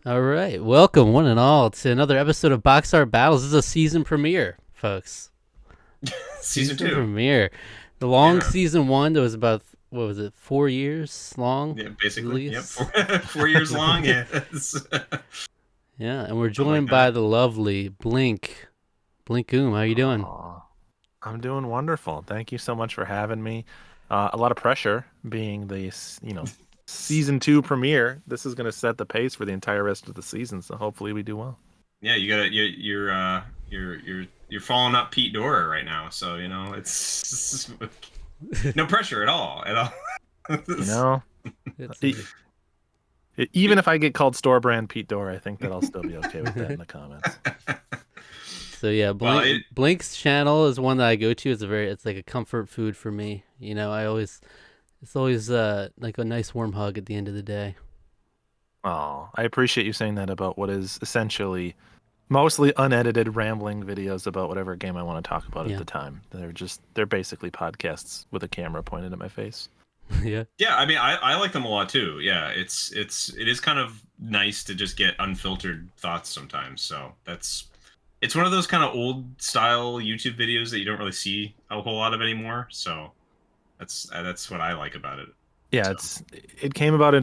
All right, welcome one and all to another episode of Box Art Battles. This is a season premiere, folks. Season Season two. premiere. The long Yeah. season one that was about, what was it, 4 years long Yeah, basically. Yep. release. 4 years long. Yeah. Yeah, and we're Something like joined by that. the lovely Blinkoom. How you doing? Oh, I'm doing wonderful. Thank you so much for having me. A lot of pressure being season two premiere. This is going to set the pace for the entire rest of the season, so hopefully we do well. Yeah, you're following up Pete Dora right now, so it's no pressure at all. You know, It's E- even if I get called store brand Pete Dora, I think that I'll still be okay with that in the comments. So yeah, Well, Blink's channel is one that I go to. It's like a comfort food for me. It's always like a nice warm hug at the end of the day. Oh, I appreciate you saying that about what is essentially mostly unedited rambling videos about whatever game I want to talk about Yeah. at the time. They're basically podcasts with a camera pointed at my face. Yeah. yeah, I mean, I like them a lot too. Yeah, it is kind of nice to just get unfiltered thoughts sometimes. So it's one of those kind of old style YouTube videos that you don't really see a whole lot of anymore. So that's what I like about it. Yeah, So. it came about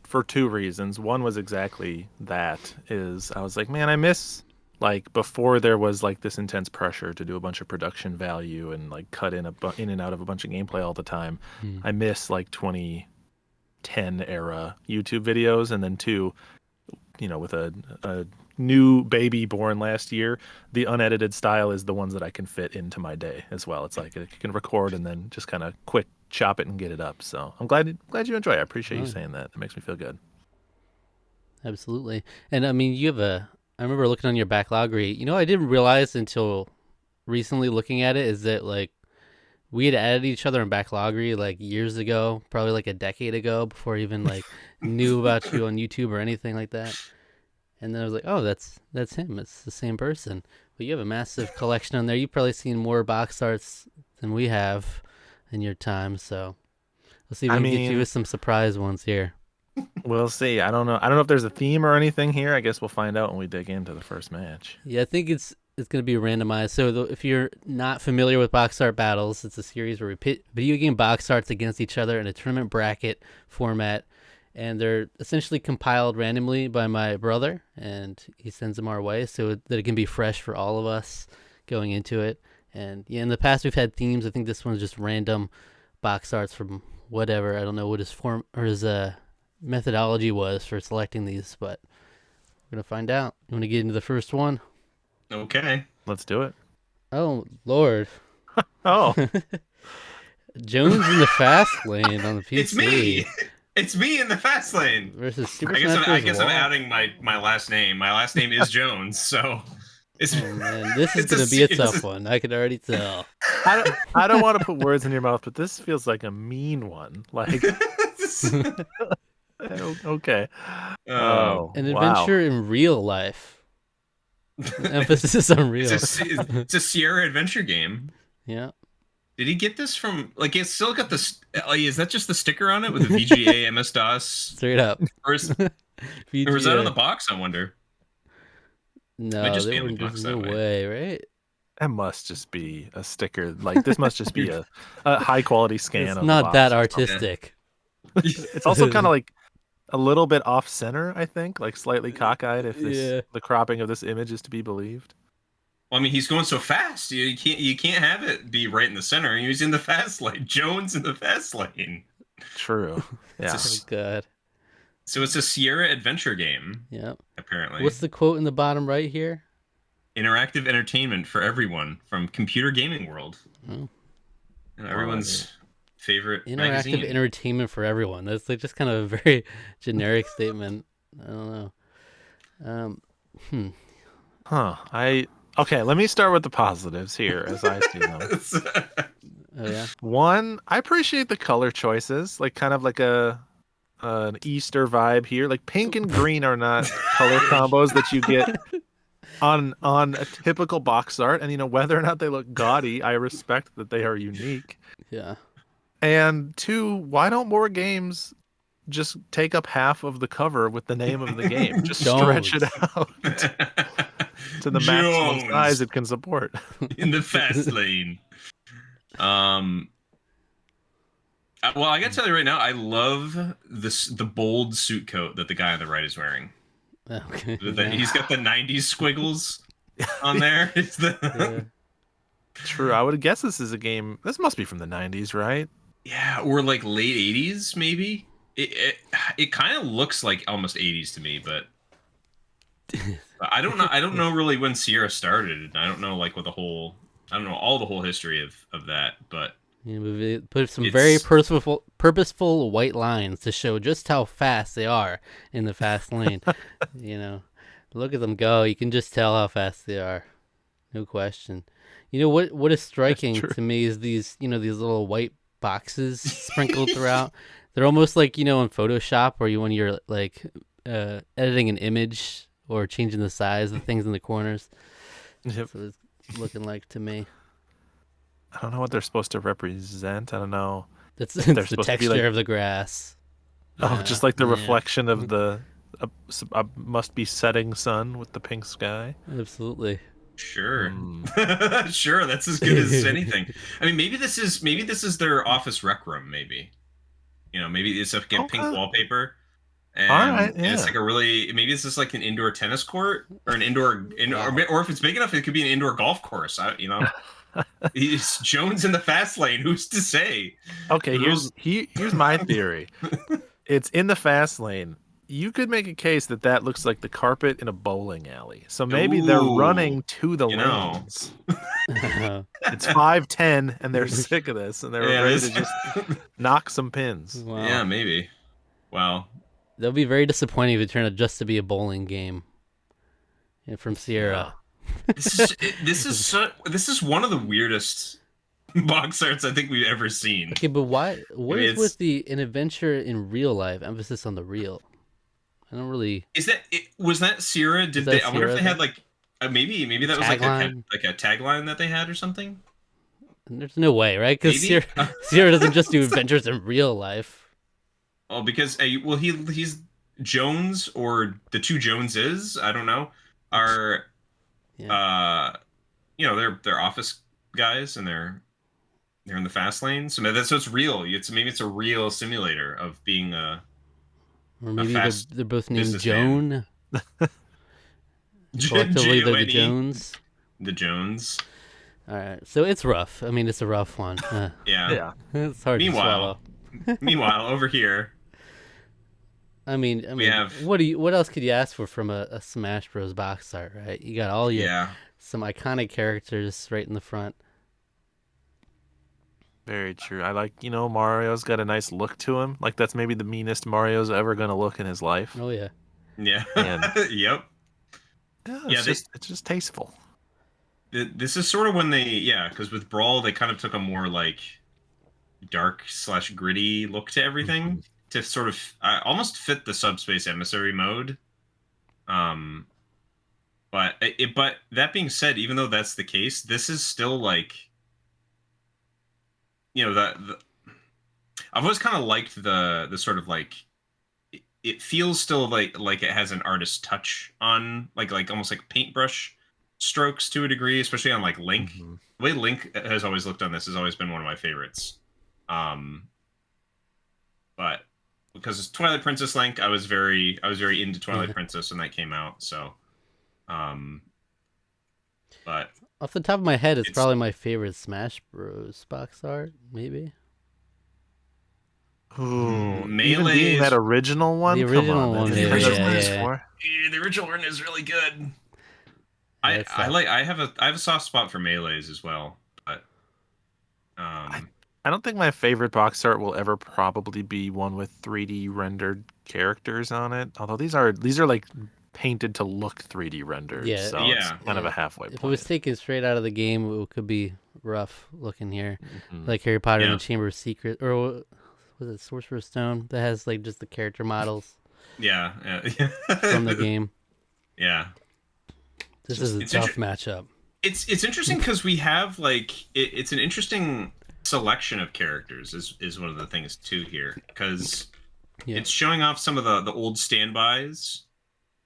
for two reasons. One was exactly that is I was like, man, I miss like before there was like this intense pressure to do a bunch of production value and like cut in and out of a bunch of gameplay all the time. Hmm. I miss like 2010 era YouTube videos, and then two, with a new baby born last year, the unedited style is the ones that I can fit into my day as well. It's like I can record and then just kind of quick chop it and get it up. So I'm glad you enjoy it. I appreciate you Oh, saying that. It makes me feel good. absolutely. And I mean, I remember looking on your backlog rate. I didn't realize until recently looking at it is that like we had added each other in backloggery like years ago, probably like a decade ago, before I even like knew about you on YouTube or anything like that. And then I was like, oh, that's him. It's the same person. But you have a massive collection on there. You've probably seen more box arts than we have in your time. So let's see if we I can get you mean, with some surprise ones here. we'll see. I don't know. I don't know if there's a theme or anything here. I guess we'll find out when we dig into the first match. Yeah, I think it's going to be randomized. So if you're not familiar with box art battles, it's a series where we pit video game box arts against each other in a tournament bracket format, and they're essentially compiled randomly by my brother, and he sends them our way so that it can be fresh for all of us going into it. And yeah, in the past we've had themes. I think this one's just random box arts from whatever. I don't know what his form or his methodology was for selecting these, but we're gonna find out. You want to get into the first one? Okay. Let's do it. Oh Lord. Oh, Jones in the fast lane on the PC. It's me. It's me in the fast lane. Versus Super I guess Smash I Bros. guess I'm Wall. adding my last name. My last name is Jones, so it's Oh man, this is it's a gonna be a se- tough it's one. I can already tell. I don't want to put words in your mouth, but this feels like a mean one. Like, okay. Oh, An wow. adventure in real life. Emphasis on real. It's a Sierra adventure game. Yeah. Did he get this from like it's still got this like, is that just the sticker on it with the VGA MS DOS? Straight up. Or is that on the box, I wonder? No, Might just be on the there's box no that way. way, right? That must just be a sticker. Like, this must just be a high quality scan It's of the not box that or something. artistic. It's also kind of like a little bit off center, I think, like slightly cockeyed if Yeah. the cropping of this image is to be believed. Well, I mean, he's going so fast. You can't have it be right in the center. He's in the fast lane. Jones in the fast lane. True. Yeah. It's Oh god. So it's a Sierra adventure game, Yeah. apparently. What's the quote in the bottom right here? Interactive entertainment for everyone from Computer Gaming World. Oh. And everyone's favorite Interactive magazine. entertainment for everyone. That's like just kind of a very generic statement. I don't know. Huh. Okay, let me start with the positives here as I see them. Oh yeah. One, I appreciate the color choices, like kind of like an Easter vibe here. Like pink and green are not color combos that you get on a typical box art, and whether or not they look gaudy, I respect that they are unique. Yeah. And two, why don't more games just take up half of the cover with the name of the game. Just stretch it out to the maximum size Jones it can support. in the fast lane. Well, I gotta tell you right now, I love the bold suit coat that the guy on the right is wearing. Okay. He's got the '90s squiggles on there. It's the Yeah. True. I would guess this is a game. This must be from the 90s, right? yeah, or like late '80s, maybe. It kind of looks like almost '80s to me, but I don't know. I don't know really when Sierra started, and I don't know like what I don't know all the whole history of that, but You know, we put some very purposeful white lines to show just how fast they are in the fast lane. You know, look at them go. You can just tell how fast they are. No question. You know what is striking to me is these little white boxes sprinkled throughout. They're almost like, in Photoshop, or when you're like editing an image or changing the size of things in the corners. Yep. So it's looking like to me. I don't know what they're supposed to represent. I don't know. That's They're the supposed to be texture like, of the grass. just like the Yeah. reflection of the must be setting sun with the pink sky. Absolutely. sure, sure, that's as good as anything. I mean, maybe this is their office rec room. Maybe maybe it's a pink wallpaper, and, right, and it's yeah. like maybe it's just like an indoor tennis court or an indoor, or if it's big enough, it could be an indoor golf course. He's Jones in the fast lane. Who's to say? Okay, here's my theory. It's in the fast lane. You could make a case that looks like the carpet in a bowling alley. So maybe they're running to the lanes. It's 5:10 and they're sick of this and they're ready to just knock some pins. Wow. Yeah, maybe. Well, That'll be very disappointing if it turned out just to be a bowling game. From Sierra. this is one of the weirdest box arts I think we've ever seen. Okay, but why? What is with an adventure in real life? Emphasis on the real. I don't really. Was that Sierra? Did that they? I wonder Sierra if they had like maybe that was like a tagline that they had or something. There's no way, right? Because Sierra doesn't just do adventures in real life. Oh, because he's Jones, or the two Joneses, I don't know, are they're office guys, and they're in the fast lane. So it's real. Maybe it's a real simulator of being a. Or maybe they're both named businessman. Joan. Collectively, they're the Jones. The Jones. All right, so it's rough. I mean, it's a rough one. Yeah. It's hard to swallow. Meanwhile, over here. I mean, what else could you ask for from a Smash Bros. Box art, right? You got all some iconic characters right in the front. Very true. I like, Mario's got a nice look to him. Like, that's maybe the meanest Mario's ever going to look in his life. Oh, yeah. Yeah. And, yep. It's just tasteful. This is sort of when because with Brawl, they kind of took a more, like, dark/gritty look to everything to sort of almost fit the Subspace Emissary mode. But that being said, even though that's the case, this is still, like, I've always kind of liked the sort of like it feels still like it has an artist touch on like almost like paintbrush strokes to a degree, especially on like Link. The way Link has always looked on this has always been one of my favorites. But because it's Twilight Princess Link, I was very into Twilight Princess when that came out. So, but. Off the top of my head, it's probably my favorite Smash Bros. Box art, maybe. Ooh, Melee, even being that original one. The original one, the original one is really good. I have a soft spot for Melees as well, but I don't think my favorite box art will ever probably be one with 3D rendered characters on it. Although these are like painted to look 3D rendered. So it's kind of a halfway point. If it was taken straight out of the game, it could be rough looking here. Like Harry Potter and the Chamber of Secrets, or was it Sorcerer's Stone that has like just the character models from the game. Yeah. This is a tough matchup. It's interesting because we have like it's an interesting selection of characters is one of the things too here, because Yeah. It's showing off some of the old standbys,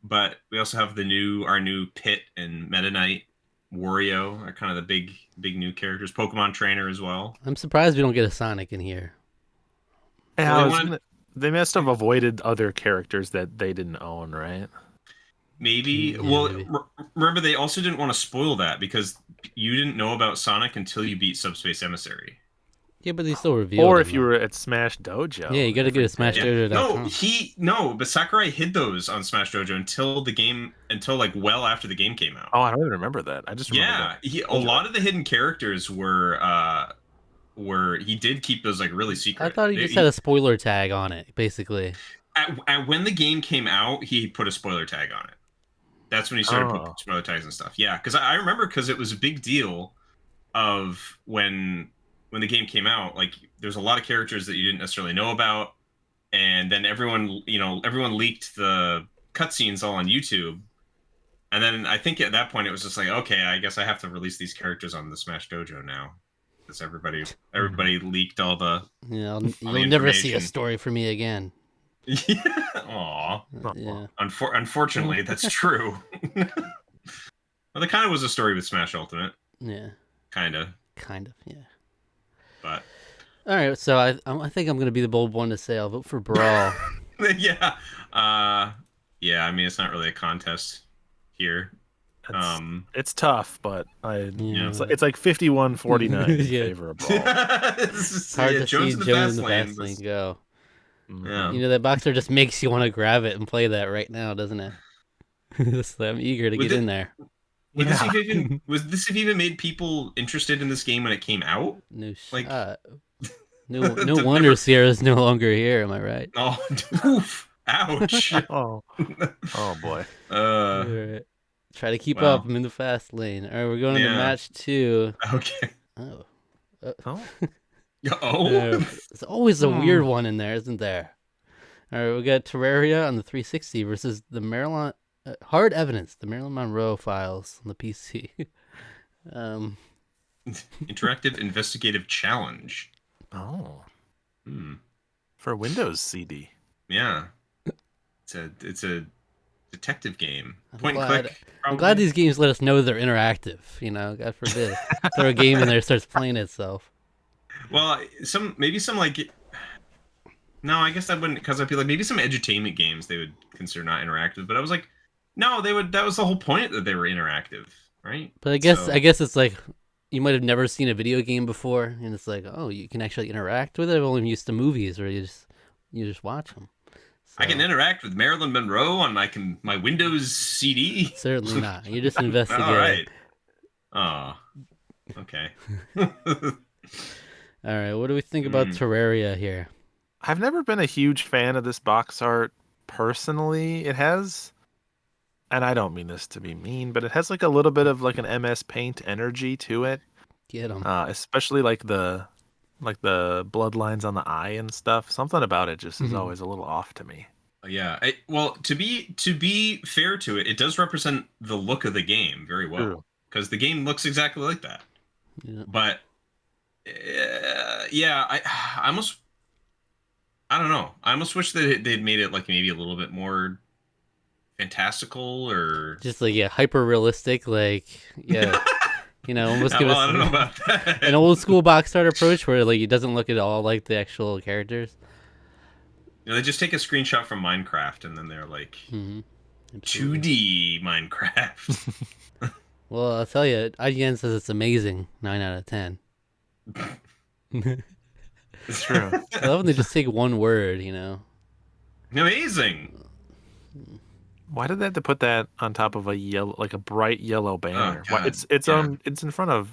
but we also have our new Pit and Meta Knight, Wario are kind of the big new characters. Pokemon Trainer as well. I'm surprised we don't get a Sonic in here. Yeah, Well, they wanted they must have avoided other characters that they didn't own, right? maybe. Yeah, Well, maybe. remember they also didn't want to spoil that because you didn't know about Sonic until you beat Subspace Emissary. Yeah, but they still revealed Or him, if you though. were at Smash Dojo. Yeah, you got to go to every day. Yeah. SmashDojo.com. No, but Sakurai hid those on Smash Dojo until like well after the game came out. Oh, I don't even remember that. I just remember Yeah, that. a lot of the hidden characters were he did keep those like really secret. I thought he just had a spoiler tag on it, basically. When the game came out, he put a spoiler tag on it. That's when he started putting spoiler tags and stuff. Yeah, because I remember because it was a big deal of when the game came out. Like there's a lot of characters that you didn't necessarily know about, and then everyone leaked the cutscenes all on YouTube. And then I think at that point it was just like, okay, I guess I have to release these characters on the Smash Dojo now, because everybody leaked all the Yeah, the you'll never see a information. story from me again. Yeah. Aw. Yeah. Unfortunately, that's true. Well, there kind of was a story with Smash Ultimate, Yeah. kind of, Kind of. Yeah. but All right, so I think I'm gonna be the bold one to say I'll vote for Brawl. yeah, yeah. I mean, it's not really a contest here. It's tough, but Yeah. it's like 51-49 in Yeah. favor of Brawl. It's hard to see Jones in the fast lane go. Yeah. You know, that boxer just makes you want to grab it and play that right now, doesn't it? So I'm eager to get in there. Would this have even made people interested in this game when it came out? No Like- shot. No wonder Sierra's no longer here. Am I right? Oh, oof, ouch. Oh boy. All right. Try to keep Wow. up. I'm in the fast lane. All right, we're going into Yeah. match 2. Okay. Oh. Oh. Oh. There's always a weird one in there, isn't there? All right, we got Terraria on the 360 versus the Maryland Hard Evidence, the Marilyn Monroe files on the PC. Interactive investigative challenge. Oh. Hmm. For Windows CD. Yeah. It's a detective game. Point and glad- click. I'm glad these games let us know they're interactive. You know, God forbid throw a game in there starts playing itself. Well, maybe some like. No, I guess I wouldn't, because I feel like maybe some edutainment games they would consider not interactive. But I was like, no, they would. That was the whole point, that they were interactive, right? But I guess So- it's like you might have never seen a video game before, and it's like, oh, you can actually interact with it. I've only used to movies where you just watch them. I can interact with Marilyn Monroe on my Windows CD. Certainly not. You're just investigating. All right. Oh, okay. All right. What do we think about Terraria here? I've never been a huge fan of this box art personally. It has, and I don't mean this to be mean, but it has like a little bit of like an MS Paint energy to it. Get them. Especially like the bloodlines on the eye and stuff. Something about it just is always a little off to me. Yeah. Well, to be fair to it, it does represent the look of the game very well, because the game looks exactly like that. Yeah. But yeah, I don't know. I almost wish that they'd made it like maybe a little bit more fantastical, or Just like hyper realistic, like you know, almost give well, us I don't know about that. an old school box art approach where like it doesn't look at all like the actual characters. You know, they just take a screenshot from Minecraft and then they're like, Mm-hmm. 2D Minecraft. Well, I'll tell you, IGN says it's amazing. 9 out of 10. It's true. I love when they just take one word, you know. Amazing. Why did they have to put that on top of a yellow, like a bright yellow banner? God, it's in front of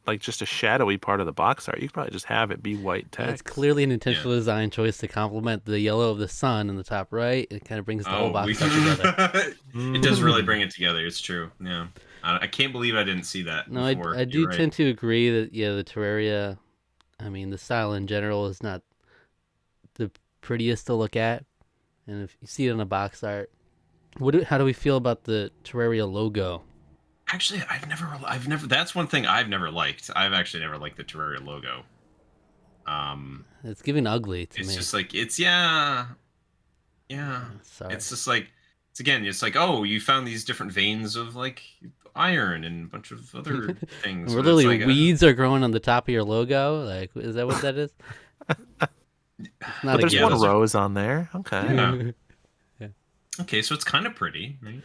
like just a shadowy part of the box art. You could probably just have it be white text. It's clearly an intentional design choice to complement the yellow of the sun in the top right. It kind of brings the whole box art together. It does really bring it together. It's true. Yeah. I can't believe I didn't see that No, before. I do tend to agree that the Terraria, I mean, the style in general is not the prettiest to look at, and if you see it on a box art, how do we feel about the Terraria logo? Actually, I've never. That's one thing I've never liked. I've actually never liked the Terraria logo. It's giving ugly to me. It's just like it's. Yeah. Yeah. Sorry. It's just like it's like, oh, you found these different veins of like iron and a bunch of other things. We're But it's literally like weeds are growing on the top of your logo. Like, is that what that is? It's not But a there's yeah, one given. those are rose on there. Okay. yeah. Yeah. Okay, so it's kind of pretty, right?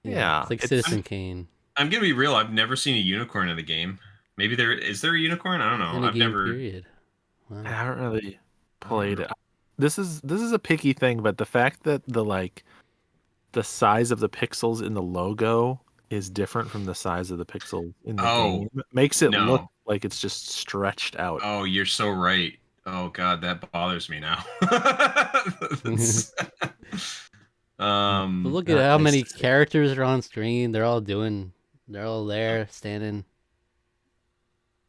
Yeah, it's Yeah. like It's Citizen Kane I'm gonna be real. I've never seen a unicorn in the game. Maybe there is there a unicorn? I don't know. in a I've game never. period. I Wow. haven't really I don't played know. it. This is a picky thing, but the fact that the size of the pixels in the logo is different from the size of the pixels in the Oh game makes it look no. like it's just stretched out. Oh, you're so right. Oh God, that bothers me now. That's- But um. look at Not how nice many to see. characters are on screen. They're all there, standing.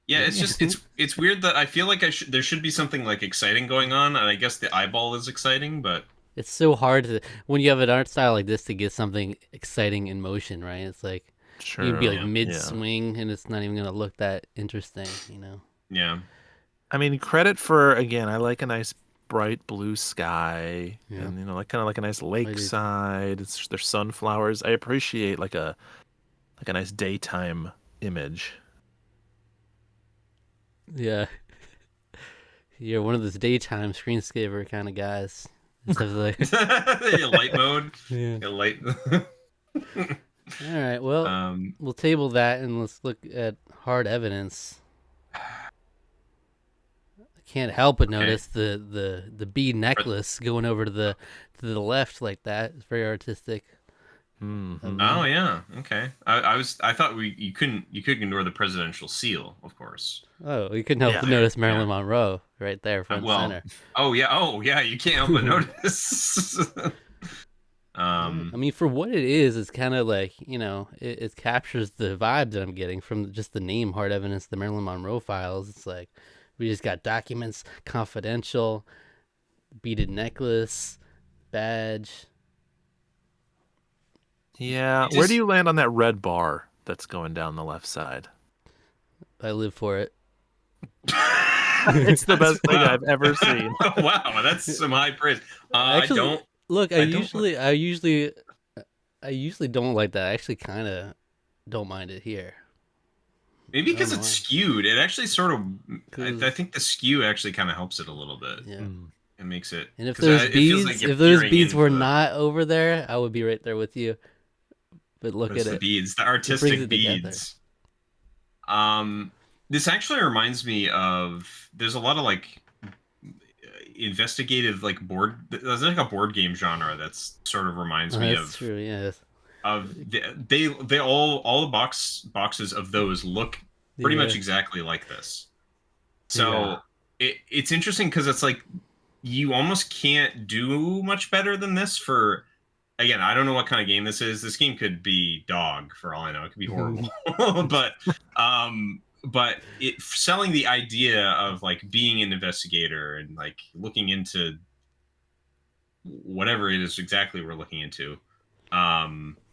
Yeah, it's just it's weird that I feel like there should be something like exciting going on, and I guess the eyeball is exciting, but It's so hard to when you have an art style like this to get something exciting in motion, right? It's like you can be like True. yeah, mid Yeah. swing and it's not even gonna look that interesting, you know. yeah. I mean, credit for again, I like a nice bright blue sky Yeah, and like kind of like a nice I do. lakeside. There's sunflowers. I appreciate like a nice daytime image. Yeah, you're one of those daytime screensaver kind of guys. Just have like, Light mode. yeah. Yeah, light. All right, well, um. we'll table that and let's look at hard evidence. I can't help but Okay. notice the bead necklace going over to the left like that. It's very artistic. Mhm. Oh yeah. Okay. I thought you could ignore the presidential seal, of course. Oh, you couldn't help Yeah. but notice Yeah. Marilyn Monroe right there, front and Well. center. Oh yeah. Oh yeah. You can't help but notice. I mean, for what it is, it's kind of like, it captures the vibe that I'm getting from just the name Hard Evidence, the Marilyn Monroe files. It's like, we just got documents, confidential, beaded necklace, badge. Yeah. It Where do just you land on that red bar that's going down the left side? I live for it. It's the That's- best thing wow. I've ever seen. Wow, that's some high praise. I Actually, don't. look, I don't. I usually don't like that. I actually kind of don't mind it here. Maybe I don't because know it's why. skewed. It actually sort of. I 'Cause- think the skew actually kind of helps it a little bit. Yeah. Mm. It makes it. And if 'Cause those it feels like beads, you're if those peering beads were into the- not over there, I would be right there with you. But look It's at the it. beads, the It brings artistic it together. beads. This actually reminds me of. There's a lot of like investigative like board. There's like a board game genre that's sort of reminds Oh, me that's true. Yeah. of they all the boxes of those look pretty Yeah. much exactly like this. So Yeah. it's interesting because it's like you almost can't do much better than this for. Again, I don't know what kind of game this is. This game could be dog for all I know. It could be horrible, but it selling the idea of like being an investigator and like looking into whatever it is exactly we're looking into. What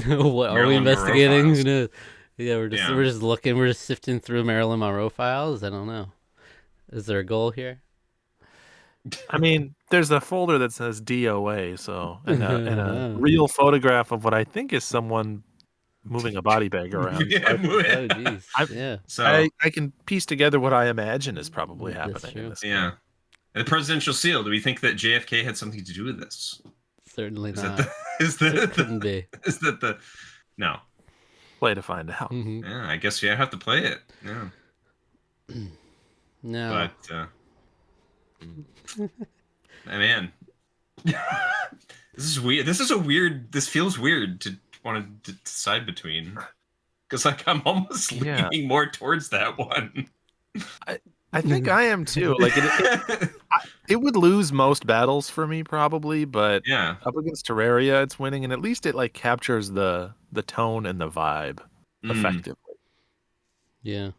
are we Marilyn Monroe investigating? files. Who knows? Yeah, Yeah. we're just looking. We're just sifting through Marilyn Monroe files. I don't know. Is there a goal here? I mean, there's a folder that says DOA, so and a Oh. real photograph of what I think is someone moving a body bag around. Yeah, Oh, jeez. I, Yeah, so I can piece together what I imagine is probably That's happening in true. this game. yeah, the presidential seal. Do we think that JFK had something to do with this? certainly Is not. that the, is It that couldn't the, be. is that the no? Play to find out. Mhm. Yeah, I guess I have to play it. Yeah, No. but man, this is weird. This feels weird to want to decide between because like I'm almost Yeah. leaning more towards that one. I think I am too. Like it would lose most battles for me probably, but Yeah. up against Terraria, it's winning, and at least it like captures the tone and the vibe Mm. effectively. Yeah.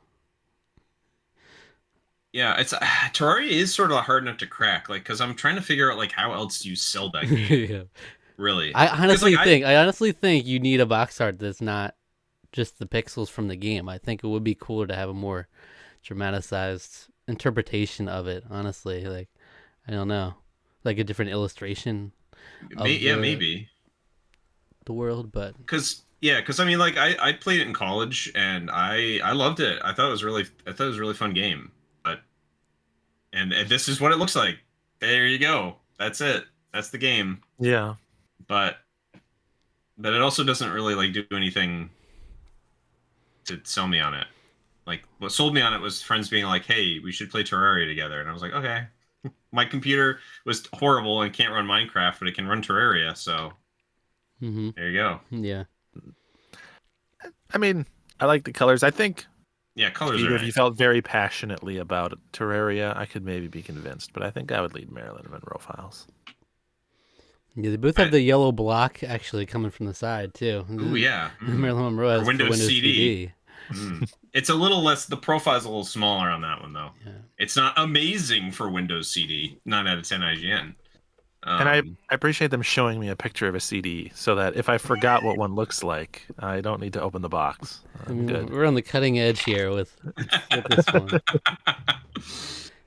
Yeah, it's Terraria is sort of hard enough to crack, like because I'm trying to figure out like how else do you sell that game, Yeah. really? I 'Cause, honestly like, think I honestly think you need a box art that's not just the pixels from the game. I think it would be cooler to have a more dramatized interpretation of it. Honestly, like I don't know. like a different illustration of Yeah, maybe. the world, but Because I mean, like I played it in college and I loved it. I thought it was a really fun game. But and this is what it looks like. There you go. That's it. That's the game. Yeah. But it also doesn't really like do anything to sell me on it. Like what sold me on it was friends being like, "Hey, we should play Terraria together," and I was like, "Okay." My computer was horrible and can't run Minecraft, but it can run Terraria, so there you go. yeah. I mean, I like the colors. I think Yeah, if colors are either of you nice. felt very passionately about Terraria, I could maybe be convinced, but I think I would lead Marilyn Monroe Files. Yeah, they both have the yellow block actually coming from the side too. Ooh, yeah. Marilyn Monroe has For Windows CD. It's a little less. The profile's a little smaller on that one, though. Yeah. It's not amazing for Windows CD. 9 out of 10 IGN. And I appreciate them showing me a picture of a CD so that if I forgot what one looks like, I don't need to open the box. I'm good. We're on the cutting edge here with this one.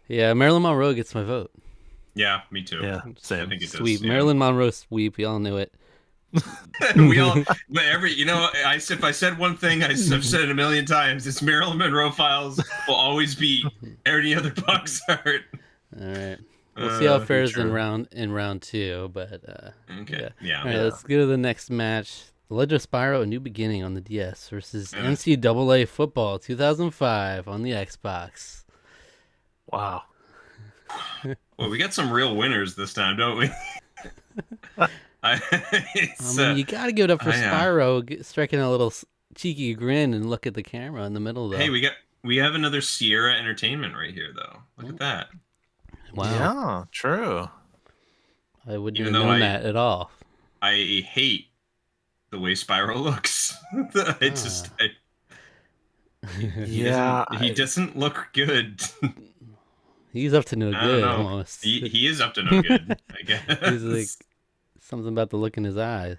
Yeah, Marilyn Monroe gets my vote. Yeah, me too. Yeah, same. I think it Sweep. does. Yeah. Marilyn Monroe sweep. We all knew it. We all, but if I said one thing, I've said it a million times. It's Marilyn Monroe Files will always beat any other box art. All right. We'll see how it fares in round two, but okay. Yeah. All right, let's go to the next match. The Legend of Spyro: A New Beginning on the DS versus NCAA Football 2005 on the Xbox. Wow. Well, we got some real winners this time, don't we? You gotta give it up for Spyro striking a little cheeky grin and look at the camera in the middle, though. Hey, we have another Sierra Entertainment right here, though. Look at that. Wow. Yeah, true. I wouldn't have known that at all. I hate the way Spyro looks. He doesn't look good. He's up to no good, almost. He is up to no good, I guess. He's like something about the look in his eyes.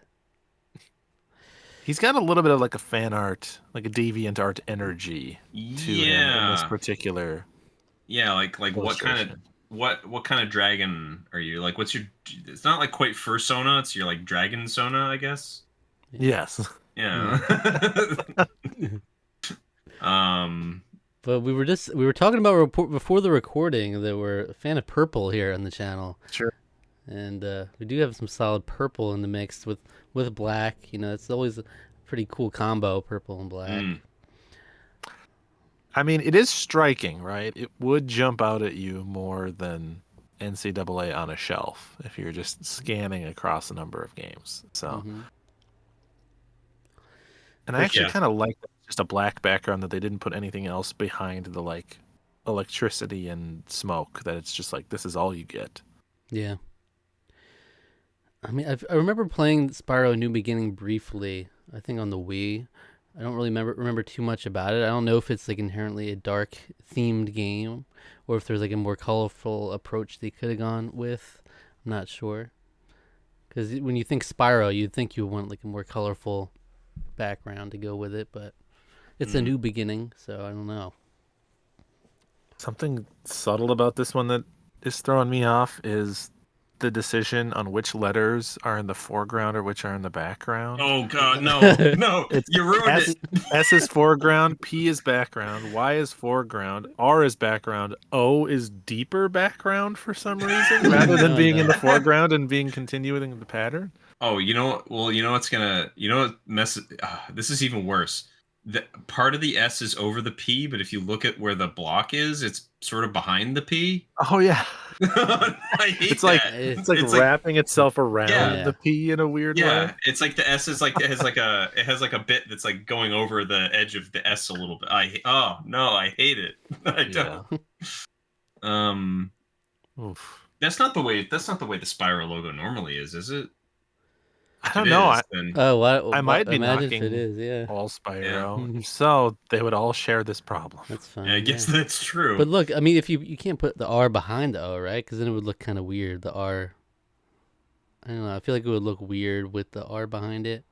He's got a little bit of like a fan art, like a deviant art energy to him in this particular. Yeah, like what kind of dragon are you? Like what's your? It's not like quite fursona. It's your like dragon sona, I guess. Yes. Yeah. But we were talking about before the recording that we're a fan of purple here on the channel. Sure. And we do have some solid purple in the mix with black. You know, it's always a pretty cool combo, purple and black. I mean, it is striking, right? It would jump out at you more than NCAA on a shelf if you're just scanning across a number of games. So, and I actually kind of like just a black background that they didn't put anything else behind the like electricity and smoke. That it's just like this is all you get. Yeah. I mean, I remember playing Spyro: New Beginning briefly. I think on the Wii. I don't really remember too much about it. I don't know if it's like inherently a dark themed game, or if there's like a more colorful approach they could have gone with. I'm not sure. Because when you think Spyro, you'd think you want like a more colorful background to go with it, but it's a new beginning, so I don't know. Something subtle about this one that is throwing me off is the decision on which letters are in the foreground or which are in the background. Oh God, no! You ruined it. S is foreground, P is background, Y is foreground, R is background, O is deeper background for some reason, rather than being in the foreground and being continuing the pattern. Oh, you know what's gonna, this is even worse. The part of the S is over the P, but if you look at where the block is, it's sort of behind the P. Oh yeah. I hate it's like that. it's like wrapping itself around the P in a weird way. Yeah, it's like the S is like it has like a bit that's like going over the edge of the S a little bit. I hate it. I don't. Oof. That's not the way the Spyro logo normally is it? I don't know. I might be imagine knocking if it is, all Spyro, so they would all share this problem. That's fine. Yeah, I guess that's true. But look, I mean, if you can't put the R behind the O, right? Because then it would look kind of weird. The R, I don't know. I feel like it would look weird with the R behind it.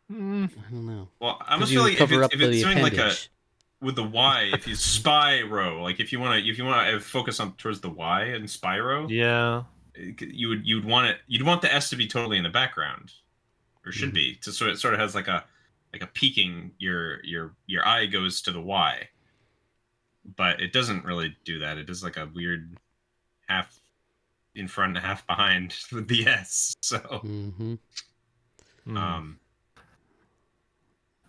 I don't know. Well, I almost feel like if it's doing like with the Y, if you Spyro, like if you want to focus on towards the Y in Spyro, Yeah. you'd want the S to be totally in the background, or should be, to so it sort of has like a peaking, your eye goes to the Y, but it doesn't really do that. It does like a weird half in front and half behind with the S. So um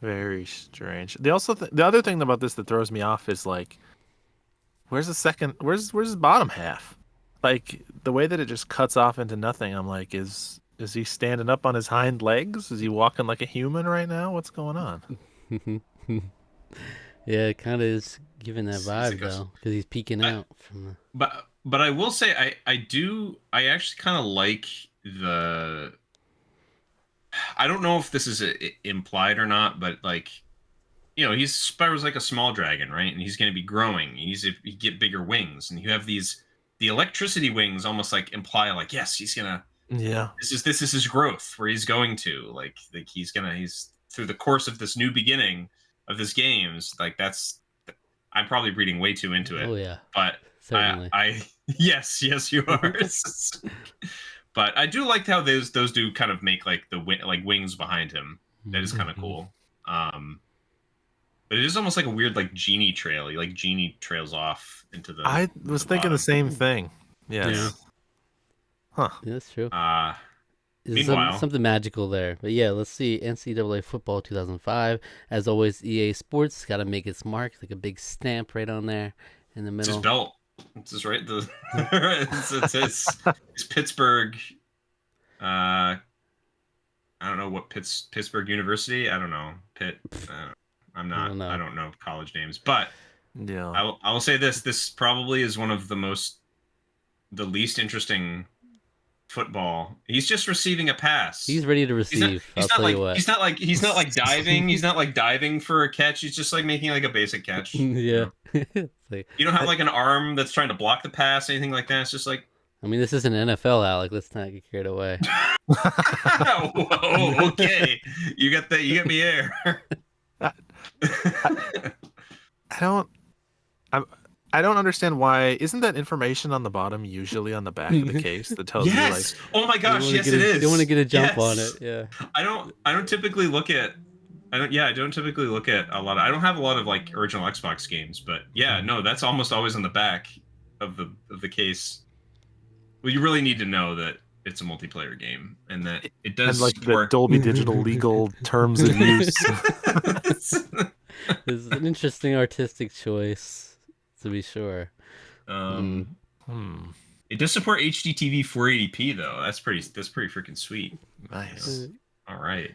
very strange. They also the other thing about this that throws me off is like, where's his bottom half? Like the way that it just cuts off into nothing. I'm like, is he standing up on his hind legs? Is he walking like a human right now? What's going on? Yeah, it kind of is giving that He's vibe like though, because he's peeking out from the. but I will say I actually kind of like the. I don't know if this is implied or not, but like, he's Spyro's like a small dragon, right? And he's going to be growing. He get bigger wings, and you have the electricity wings almost like imply like, yes, he's gonna. Yeah. This is his growth where he's going to like he's through the course of this new beginning of this games, like that's. I'm probably reading way too into it. Oh yeah, but certainly. I yes you are. But I do like how those do kind of make like the wings behind him. That is kind of cool. But it is almost like a weird like genie trail. He like genie trails off into the. I was thinking the same thing. Yes. Yeah. Huh. Yeah, that's true. There's Meanwhile, something magical there. But yeah, let's see. NCAA Football 2005. As always, EA Sports got to make its mark, like a big stamp right on there in the it's middle. his belt. It's his right. It's his Pittsburgh. I don't know what Pittsburgh University. I don't know Pitt. I'm not. I don't know college names, but yeah, I will say this. This probably is one of the least interesting football. He's just receiving a pass. He's ready to receive. I'll tell you what. He's not like diving. He's not like diving for a catch. He's just like making like a basic catch. Yeah. You don't have like an arm that's trying to block the pass, anything like that. It's just like. I mean, this isn't NFL, Alec. Let's not get carried away. Whoa, okay. You got me there. I don't understand why. Isn't that information on the bottom usually on the back of the case that tells you like? Oh my gosh, yes, it is. You want to get a jump on it, yeah. I don't typically look at. I don't typically look at a lot. I don't have a lot of like original Xbox games, but yeah, no, that's almost always on the back of the case. Well, you really need to know that it's a multiplayer game and that it does and like support... the Dolby Digital legal terms of use. It's an interesting artistic choice, to be sure. It does support HDTV 480p though. That's pretty freaking sweet. Nice. All right.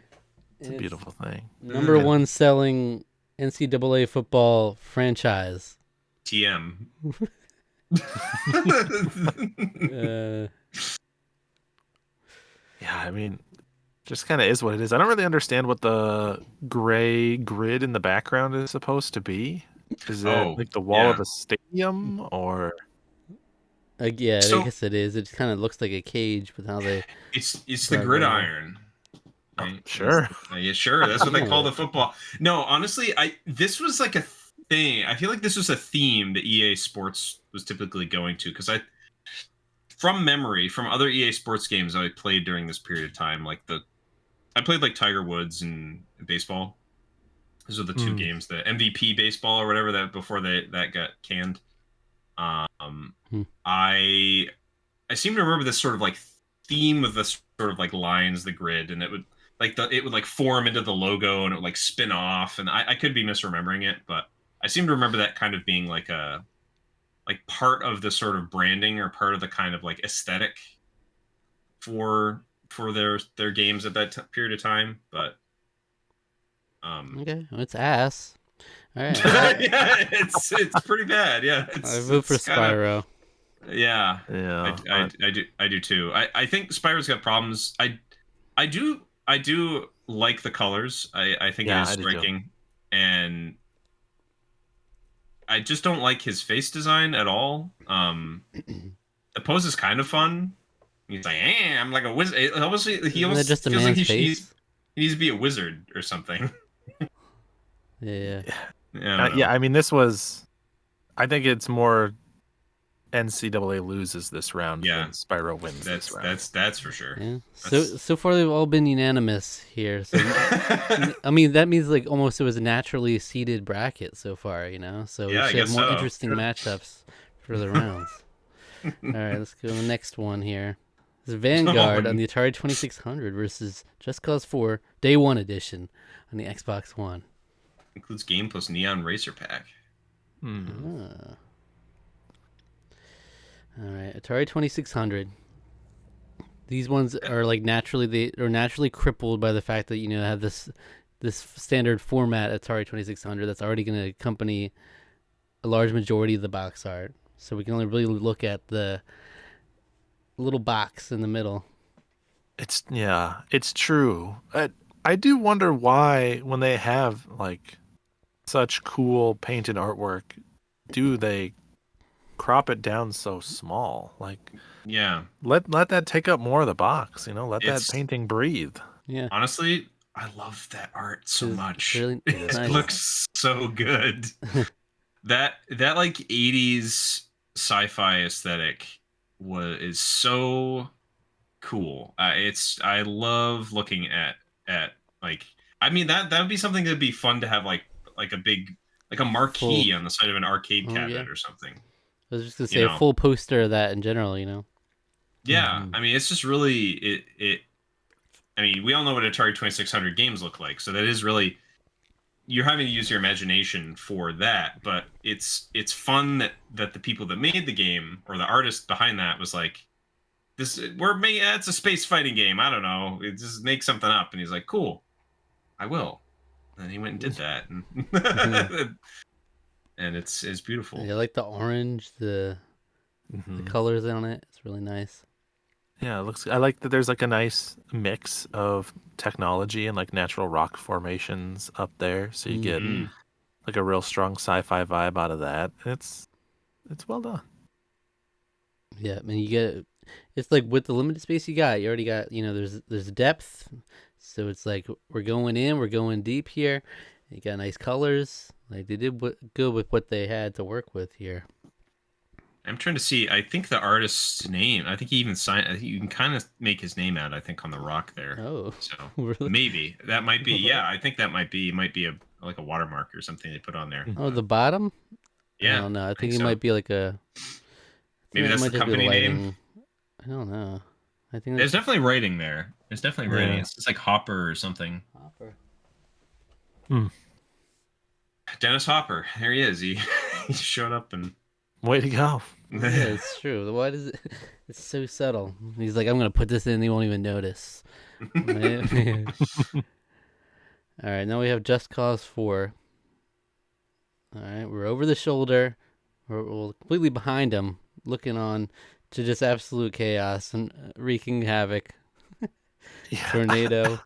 It's a beautiful thing. Number one selling NCAA football franchise. TM. Yeah, I mean, just kind of is what it is. I don't really understand what the gray grid in the background is supposed to be. Is it like the wall of a stadium or? Yeah, I guess it is. It kind of looks like a cage with how they. It's the gridiron. Right? Sure. Yeah, sure. That's what they call the football. No, honestly, this was like a thing. I feel like this was a theme that EA Sports was typically going to, because from memory, from other EA Sports games I played during this period of time, like I played like Tiger Woods and baseball. Those are the two games, the MVP baseball or whatever that before that got canned. I seem to remember this sort of like theme of the sort of like lines, the grid, and it would like form into the logo and it would like spin off. And I could be misremembering it, but I seem to remember that kind of being like a part of the sort of branding or part of the kind of like aesthetic for their games at that period of time. But okay, well, it's ass. All right. Yeah, it's pretty bad. Yeah, I vote for Spyro. Yeah, I do too. I think Spyro's got problems. I do like the colors. I think it is striking, and I just don't like his face design at all. The pose is kind of fun. He's like, I'm like a wizard. He almost just feels like he needs to be a wizard or something. Yeah. I don't know. Yeah, I mean, this was. I think it's more NCAA loses this round Yeah, than Spyro wins this round. that's for sure. Yeah. That's... So far they've all been unanimous here. So I mean that means like almost it was a naturally seeded bracket so far, you know. So we Yeah, I should have guess more so. interesting Good. matchups for the rounds. All right, let's go to the next one here. This is Oh, Vanguard on the Atari 2600 versus Just Cause 4 Day 1 edition on the Xbox One. includes game plus Neon Racer Pack. Ah. All right, Atari 2600. These ones are like naturally crippled by the fact that you know have this standard format Atari 2600 that's already going to accompany a large majority of the box art. So we can only really look at the little box in the middle. It's true. I do wonder why when they have like such cool painted artwork, do they crop it down so small? Like Yeah, let that take up more of the box, let that it's painting breathe. Yeah, honestly, I love that art so it's much. really it's It is It nice. cool. looks so good. That like 80s sci-fi aesthetic is so cool. I love looking at like, I mean, that would be something that'd be fun to have, like a big, like a Full. marquee on the side of an arcade Oh yeah. cabinet or something. I was just gonna You say a know? full poster of that in general. You know. Yeah. I mean, it's just really it. I mean, we all know what Atari 2600 games look like, so that is really, you're having to use your imagination for that. But it's fun that the people that made the game, or the artist behind that, was like, it's a space fighting game. I don't know. Just make something up. And he's like, cool, I will. And he went and did that, and Mhm. and it's beautiful. Yeah, I like the orange, the Mhm. colors on it. It's really nice. Yeah, it looks. I like that there's like a nice mix of technology and like natural rock formations up there, so you get Mhm. like a real strong sci-fi vibe out of that. It's well done. Yeah, I mean you get it's like with the limited space you got, you already got, you know, there's depth. So it's like we're going in, we're going deep here. You got nice colors. Like they did good with what they had to work with here. I'm trying to see. I think the artist's name. I think he even signed. I think you can kind of make his name out. I think on the rock there. Oh, So really? maybe that might be. Yeah, I think that might be a, like a watermark or something they put on there. Oh, the bottom? I Yeah, don't know. I I think think it so. might be like I think Maybe that that's the might just be the company name. lighting. I don't know. I think There's that's definitely writing there. There's definitely writing. Yeah. It's just like Hopper or something. Hopper. Hmm. Dennis Hopper. There he is. He he showed up and. Way to go. Yeah, it's true. Why does it? It's so subtle. He's like, I'm gonna put this in. They won't even notice. Right? All right, now we have Just Cause 4. All right, we're over the shoulder. We're completely behind him, looking on to just absolute chaos and wreaking havoc. Yeah. Tornado.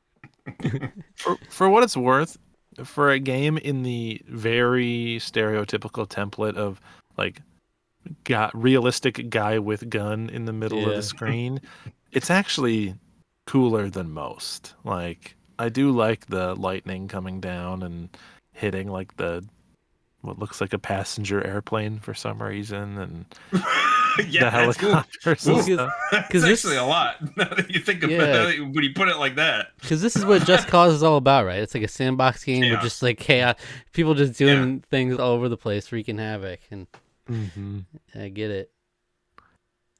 For what it's worth, for a game in the very stereotypical template of like realistic guy with gun in the middle of Yeah. the screen, it's actually cooler than most. Like I do like the lightning coming down and hitting like the what looks like a passenger airplane for some reason, and Yeah, the that's cool. helicopters and Ooh, Because stuff. that's this, actually a lot. Now that you think about yeah, it, when you put it like that. because this is what Just Cause is all about, right? It's like a sandbox game with just Chaos. like chaos, people just Yeah. doing things all over the place, wreaking havoc, and Mm-hmm. I get it.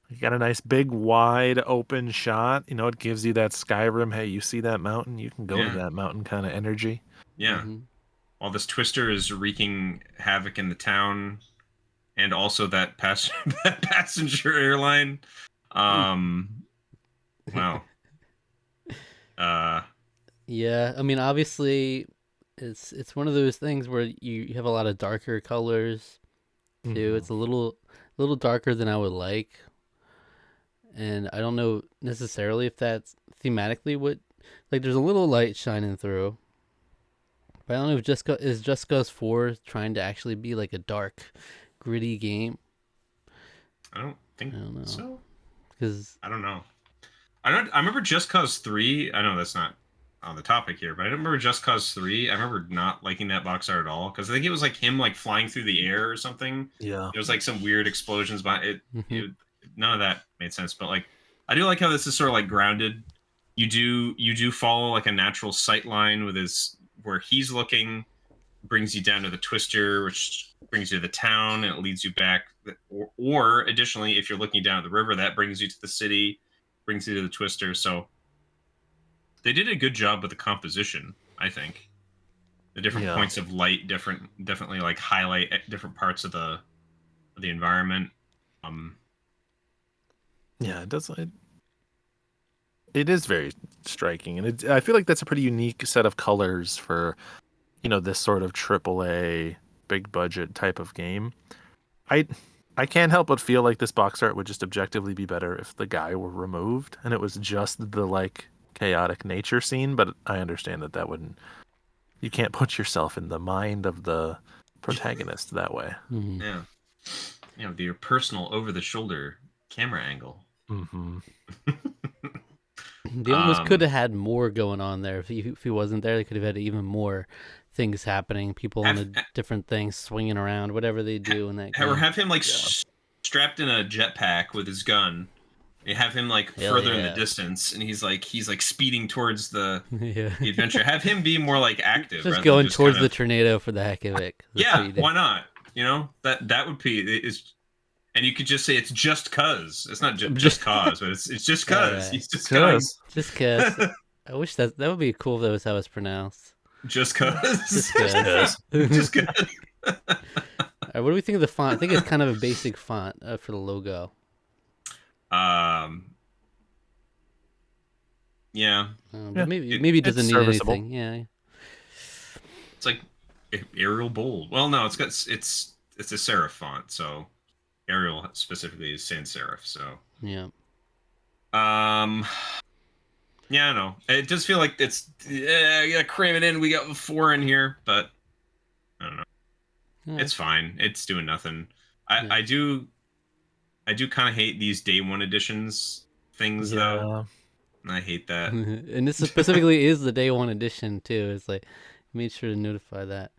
You got a nice big wide open shot. It gives you that Skyrim, hey, you see that mountain? You can go to Yeah. that mountain kind of energy. Yeah. Mm-hmm. While this Twister is wreaking havoc in the town, and also that that passenger airline. Wow. Uh, Yeah, I mean, obviously, it's one of those things where you have a lot of darker colors too. Mhm. It's a little darker than I would like, and I don't know necessarily if that's thematically what like. There's a little light shining through, but I don't know if Just Cause 4 trying to actually be like a dark, gritty game. I don't think I don't know so. because I don't know. I remember Just Cause 3. I know that's not on the topic here, but I remember Just Cause 3. I remember not liking that box art at all because I think it was like him like flying through the air or something. Yeah. There was like some weird explosions behind it. Mhm. None of that made sense, but like I do like how this is sort of like grounded. You do follow like a natural sight line with his where he's looking, brings you down to the twister, which brings you to the town and it leads you back. Or additionally, if you're looking down at the river, that brings you to the city, brings you to the twister. So they did a good job with the composition, I think. The different Yeah. points of light, definitely like highlight different parts of the environment. Yeah, it does. It is very striking, and I feel like that's a pretty unique set of colors for, this sort of AAA big budget type of game. I I can't help but feel like this box art would just objectively be better if the guy were removed and it was just the like chaotic nature scene, but I understand that wouldn't. You can't put yourself in the mind of the protagonist that way. Mhm. Yeah. Your personal over the shoulder camera angle. Mm-hmm. They almost could have had more going on there. If he wasn't there, they could have had even more things happening. People on the different things swinging around, whatever they do in that game. Or have him like strapped in a jetpack with his gun. You have him like further in the distance, and he's like speeding towards the adventure. Have him be more like active, just going towards the tornado for the heck of it. Yeah, why not? That would be is. And you could just say it's just cause. It's not just cause, but it's just cause. Right. He's just cause. Just cause. I wish that would be cool if that was how it's pronounced. Just cause. Just cause. Just cause. What do we think of the font? I think it's kind of a basic font for the logo. Yeah. But maybe it doesn't need anything. Yeah. It's like Arial bold. Well, no, it's a serif font, so Arial specifically is sans serif, so yeah. Yeah, I know. It does feel like it's I gotta cram it in. We got 4 in here, but I don't know. Yeah. It's fine. It's doing nothing. I do kind of hate these day one editions things though. I hate that. And this specifically is the day one edition too. It's like made sure to notify that.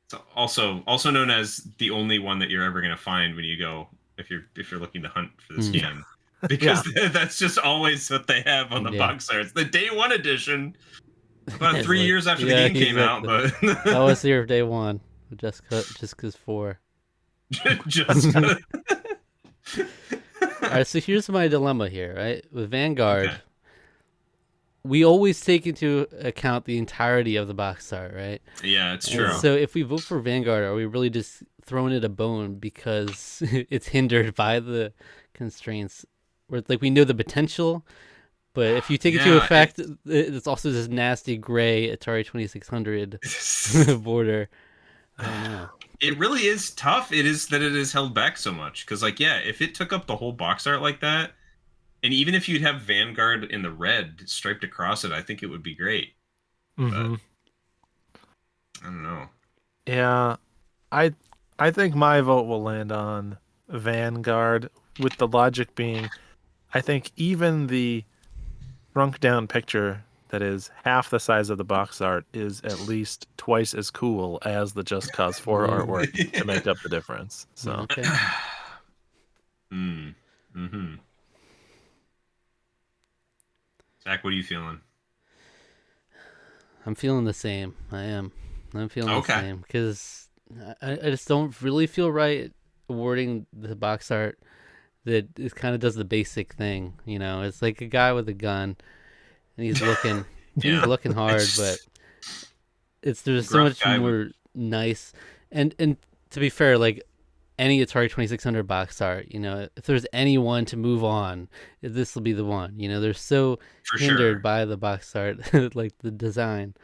It's also known as the only one that you're ever gonna find when you go if you're looking to hunt for this game. Because that's just always what they have on the box arts. The day one edition, about 3 years after the game came out. But that was here day one. Just cause 4. just. All right, so here's my dilemma here, right? With Vanguard, we always take into account the entirety of the box art, right? Yeah, it's true. So if we vote for Vanguard, are we really just throwing it a bone because it's hindered by the constraints? Where it's like we know the potential, but if you take into effect, it's also this nasty gray Atari 2600 border. I don't know. It really is tough. It is that it is held back so much because, if it took up the whole box art like that, and even if you'd have Vanguard in the red striped across it, I think it would be great. Mm-hmm. But I don't know. Yeah, I think my vote will land on Vanguard, with the logic being, I think even the shrunk down picture that is half the size of the box art is at least twice as cool as the Just Cause 4 artwork to make up the difference. So. Okay. Mm-hmm. Zach, what are you feeling? I'm feeling the same. I'm feeling the same because I just don't really feel right awarding the box art that it kind of does the basic thing. It's like a guy with a gun and he's looking he's looking hard, but there's so much more nice and to be fair, like any Atari 2600 box art, if there's anyone to move on, this will be the one. They're so hindered by the box art, like the design.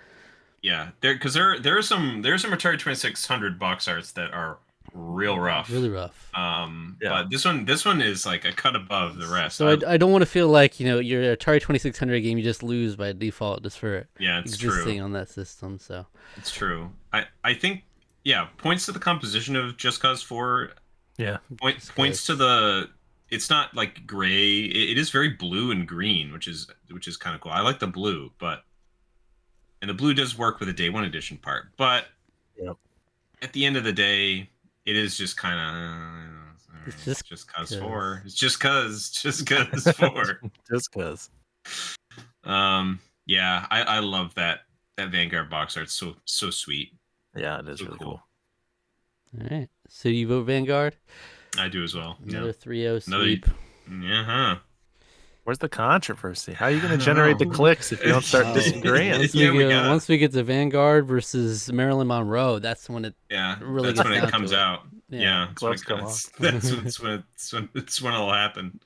Yeah, there are some Atari 2600 box arts that are real rough. Really rough. But this one is like a cut above the rest. So I don't want to feel like your Atari 2600 game you just lose by default just for existing on that system. So it's true. I think points to the composition of Just Cause 4. Yeah, points to the. It's not like gray. It is very blue and green, which is kind of cool. I like the blue, but And the blue does work with the day one edition part, but Yep. at the end of the day, it is just kind of It's just cause 'cause. 4. It's just cause 4. Just because. Yeah, I love that Vanguard box art. So sweet. Yeah, it is So really cool. cool. All right. So you vote Vanguard? I do as well. Another Yeah. 3-0 Another- sweep. Yeah. Where's the controversy? How are you going I to don't generate the know. clicks if you don't start Oh. disagreeing? Once we get to Vanguard versus Marilyn Monroe, that's when it Yeah, really that's gets when down it comes to it. out. Yeah, that's when Gloves come it's when it'll happen.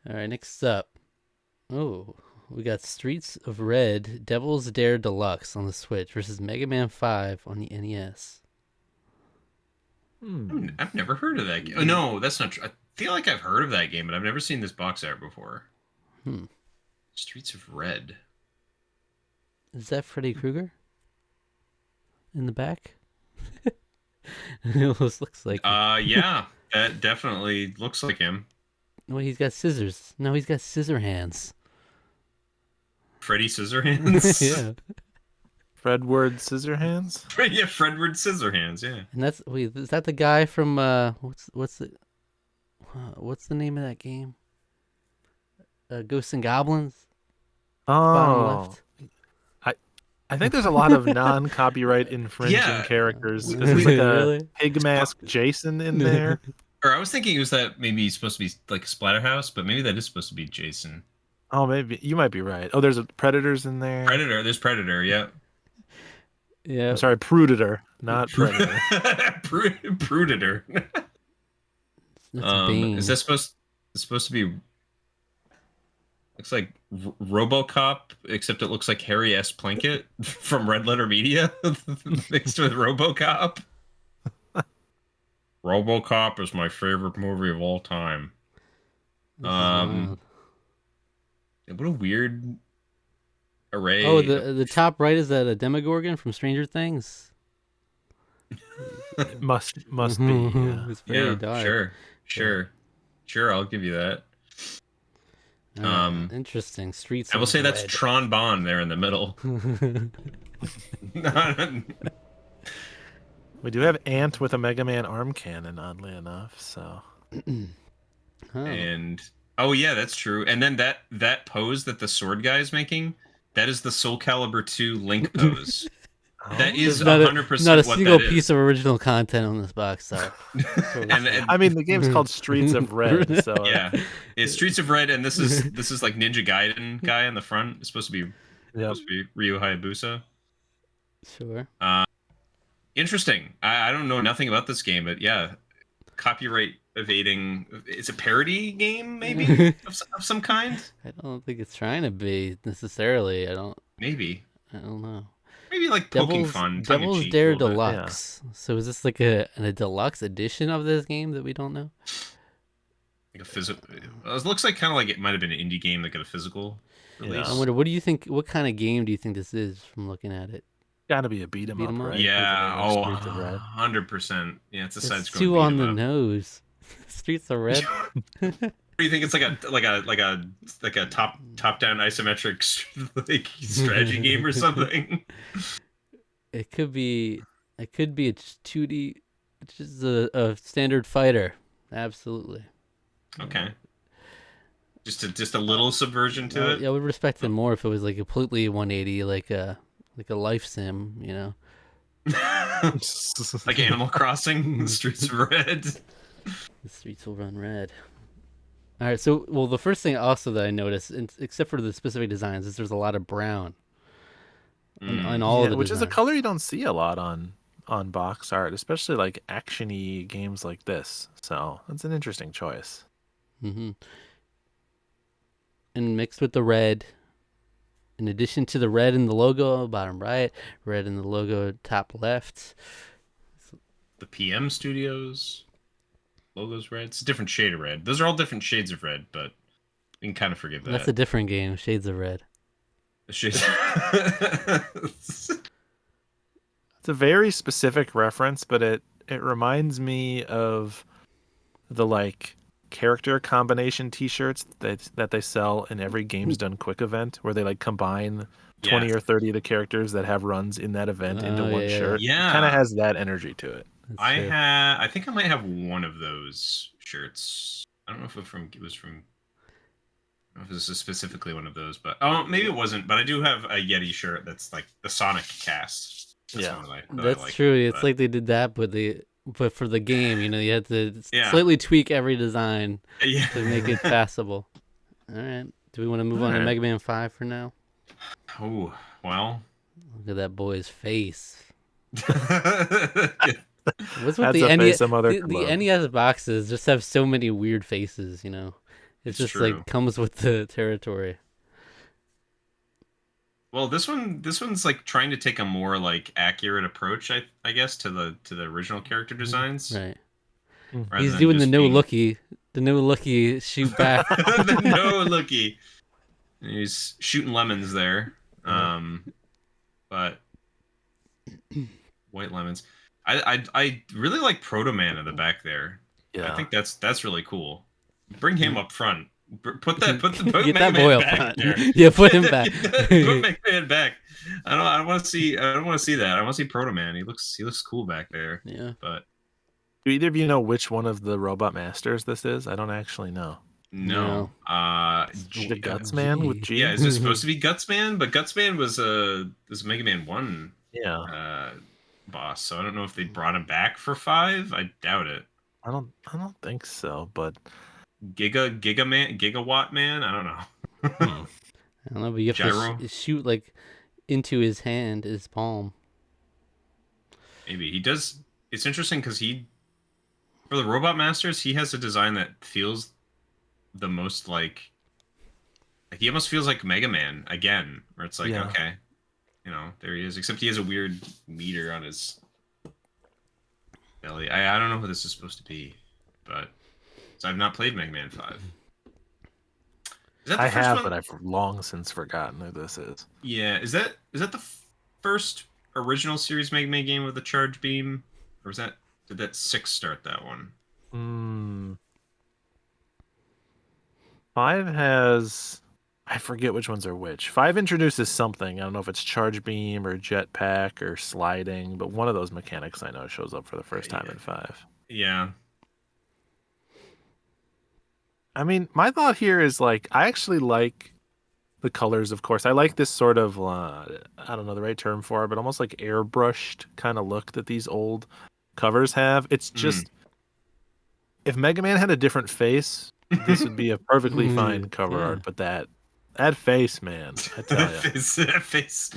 All right, next up. Oh, we got Streets of Red, Devil's Dare Deluxe on the Switch versus Mega Man 5 on the NES. I've never heard of that game. Oh, no, that's not true. I feel like I've heard of that game, but I've never seen this box art before. Streets of Red. Is that Freddy Krueger in the back? It almost looks like him. Yeah, that definitely looks like him. Well, he's got scissors. No, he's got scissor hands. Freddy Scissorhands. Yeah. Fredward Scissorhands? Yeah, Fredward Scissorhands. Yeah. And is that the guy from what's the name of that game? Ghosts and Goblins. Bottom Oh, left. I think there's a lot of non-copyright infringing characters. Is like a Really? pig mask Jason in there? Or I was thinking it was that maybe he's supposed to be like Splatterhouse, but maybe that is supposed to be Jason. Oh, maybe you might be right. Oh, there's Predators in there. Predator. There's Predator. Yeah. Yeah. I'm sorry, Prudator, not Predator. Predator. That's Bane. Is that supposed to be? Looks like RoboCop, except it looks like Harry S. Plunkett from Red Letter Media mixed with RoboCop. RoboCop is my favorite movie of all time. This is wild. What a weird array. Oh, the top right is that a Demogorgon from Stranger Things? must be. Yeah. It's very dark. Sure. I'll give you that. Interesting. Streets. I will of say that's Red. Tron Bond there in the middle. We do have Ant with a Mega Man arm cannon, oddly enough. So. Oh. And oh yeah, that's true. And then that pose that the sword guy is making, that is the Soul Calibur 2 Link pose. That is 100% not a what single that is. piece of original content on this box. So. and I mean, the game's called Streets of Red, so yeah, it's Streets of Red, and this is like Ninja Gaiden guy in the front. It's supposed to be Ryu Hayabusa. Sure. Interesting. I don't know nothing about this game, but yeah, copyright evading. It's a parody game, maybe of some kind. I don't think it's trying to be necessarily. I don't know. Maybe like poking fun. Devil's Dare Deluxe. Yeah. So is this like a deluxe edition of this game that we don't know? Like a physical. It looks like kind of like it might have been an indie game that got a physical release. I wonder, what do you think? What kind of game do you think this is from looking at it? Got to be a beat 'em up, right? Yeah. 100%. Yeah, it's a side scroll. Too on the nose. Streets of Red. Do you think it's like a top down isometric like strategy game or something? It could be a 2D, just a standard fighter. Absolutely. Okay. Just a little subversion to it. Yeah, I would respect it more if it was like completely 180, like a life sim, you know. Like Animal Crossing, Streets of Red. The streets will run red. All right, so the first thing also that I noticed, except for the specific designs, is there's a lot of brown on all of the which designs. is a color you don't see a lot on box art, especially like action-y games like this. So it's an interesting choice. Mm-hmm. And mixed with the red, in addition to the red in the logo bottom right, red in the logo top left. The PM Studios logo's red. It's a different shade of red. Those are all different shades of red, but you can kind of forgive that. That's a different game, Shades of Red. Shades. It's a very specific reference, but it reminds me of the like character combination T-shirts that they sell in every Games Done Quick event, where they like combine 20 Yeah. or 30 of the characters that have runs in that event into Oh, one yeah, shirt. Yeah. It kind of has that energy to it. That's I true. had. I think I might have one of those shirts. I don't know if it was from. I don't know if this is specifically one of those, but oh, maybe it wasn't. But I do have a Yeti shirt that's like the Sonic cast. That's Yeah. one that I That's like. true. It's But, like they did that, but for the game, you had to Yeah. slightly tweak every design yeah. to make it passable. All right. Do we want to move on to Alright. Mega Man 5 for now? Oh well. Look at that boy's face. Yeah. What's with That's the a NES? face a mother The, could the love. NES boxes just have so many weird faces, It's It's just true. like comes with the territory. Well, this one's like trying to take a more like accurate approach, I guess, to the original character designs. Right. rather He's than doing the just no being- looky shoot back. the no looky. He's shooting lemons there. But white lemons. I really like Proto Man in the back there. Yeah. I think that's really cool. Bring him up front. Put Get Mega that Man boy up back front. there. Yeah, put him back. Put Mega Man back. I don't want to see that. I want to see Proto Man. He looks cool back there. Yeah. But Do either of you know which one of the Robot Masters this is? I don't actually know. no. The Guts Man with G? Yeah, is it supposed to be Guts Man? But Guts Man was Mega Man 1 Yeah. boss, so I don't know if they brought him back for 5. I doubt it. I don't think so, but Gigawatt Man? I don't know. I don't know, but you have Gyro? to shoot like into his hand, his palm. Maybe he does. It's interesting because for the Robot Masters, he has a design that feels the most like he almost feels like Mega Man again, where it's like, Yeah. okay, there he is. Except he has a weird meter on his belly. I don't know who this is supposed to be, but I've not played Mega Man 5. Is that the I first have, one? but I've long since forgotten who this is. Yeah, is that the first original series Mega Man game with the charge beam, or did that 6 start that one? 5 has, I forget which ones are which. 5 introduces something. I don't know if it's charge beam or jetpack or sliding, but one of those mechanics I know shows up for the first time in 5. Yeah. I mean, my thought here is like, I actually like the colors, of course. I like this sort of, I don't know the right term for it, but almost like airbrushed kind of look that these old covers have. It's just, if Mega Man had a different face, this would be a perfectly fine cover Yeah. art. But that face, man, I tell you. that face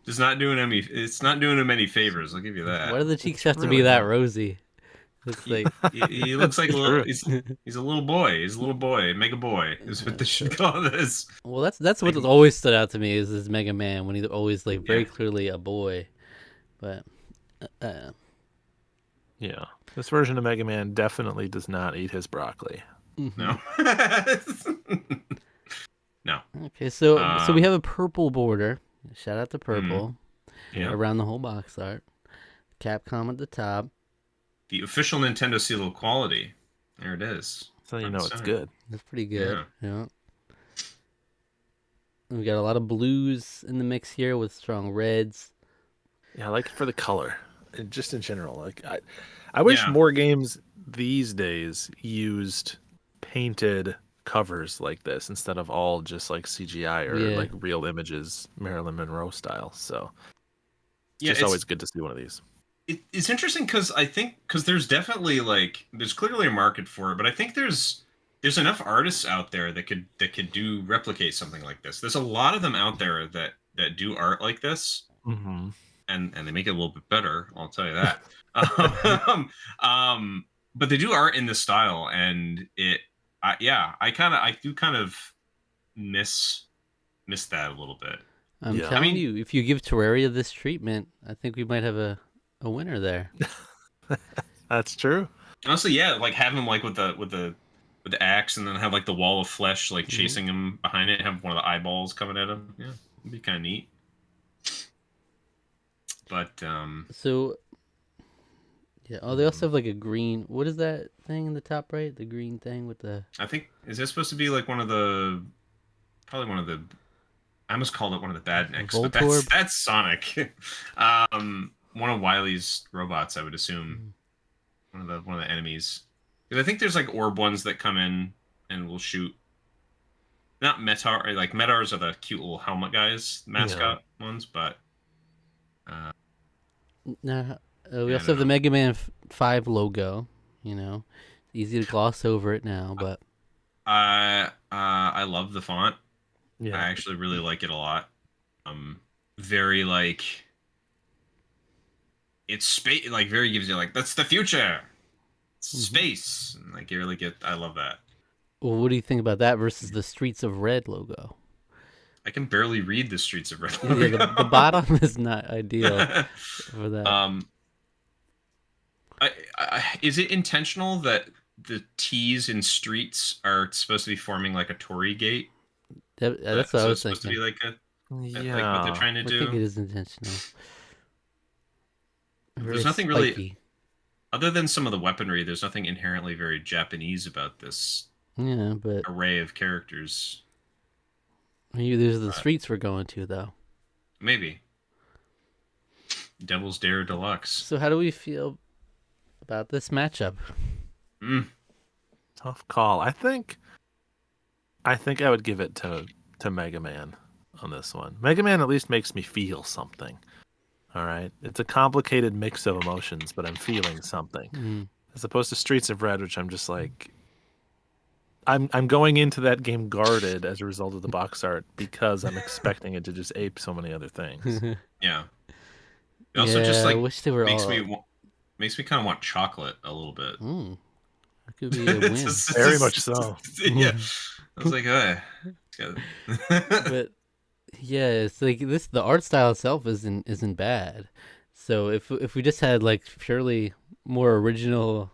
is not doing him. It's not doing him any favors. I'll give you that. Why do the cheeks It's have to be really that not. rosy? Looks like He looks like a little. True. He's a little boy. He's a little boy. Mega boy is what they should call this. well, that's what always stood out to me is this Mega Man when he's always like very Yeah. clearly a boy, but Yeah. This version of Mega Man definitely does not eat his broccoli. No. No. Okay, so we have a purple border. Shout out to purple Yeah. around the whole box art. Capcom at the top. The official Nintendo seal of quality. There it is. So you know it's Sorry. good. That's pretty good. Yeah. We got a lot of blues in the mix here with strong reds. Yeah, I like it for the color. And just in general. Like I wish Yeah. more games these days used painted covers like this instead of all just like CGI or Yeah. like real images, Marilyn Monroe style. So it's Yeah, just always good to see one of these. It's interesting because there's definitely there's clearly a market for it, but I think there's enough artists out there that could replicate something like this. There's a lot of them out there that do art like this, Mm-hmm. and they make it a little bit better. I'll tell you that. But they do art in this style, and I do kind of miss that a little bit. I'm Yeah. telling I mean- you, if you give Terraria this treatment, I think we might have a winner there. That's true. Honestly, yeah, like have him like with the axe, and then have like the wall of flesh like chasing him behind it, have one of the eyeballs coming at him. Yeah, it'd be kind of neat. But So, yeah. Oh, they also have like a green. What is that thing in the top right? The green thing with the. I think is this supposed to be like probably one of the I almost called it one of the bad Nicks, but Voltorb? that's Sonic. One of Wily's robots, I would assume. One of the enemies. Because I think there's like orb ones that come in and will shoot. Not Metar, like Metars are the cute little helmet guys, mascot ones, but Nah, we yeah, I also don't have the know. Mega Man 5 logo. Easy to gloss over it now, but I love the font. I Yeah. actually really like it a lot. Very like it's space, like very gives you like that's the future, space. And, like you really get. I love that. well, what do you think about that versus the Streets of Red logo? I can barely read the Streets of Red Yeah, the logo. bottom is not ideal for that. um, is it intentional that the T's in streets are supposed to be forming like a Torii gate? That's what I So was it's supposed to be thinking. like what they're Yeah. trying to I think do. it is intentional. Very There's nothing really spiky. other than some of the weaponry. There's nothing inherently very Japanese about this Yeah, but array of characters. maybe these are the streets we're going to, though. Maybe Devil's Dare Deluxe. So how do we feel about this matchup? Tough call. I think I would give it to Mega Man on this one. Mega Man at least makes me feel something. All right. It's a complicated mix of emotions, but I'm feeling something. As opposed to Streets of Red, which I'm just like I'm going into that game guarded as a result of the box art because I'm expecting it to just ape so many other things. Yeah. It also just I like wish they were makes all. makes me kind of want chocolate a little bit. That could be a win. Very much so. Yeah. I was like, But yeah, it's like this. The art style itself isn't bad. So if we just had like purely more original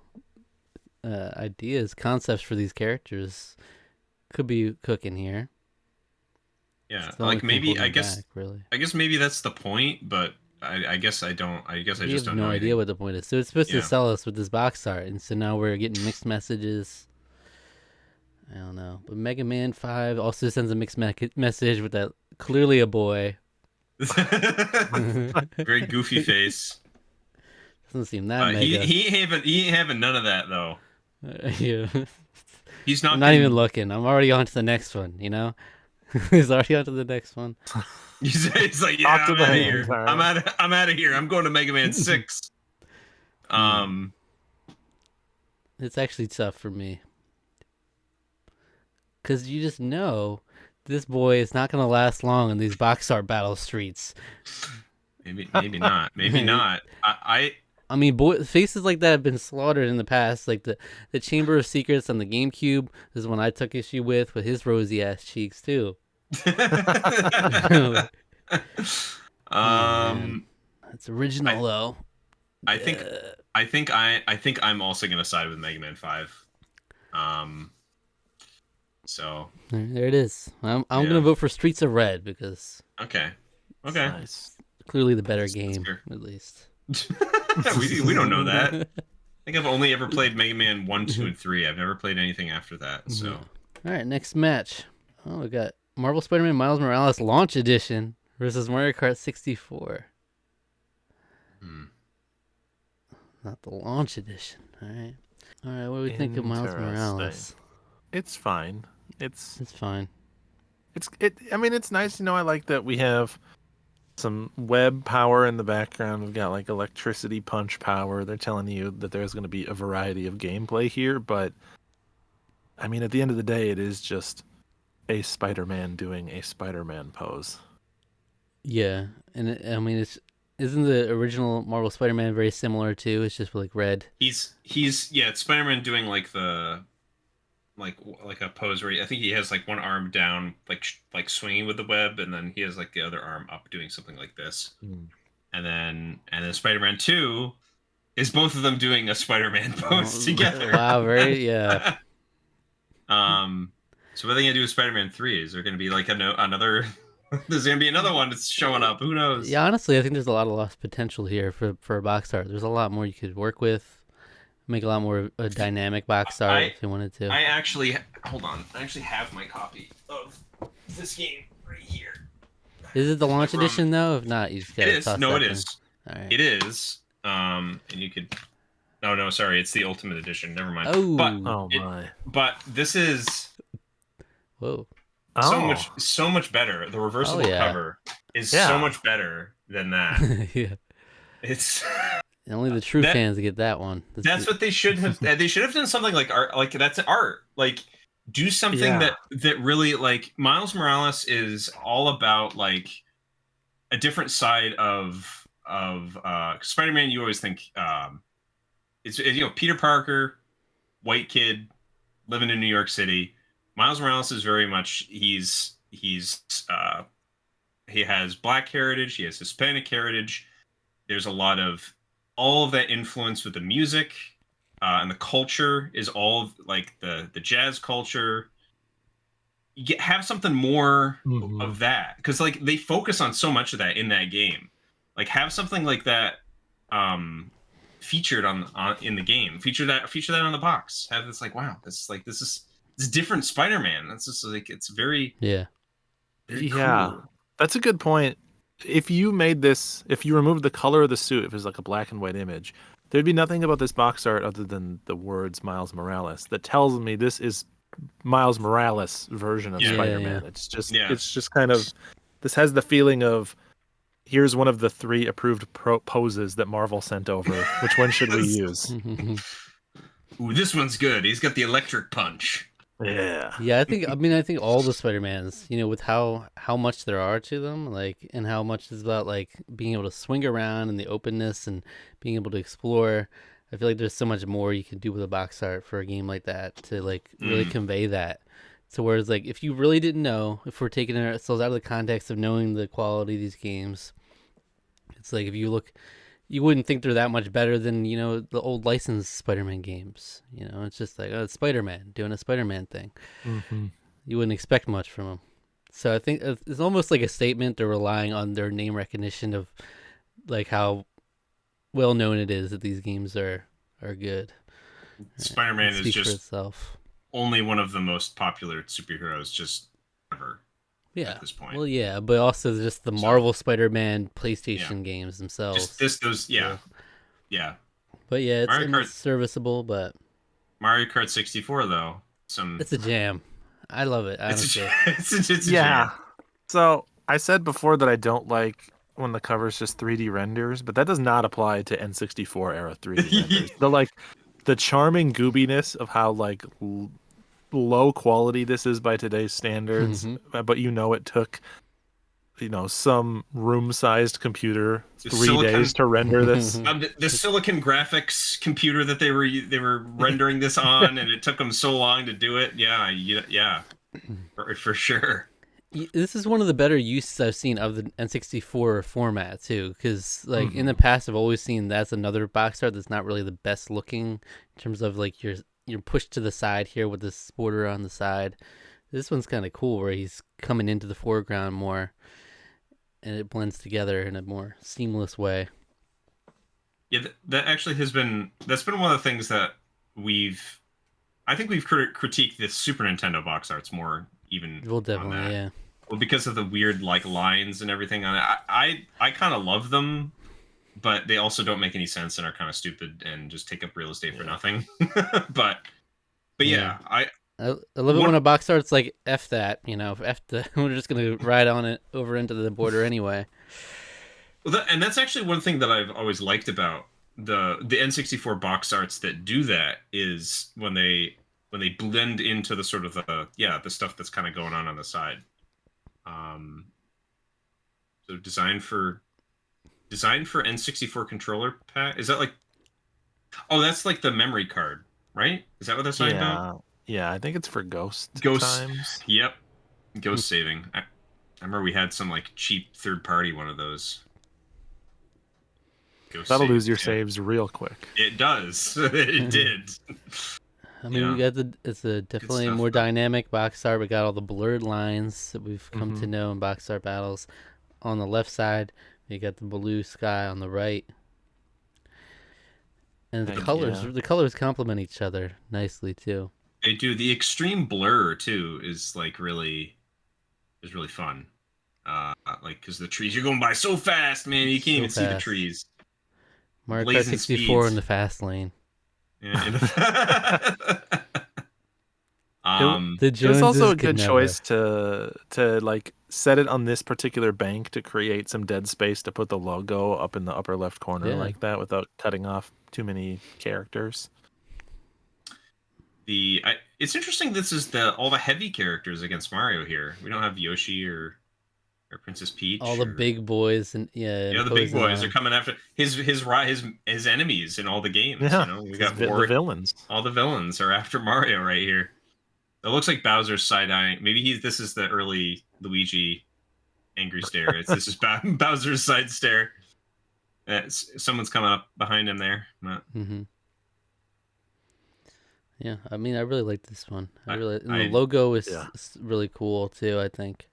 ideas, concepts for these characters, could be cooking here. yeah, It's the only like thing maybe holding back, really. I guess maybe that's the point, but I guess I don't. I guess I We just have don't no know idea anything. what the point is. So it's supposed to Yeah. sell us with this box art, and so now we're getting mixed messages. I don't know. But Mega Man 5 also sends a mixed message with that clearly a boy. Very goofy face. Doesn't seem that He mega. he ain't having none of that though. Yeah. He's I'm not. not even looking. I'm already on to the next one, you know? He's already on to the next one. He's like, yeah, Talk to I'm the out of hands, here. all right. I'm out of here. I'm going to Mega Man 6. It's actually tough for me. Because you just know this boy is not going to last long in these box art battle streets. Maybe not. Maybe not. I mean, faces like that have been slaughtered in the past. Like the Chamber of Secrets on the GameCube is one I took issue with his rosy ass cheeks too. Man. It's original though. I think I'm also gonna side with Mega Man 5. So There it is. I'm Yeah. gonna vote for Streets of Red because okay. Nice. clearly the better That's game, fair. at least. we don't know that. I think I've only ever played Mega Man 1, 2, and 3. I've never played anything after that. So All right, next match. Oh, we got Marvel Spider-Man Miles Morales Launch Edition versus Mario Kart 64. Not the Launch Edition. All right. What do we think of Miles Morales? It's fine. It's fine. I mean, it's nice. I like that we have some web power in the background. We've got like electricity punch power. They're telling you that there's going to be a variety of gameplay here, but I mean, at the end of the day, it is just a Spider-Man doing a Spider-Man pose. Yeah, and isn't the original Marvel Spider-Man very similar too? It's just like red. he's it's Spider-Man doing like the like a pose where I think he has like one arm down, like swinging with the web, and then he has like the other arm up doing something like this. And then Spider-Man 2 is both of them doing a Spider-Man pose together. Wow, yeah. So what are they gonna do with Spider-Man 3? Is there gonna be like another? There's gonna be another one that's showing up. Who knows? Yeah, honestly, I think there's a lot of lost potential here for a box art. There's a lot more you could work with. Make a lot more a dynamic box art if you wanted to. I actually hold on. I actually have my copy of this game right here. Is it the launch From edition though? If not, you just it gotta is. toss No, that it thing. is. All right. It is. And you could. Oh no, sorry, it's the Ultimate Edition. Never mind. But Oh. Oh my. but this is Whoa. Oh. so much better. The Oh reversible yeah. cover is so Yeah. much better than that. Yeah. It's Only the true that fans get that one. that's what they should have. They should have done something like art. Like that's art. Like do something Yeah. that really like Miles Morales is all about like a different side of Spider-Man. You always think it's Peter Parker, white kid living in New York City. Miles Morales is very much he has black heritage, he has Hispanic heritage. There's a lot of all of that influence with the music, and the culture is all of, like the jazz culture. Have something more Mhm. of that because like they focus on so much of that in that game. Like have something like that featured on in the game. Feature that on the box. Have this like wow, this is different Spider-Man. That's just like it's very Yeah. very Yeah. cool. That's a good point. If you removed the color of the suit, if it was like a black and white image, there'd be nothing about this box art other than the words Miles Morales that tells me this is Miles Morales version of Yeah. Spider-Man. Yeah. It's just kind of this has the feeling of here's one of the 3 approved poses that Marvel sent over. Which one should we use? Ooh, this one's good. He's got the electric punch. Yeah. Yeah, I think all the Spider-Mans, with how much there are to them, like, and how much is about like being able to swing around and the openness and being able to explore. I feel like there's so much more you can do with a box art for a game like that to like really convey that. So whereas like if you really didn't know, if we're taking ourselves out of the context of knowing the quality of these games, it's like if you look, you wouldn't think they're that much better than the old licensed Spider-Man games. It's just like, oh, it's Spider-Man doing a Spider-Man thing. Mm-hmm. You wouldn't expect much from them. So I think it's almost like a statement. They're relying on their name recognition of like how well known it is that these games are good. Spider-Man It is speaks for just itself. only one of the most popular superheroes just ever Yeah. at this point. Well, yeah, but also just the Marvel Spider-Man PlayStation games themselves. Just those yeah. But yeah, Mario Kart it's serviceable, but Mario Kart 64 though. it's a jam. I love it, honestly. It's a Yeah. jam. So I said before that I don't like when the cover's just 3D renders, but that does not apply to N64 era 3D renders. The charming goobiness of how like low quality this is by today's standards, but it took some room-sized computer The 3 days to render this. The Silicon Graphics computer that they were rendering this on, and it took them so long to do it. Yeah, for sure. This is one of the better uses I've seen of the N64 format too, because like in the past I've always seen that's another box art that's not really the best looking in terms of like you're pushed to the side here with this border on the side. This one's kind of cool where he's coming into the foreground more, and it blends together in a more seamless way. Yeah, that actually that's been one of the things that I think we've critiqued the Super Nintendo box arts more even. Well, definitely, on that. yeah. Well, because of the weird like lines and everything on it, I kind of love them, but they also don't make any sense and are kind of stupid and just take up real estate for nothing. but yeah, I love it when a box art's like F that, we're just gonna ride on it over into the border anyway. Well, and that's actually one thing that I've always liked about the N64 box arts that do that is when they blend into the sort of the stuff that's kind of going on the side. So designed for N64 controller pack. Is that like? Oh, that's like the memory card, right? Is that what that's talking about? Yeah, I think it's for ghost times. Yep, ghost saving. I remember we had some like cheap third party one of those. That'll lose your saves real quick. It does. It did. I mean, we got it's a definitely more dynamic box art. We got all the blurred lines that we've come to know in box art battles. On the left side, you got the blue sky on the right, and the colors complement each other nicely too. They do. The extreme blur too is really fun. like because the trees you're going by so fast, man, you can't So even see the fast. trees. Mario Kart Blazing 64 in speeds. the fast lane. Yeah, It, The it was also Joneses a could good never. choice to like set it on this particular bank to create some dead space to put the logo up in the upper left corner Yeah. like that without cutting off too many characters. It's interesting. This is all the heavy characters against Mario here. We don't have Yoshi or Princess All Peach the or big boys and yeah, the big imposing boys on are him. coming after his enemies in all the games. Yeah, We it's got the Warwick. villains. All the villains are after Mario right here. It looks like Bowser's side eyeing. Maybe this is the early Luigi angry stare. This is Bowser's side stare. Someone's coming up behind him there. Mm-hmm. Yeah, I mean, I really like this one. And the I logo Yeah. is really cool too. I think.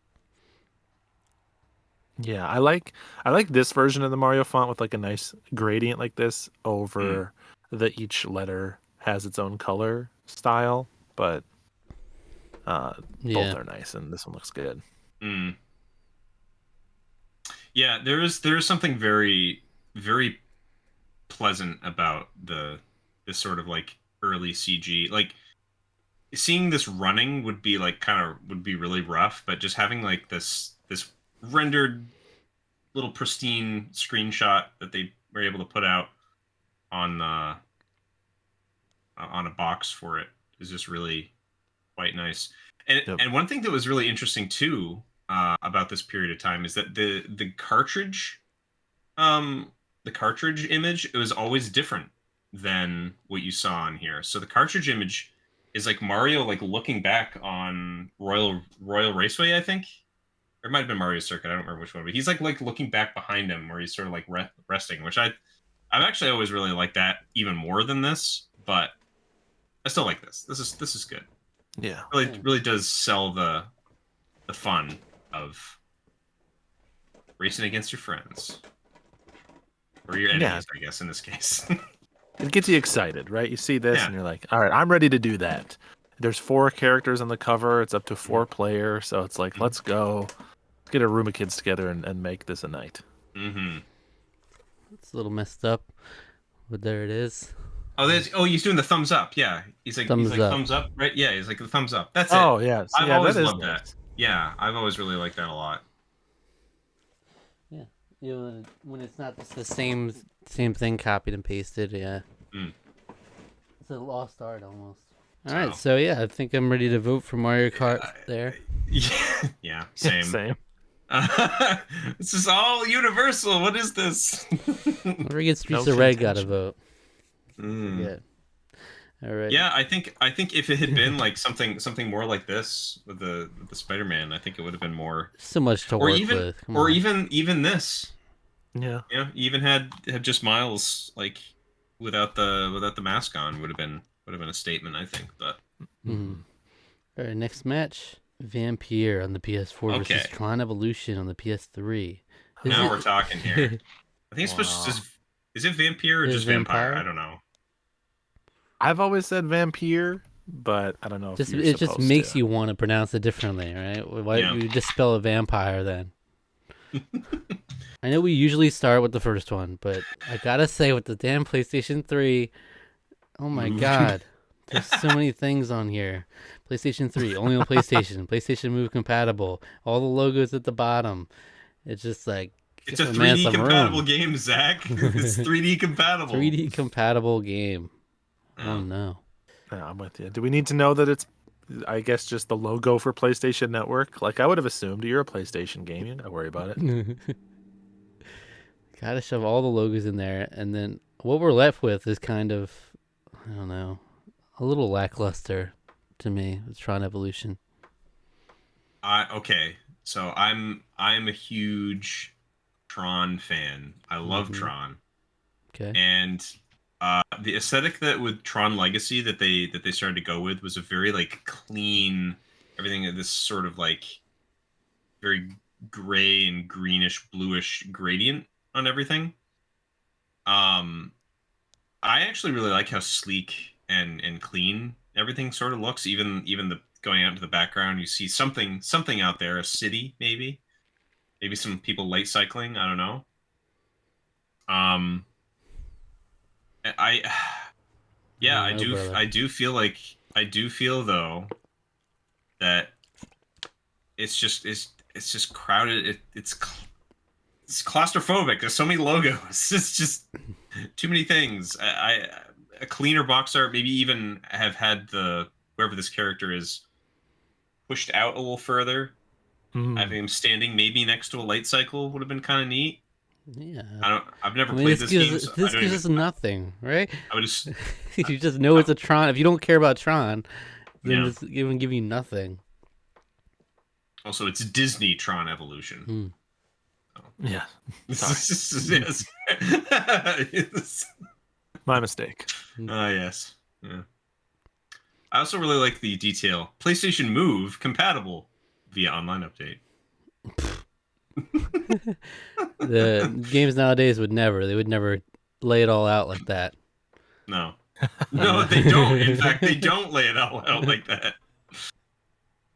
Yeah, I like this version of the Mario font with like a nice gradient like this over the each letter has its own color style, but both Yeah. are nice and this one looks good. mm. Yeah, there is something very very pleasant about this sort of like early CG. Like seeing this running would be like would be really rough, but just having like this rendered little pristine screenshot that they were able to put out on on a box for it is just really quite nice. Yep. And one thing that was really interesting too about this period of time is that um, the cartridge image, it was always different than what you saw on here. So the cartridge image is like Mario like looking back on Royal Raceway, I think. Or it might have been Mario Circuit. I don't remember which one, but he's like looking back behind him where he's sort of like resting, which I've actually always really liked that even more than this, but I still like this. This is good. Yeah. Really does sell the fun of racing against your friends. Or your enemies, I guess, in this case. It gets you excited, right? You see this Yeah. and you're like, all right, I'm ready to do that. There's 4 characters on the cover. It's up to 4 players. So it's like, let's go. Let's get a room of kids together and make this a night. Mm-hmm. It's a little messed up, but there it is. He's doing the thumbs up. Yeah, he's like Thumbs up. thumbs up, right? Yeah, he's like the thumbs up. That's it. Oh, yes. I've Yeah, always that is loved nice. that. Yeah, I've always really liked that a lot. Yeah, you know, when it's not just the same thing copied and pasted. Yeah, it's a lost art almost. All right, so yeah, I think I'm ready to vote for Mario Kart there. Yeah, same. Same. This is all universal. What is this? Whoever gets Streets No of Red got a contention. vote. Mm. Yeah. All right. Yeah, I think if it had been like something more like this with the Spider-Man, I think it would have been more. So much to work with. Come on. Even this. Yeah. You even had just Miles like without the mask on would have been a statement, I think. But All right, next match: Vampire on the PS4 versus Okay. Tron Evolution on the PS3. now we're talking here. I think it's supposed to. Is it Vampire or Is just Vampire? I don't know. I've always said Vampire, but I don't know if Just you're it just supposed makes to. you want to pronounce it differently, right? Why Yeah. you just spell a vampire then? I know we usually start with the first one, but I gotta say with the damn PlayStation 3, oh my god, there's so many things on here. PlayStation 3, only on PlayStation, PlayStation Move compatible, all the logos at the bottom. It's just like It's a give man 3D some compatible room. game, Zach. It's 3D compatible. 3D compatible game. Oh Oh. no. Yeah, I'm with you. Do we need to know that it's, I guess, just the logo for PlayStation Network? Like, I would have assumed you're a PlayStation game. You don't worry about it. Gotta shove all the logos in there, and then what we're left with is kind of, I don't know, a little lackluster to me with Tron Evolution. Okay, so I'm a huge Tron fan. I love Tron, Okay. and the aesthetic that with Tron Legacy that they started to go with was a very like clean everything. This sort of like very gray and greenish bluish gradient on everything. I actually really like how sleek and clean everything sort of looks. Even the going out into the background, you see something out there, a city maybe. Maybe some people light cycling. I don't know. Um, I I yeah, don't know, brother. I do feel though that it's just crowded. It's claustrophobic. There's so many logos. It's just too many things. A cleaner box art, maybe even have had the whoever this character is pushed out a little further. Having him standing maybe next to a light cycle would have been kind of neat. Yeah. I've never I mean, played this game, so I this don't gives even. us nothing, right? I would just. You just know it's a Tron. If you don't care about Tron, then Yeah. it's going to give you nothing. Also, it's Disney Tron Evolution. Hmm. Yeah. Yes. My mistake. Yes. Yeah. I also really like the detail. PlayStation Move compatible via online update. The games nowadays would never. They would never lay it all out like that. No. No, they don't. In fact, they don't lay it all out like that.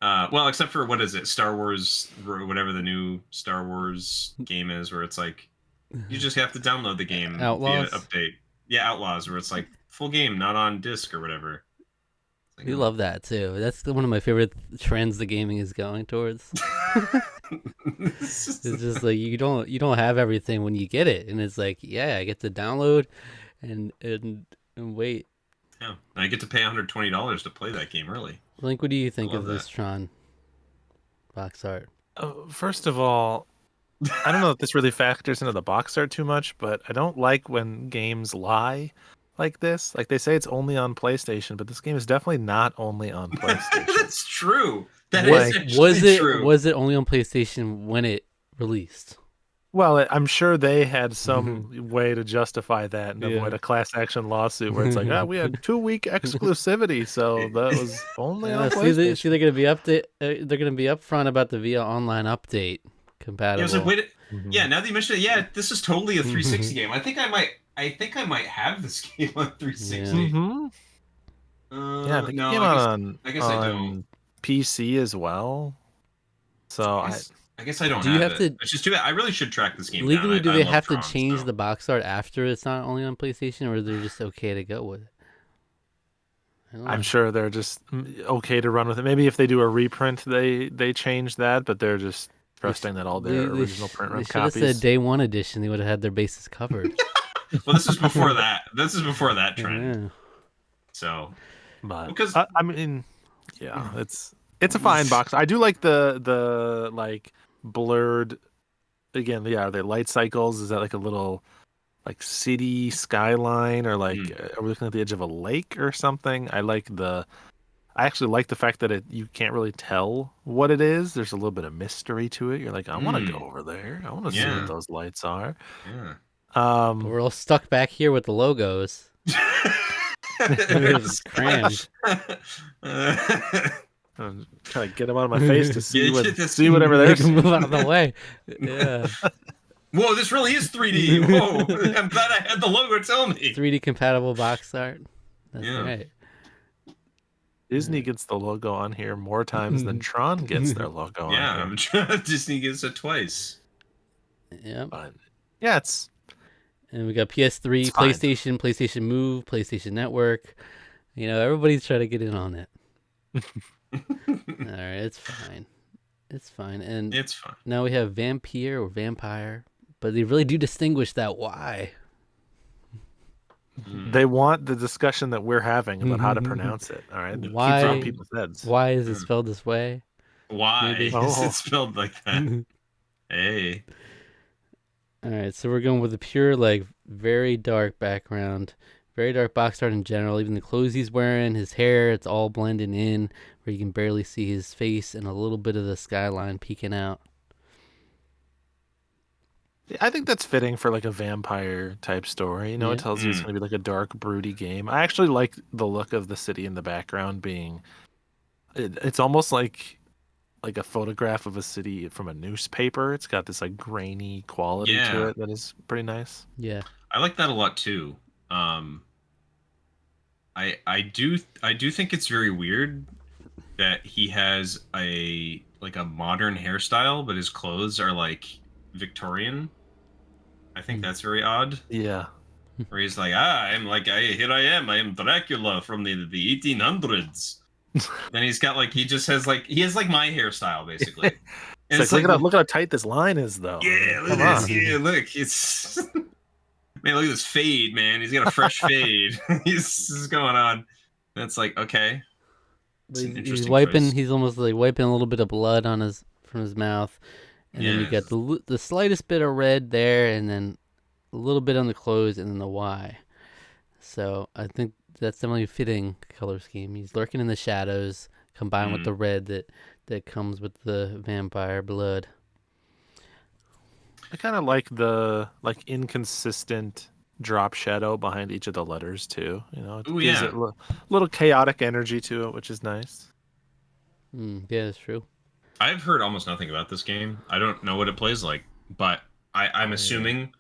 Well, except for what is it? Star Wars, whatever the new Star Wars game is, where it's like you just have to download the game Outlaws? via update. Yeah, Outlaws, where it's like full game, not on disc or whatever. We love that too. That's one of my favorite trends the gaming is going towards. It's just like you don't have everything when you get it, and it's like, yeah, I get to download and wait. Yeah, and I get to pay $120 to play that game early. Link, what do you think love of this that. Tron box art? First of all, I don't know if this really factors into the box art too much, but I don't like when games lie like this. Like they say it's only on PlayStation, but this game is definitely not only on PlayStation. That's true. That Was is actually true. was it only on PlayStation when it released? Well, I'm sure they had some way to justify that and Yeah. avoid a class action lawsuit where it's like, we had 2-week exclusivity, so that was only on PlayStation. See, they're gonna be they're gonna be upfront about the via online update compatible. Yeah, I was like, wait, Mhm. yeah. Now that you mention it, yeah, this is totally a 360 game. I think I might have this game on 360. Mhm. Yeah, I think No, it came out I guess I don't. on PC as well. So I guess I don't Do you have have it. to- It's just too bad. I really should track this game Legally, down. do I they love have to Tron, change so. the box art after it's not only on PlayStation, or they're just okay to go with it? I don't know. I'm sure they're just okay to run with it. Maybe if they do a reprint, they change that, but they're just trusting that all their original print They run should have copies. said day one edition. They would have had their bases covered. Well, this is before that. This is before that trend. Yeah. So, But because I mean, yeah, it's a fine box. I do like the like blurred. Again, yeah, are they light cycles? Is that like a little like city skyline, or like are we looking at the edge of a lake or something? I actually like the fact that you can't really tell what it is. There's a little bit of mystery to it. You're like, I want to go over there. I want to see Yeah. what those lights are. yeah. But we're all stuck back here with the logos. It's crammed. I'm trying to get them out of my face to see Yeah, see whatever They they're can move out of the way. Yeah. Whoa, this really is 3D. Whoa, I'm glad I had the logo tell me. 3D compatible box art. That's Yeah. right. Disney gets the logo on here more times than Tron gets their logo Yeah, on I'm here. sure Disney gets it twice. Yep. But yeah, it's And we got PS3, It's fine. PlayStation, PlayStation Move, PlayStation Network. You know, everybody's trying to get in on it. All right, it's fine. It's fine. And It's fun. now we have Vampire or Vampire, but they really do distinguish that Y. they want the discussion that we're having about how to pronounce it. All right, Why- keep it on people's heads. Why is it spelled this way? Why Maybe. is Oh. it spelled like that? Hey. All right, so we're going with a pure, like, very dark background, very dark box art in general. Even the clothes he's wearing, his hair, it's all blending in, where you can barely see his face and a little bit of the skyline peeking out. I think that's fitting for like a vampire type story. You know, Yeah. it tells you it's going to be like a dark, broody game. I actually like the look of the city in the background being. It's almost like a photograph of a city from a newspaper. It's got this like grainy quality to Yeah. it that is pretty nice. Yeah. I like that a lot too. I do think it's very weird that he has a modern hairstyle, but his clothes are like Victorian. I think that's very odd. Yeah. Where he's like, here I am. I am Dracula from the 1800s. Then he's got like he has like my hairstyle basically. And It's like, look at how tight this line is, though. Yeah, look at this. Yeah, look, it's man, look at this fade, man. He's got a fresh fade. This is going on. That's like okay. It's an He's interesting wiping. choice. He's almost like wiping a little bit of blood from his mouth, and then you Yeah. got the slightest bit of red there, and then a little bit on the clothes, and then the Y. So I think that's definitely a fitting color scheme. He's lurking in the shadows, combined with the red that comes with the vampire blood. I kind of like the inconsistent drop shadow behind each of the letters too. You know, it Ooh, gives yeah. it a little chaotic energy to it, which is nice. Yeah, that's true. I've heard almost nothing about this game. I don't know what it plays like, but I'm assuming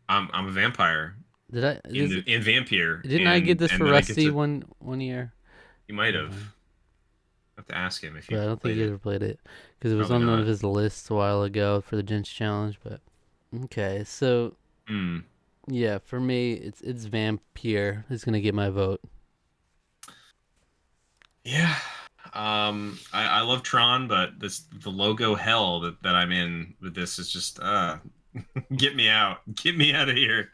I'm a vampire Did I? in Vampire. Didn't I get this and for then I get Rusty to- one year? You might have. Have to ask him if But I you don't think played he it. ever played it because it was Probably on one not. of his lists a while ago for the Gents Challenge. But okay, so yeah, for me it's Vampire who's gonna get my vote. Yeah. I love Tron, but the logo hell that I'm in with this is just get me out. Get me out of here.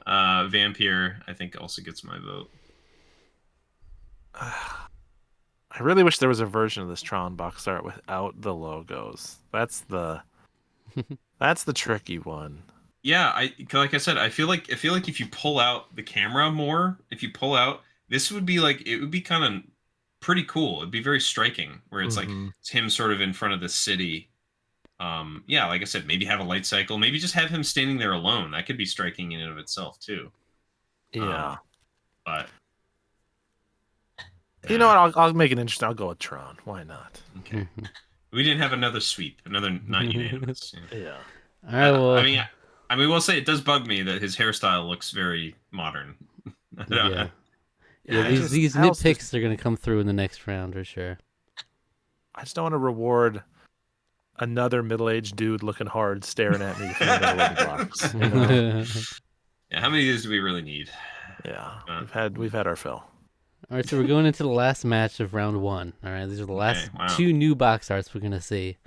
Vampire, I think, also gets my vote. I really wish there was a version of this Tron box art without the logos. That's the tricky one. Yeah, like I said, I feel like if you pull out the camera more, this would be like it would be kind of pretty cool. It'd be very striking where it's like it's him sort of in front of the city. Yeah, like I said, maybe have a light cycle, maybe just have him standing there alone. That could be striking in and of itself too. Yeah. But You know what? I'll make it interesting. I'll go with Tron. Why not? okay. We didn't have another sweep, another not unanimous. Yeah. All right, well, I mean, we'll say it does bug me that his hairstyle looks very modern. yeah. Yeah, These nitpicks are gonna come through in the next round for sure. I just don't want to reward another middle-aged dude looking hard staring at me from the middle of the box. You know? Yeah, how many of these do we really need? Yeah, we've had our fill. All right, so we're going into the last match of round one. All right, these are the last two new box arts we're gonna see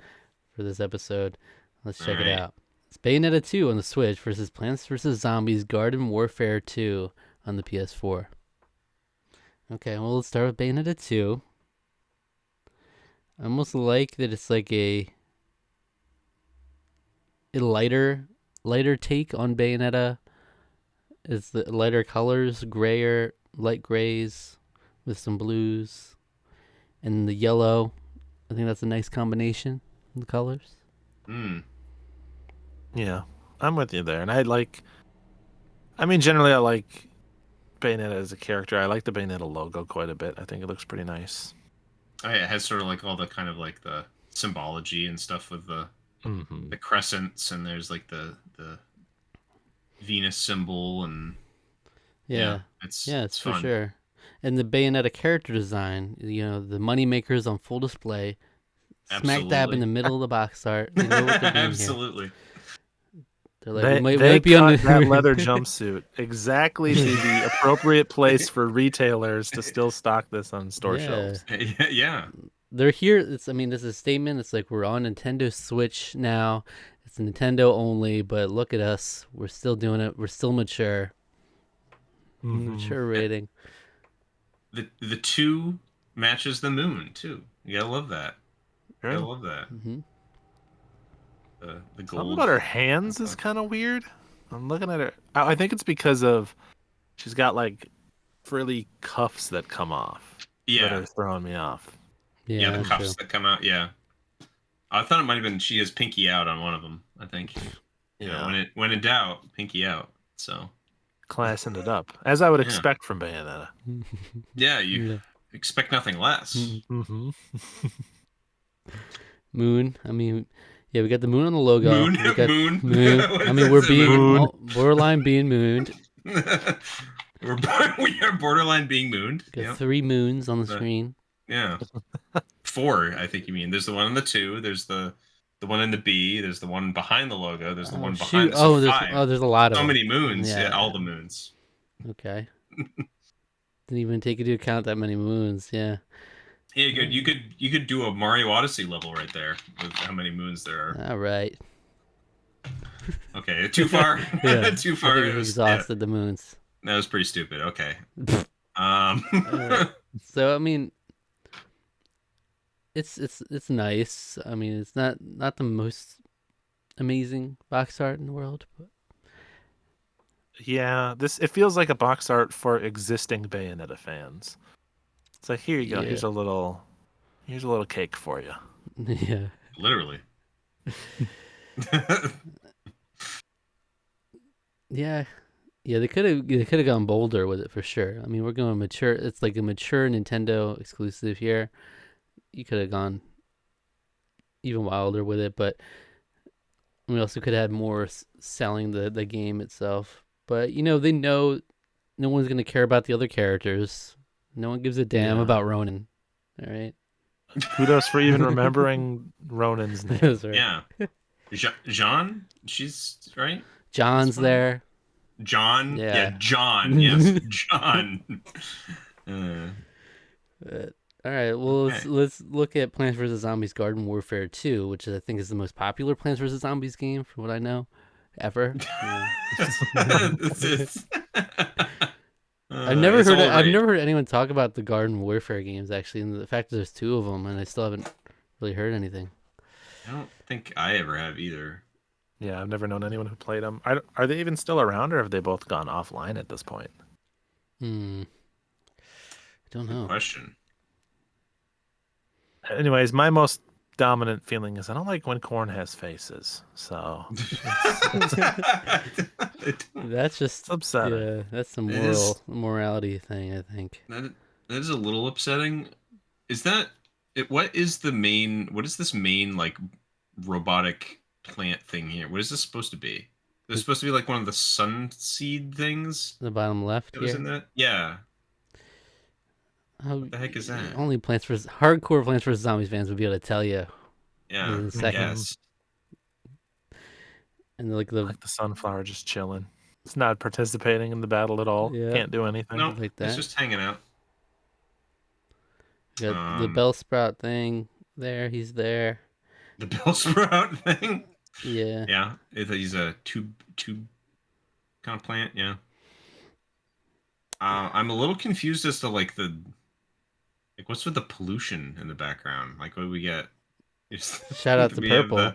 for this episode. Let's check it out. It's Bayonetta 2 on the Switch versus Plants vs. Zombies Garden Warfare 2 on the PS4. Okay, well, let's start with Bayonetta 2. I almost like that it's like a lighter take on Bayonetta. It's the lighter colors, light grays with some blues, and the yellow. I think that's a nice combination of the colors. Yeah, I'm with you there. And generally I like Bayonetta as a character. I like the Bayonetta logo quite a bit. I think it looks pretty nice. Oh, yeah, it has sort of like all the kind of like the symbology and stuff with the crescents, and there's like the Venus symbol, and it's for fun. sure. And the Bayonetta character design, the money makers on full display, smack dab in the middle of the box art. They know what they're doing Absolutely. They're like, they cut that leather jumpsuit exactly to the appropriate place for retailers to still stock this on store shelves. Yeah. They're here. This is a statement. It's like we're on Nintendo Switch now. It's Nintendo only, but look at us. We're still doing it. We're still mature. Mature rating. The 2 matches the moon too. You gotta love that. Right. I love that. The gold. Something about her hands is kind of weird. I'm looking at her. I think it's because of she's got like frilly cuffs that come off. Yeah, that are throwing me off. Yeah, the cuffs that come out. Yeah, I thought it might have been she has pinky out on one of them. I think. Yeah. When in doubt, pinky out. So. Classing it up, as I would expect from Bayonetta. Yeah, you expect nothing less. Moon. We got the moon on the logo. Moon. We're being borderline being mooned. We are borderline being mooned. Got 3 moons on the screen. Yeah. 4, I think you mean. There's the one on the 2. There's the the one in the B. There's the one behind the logo. There's the Oh one shoot! behind. So five. There's a lot of So them. many moons. Yeah, Yeah. all the moons. Okay. Didn't even take into account that many moons. Yeah. Yeah, good. You could do a Mario Odyssey level right there with how many moons there are. All right. Okay, too far. Yeah. Too I far. think we've exhausted the moons. That was pretty stupid. Okay. All right. So I mean, it's nice. I mean, it's not the most amazing box art in the world, but Yeah, it feels like a box art for existing Bayonetta fans. It's like, here you go. Yeah. Here's a little cake for you. yeah. Literally. Yeah. Yeah, they could have gone bolder with it for sure. I mean, we're going mature. It's like a mature Nintendo exclusive here. You could have gone even wilder with it, but we also could have had more selling the game itself. But they know no one's gonna care about the other characters. No one gives a damn Yeah. about Ronan. All right. Kudos for even remembering Ronan's name. That's right. Yeah. Jean? She's right? John's That's fine. there. John? Yeah. John. Yes, John. All right. Well, Okay. let's look at Plants vs Zombies Garden Warfare 2, which I think is the most popular Plants vs Zombies game, from what I know, ever. Yeah. I've never heard anyone talk about the Garden Warfare games actually, and the fact that there's two of them, and I still haven't really heard anything. I don't think I ever have either. Yeah, I've never known anyone who played them. Are they even still around, or have they both gone offline at this point? I don't know. Question. Anyways, my most dominant feeling is I don't like when corn has faces. So That's just it's upsetting. yeah. That's some morality thing, I think. That is a little upsetting. Is that it? What is this main like robotic plant thing here? What is this supposed to be? This supposed to be like one of the sun seed things The bottom left that was here. in that? Yeah. Oh, What the heck is that? Only hardcore Plants vs Zombies fans would be able to tell you. Yeah. In a second. Yes. And like Like the sunflower just chilling. It's not participating in the battle at all. Yeah. Can't do anything. No, like that. it's just hanging out. You got the bell sprout thing there. He's there. The bell sprout thing. Yeah. Yeah. He's a tube kind of plant. Yeah. I'm a little confused as to like what's with the pollution in the background? Like what do we get? Shout out to Purple.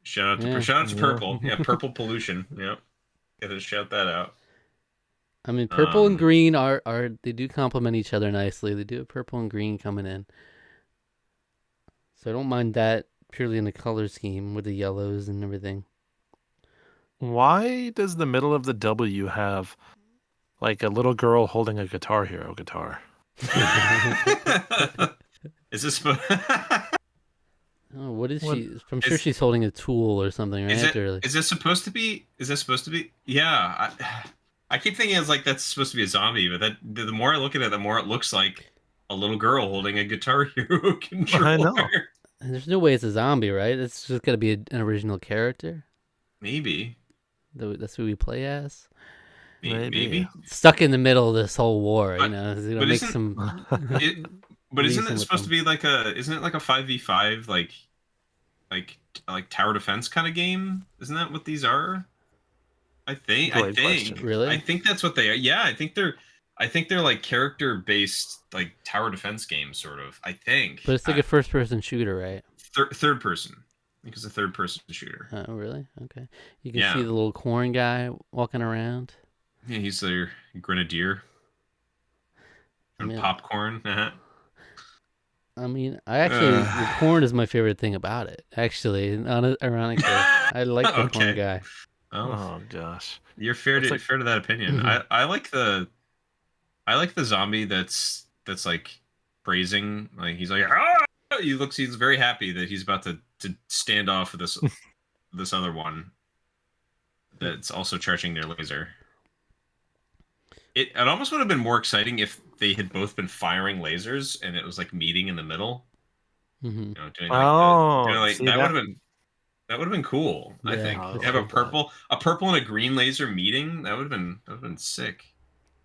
Shout out to Purple. Yeah, Purple pollution. Yep. Gotta shout that out. I mean, purple and green are they do complement each other nicely. They do have purple and green coming in, so I don't mind that purely in the color scheme with the yellows and everything. Why does the middle of the W have like a little girl holding a Guitar Hero guitar? Is this Oh, what is she? I'm sure she's holding a tool or something, right? Is this supposed to be? Yeah, I keep thinking it's like that's supposed to be a zombie, but the more I look at it, the more it looks like a little girl holding a Guitar Hero controller. I know. And there's no way it's a zombie, right? It's just got to be an original character. Maybe. That's who we play as. Maybe. Stuck in the middle of this whole war, But make some. But isn't it supposed to be like isn't it like a 5v5 like tower defense kind of game? Isn't that what these are? I think. Really? I think that's what they are. Yeah, I think they're like character based like tower defense games sort of. I think. But it's like a first person shooter, right? Third person. I think it's a third person shooter. Oh, really? Okay. You can see the little corn guy walking around. Yeah, he's their grenadier. And popcorn. I mean, the corn is my favorite thing about it. Actually, ironically, I like the corn guy. Oh gosh, you're fair to that opinion. I like the zombie that's like praising, like he's like he's very happy that he's about to stand off with this other one that's also charging their laser. It almost would have been more exciting if they had both been firing lasers and it was like meeting in the middle. Mm-hmm. Doing like that would have been That would have been cool. I Yeah, think I have love that. a purple and a green laser meeting. That would have been sick.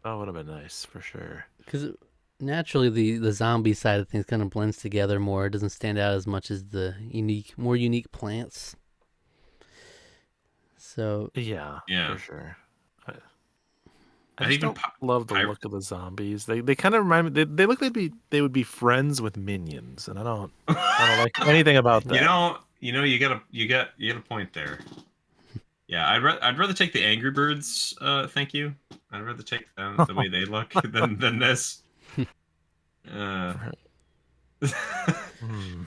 That would have been nice for sure. because naturally the zombie side of things kind of blends together more. It doesn't stand out as much as the more unique plants. So Yeah, Yeah, for sure. I I'd just even don't love the look of the zombies. They kind of remind me. They look like they would be friends with minions, and I don't like anything about that. you got a point there. Yeah, I'd rather take the Angry Birds. Thank you. I'd rather take them the way they look than this. Uh, Hmm.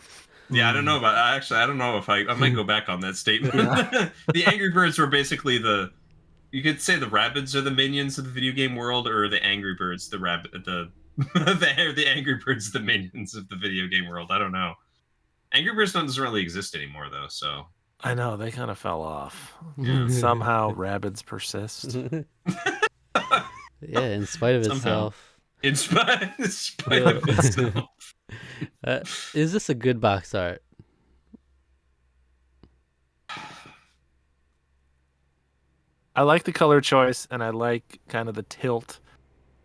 yeah, I don't know about. Actually, I don't know if I might go back on that statement. Yeah. The Angry Birds were basically you could say the rabbits are the minions of the video game world, or the Angry Birds the rabbit the Angry Birds the minions of the video game world. I don't know. Angry Birds doesn't really exist anymore though, so I know they kind of fell off. yeah. Somehow, rabbits persist. yeah, in spite of Somehow. itself. In spite of itself. uh, is this a good box art? I like the color choice, and I like kind of the tilt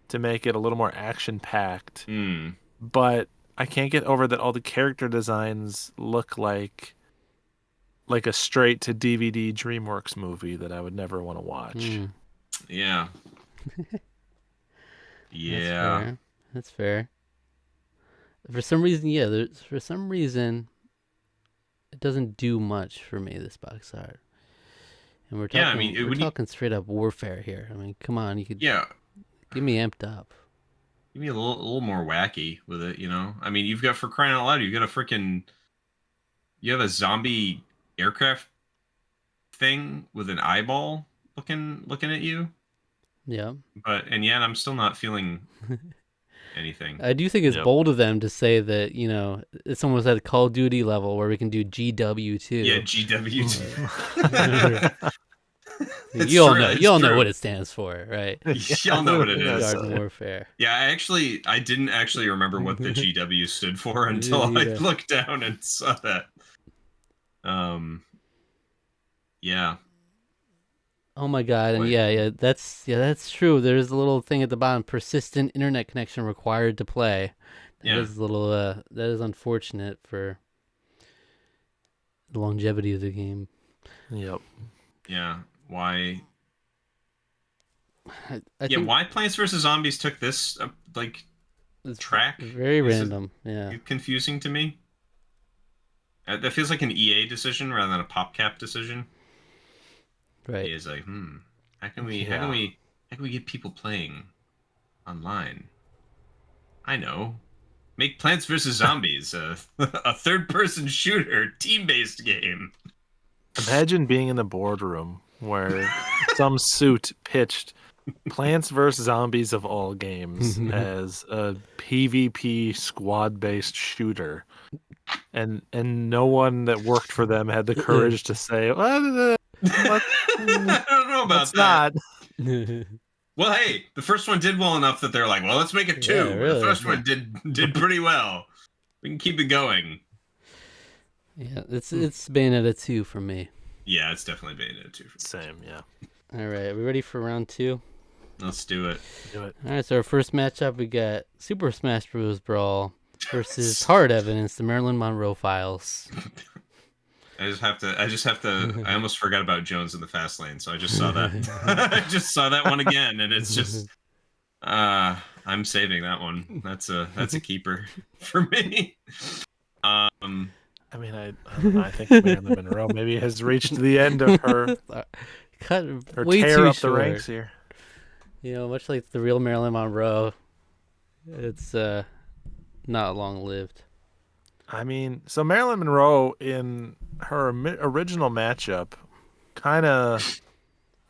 to make it a little more action packed. Hmm. But I can't get over that all the character designs look like a straight to DVD DreamWorks movie that I would never want to watch. Yeah. That's Yeah. fair. That's fair. For some reason, for some reason, it doesn't do much for me. This box art, and Yeah, I mean, we're talking straight up warfare here. I mean, come on, you could yeah, get me amped up. give me a little more wacky with it, you know? I mean, you've got, for crying out loud, you have a zombie aircraft thing with an eyeball looking at you, Yeah, and yet I'm still not feeling anything. I do think it's Yep. bold of them to say that it's almost at a Call of Duty level where we can do GW too. Yeah, GW. You all know True. what it stands for, right? Y'all know what it is. Garden warfare. Yeah, I didn't actually remember what the GW stood for until I looked down and saw that. Yeah. Oh my god, and Wait. that's true. There's a little thing at the bottom: persistent internet connection required to play. That is a little that is unfortunate for the longevity of the game. Yep. Yeah. Why? I think Why Plants vs Zombies took this it's track? very Is random. Yeah, it confusing to me? That feels like an EA decision rather than a PopCap decision. right. EA's like, how can we get people playing online? I know. Make Plants vs Zombies a third-person shooter, team-based game. Imagine being in the boardroom where some suit pitched Plants vs. Zombies of all games as a PvP squad-based shooter, and no one that worked for them had the courage to say, I don't know about that. Not. Well, hey, the first one did well enough that they're like, well, let's make it 2. Yeah, really. The first one did pretty well. We can keep it going. Yeah, it's Bayonetta 2 for me. Yeah, it's definitely Bayonetta 2. Same, yeah. All right, are we ready for round 2? Let's do it. Do it. All right, so our first matchup, we got Super Smash Bros. Brawl versus Hard Evidence, the Marilyn Monroe Files. I just have to. I almost forgot about Jones in the fast lane, so I just saw that. I just saw that one again, and it's just. I'm saving that one. That's a keeper for me. I mean, I don't know, I think Marilyn Monroe maybe has reached the end of her Way tear too up short. the ranks here. Much like the real Marilyn Monroe, it's not long lived. I mean, so Marilyn Monroe in her original matchup kind of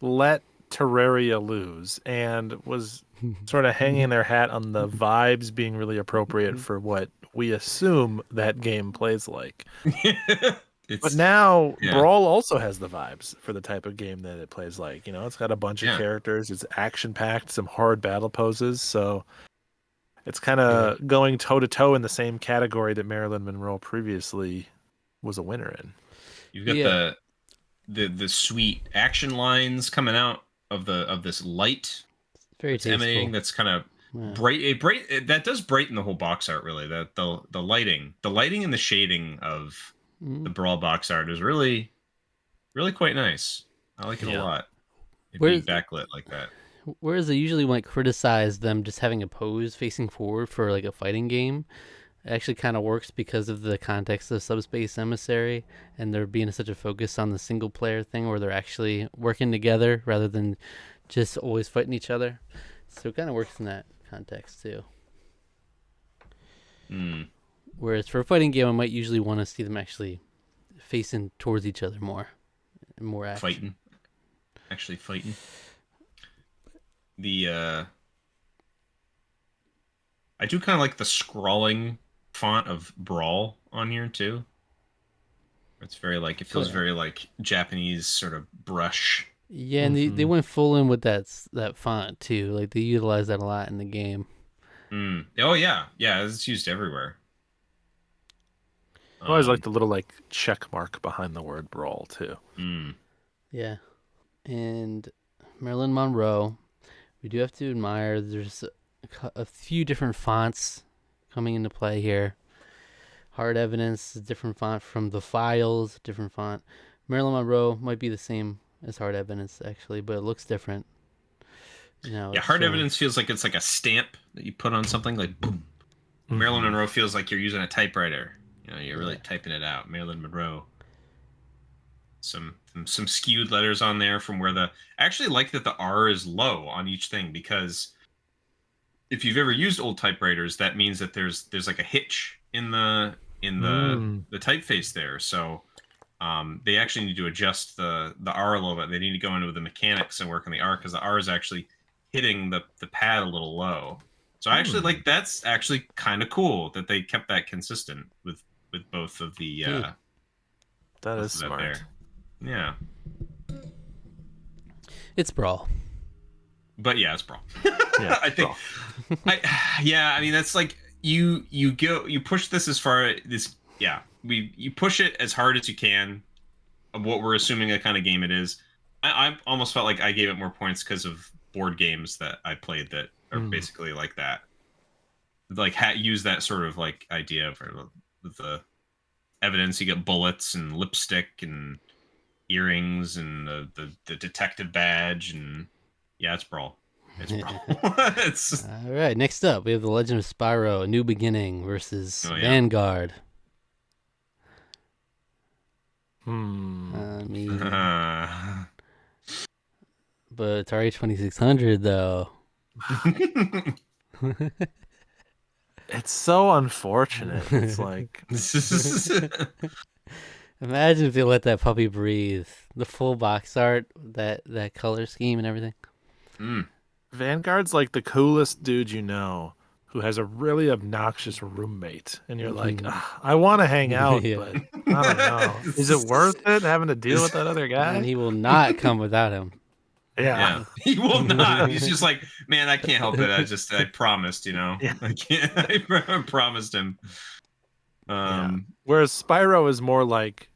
let Terraria lose and was sort of hanging their hat on the vibes being really appropriate for what we assume that game plays like. But now Brawl also has the vibes for the type of game that it plays like. It's got a bunch of characters, it's action-packed, some hard battle poses, so it's kind of going toe-to-toe in the same category that Marilyn Monroe previously was a winner in. You've got the sweet action lines coming out of this light Very that's emanating. tasteful. That's kind of Yeah. that does brighten the whole box art, really. The lighting and the shading of the Brawl box art is really quite nice. I like it a lot. It being backlit like that. Whereas they usually might criticize them just having a pose facing forward for like a fighting game, it actually kind of works because of the context of Subspace Emissary and there being such a focus on the single player thing where they're actually working together rather than just always fighting each other. So it kind of works in that context too. Whereas for a fighting game, I might usually want to see them actually facing towards each other more action. Actually fighting. I do kind of like the scrawling font of Brawl on here too. It's very like, it feels very like Japanese sort of brush. Yeah, and they went full in with that font too. Like they utilize that a lot in the game. Oh yeah, it's used everywhere. I always like the little like check mark behind the word Brawl too. Yeah, and Marilyn Monroe, we do have to admire. There's a few different fonts coming into play here. Hard Evidence, different font from The Files, different font. Marilyn Monroe might be the same as Hard Evidence actually, but it looks different. Hard Evidence feels like it's like a stamp that you put on something, like boom. Marilyn Monroe feels like you're using a typewriter. You're really typing it out. Marilyn Monroe. Some skewed letters on there from where I actually like that the R is low on each thing, because if you've ever used old typewriters, that means that there's like a hitch in the typeface there. So they actually need to adjust the R a little bit. They need to go into the mechanics and work on the R, because the R is actually hitting the pad a little low. So I actually like, that's actually kind of cool that they kept that consistent with both of the that is smart. There. Yeah. It's Brawl. But yeah, it's Brawl. Yeah, I think I mean, that's like you push this as far this you push it as hard as you can of what we're assuming a kind of game it is. I almost felt like I gave it more points because of board games that I played that are basically like that. Like use that sort of like idea for the evidence. You get bullets and lipstick and earrings and the detective badge, and it's Brawl. It's Brawl. All right, next up we have The Legend of Spyro: A New Beginning versus Vanguard. I mean, but Atari 2600 though. It's so unfortunate. It's like imagine if they let that puppy breathe. The full box art, that color scheme and everything. Vanguard's like the coolest dude who has a really obnoxious roommate, and you're like, I want to hang out, but I don't know. Is it worth it having to deal with that other guy? And he will not come without him. Yeah, he will not. He's just like, man, I can't help it. I promised, I can't. I promised him. Whereas Spyro is more like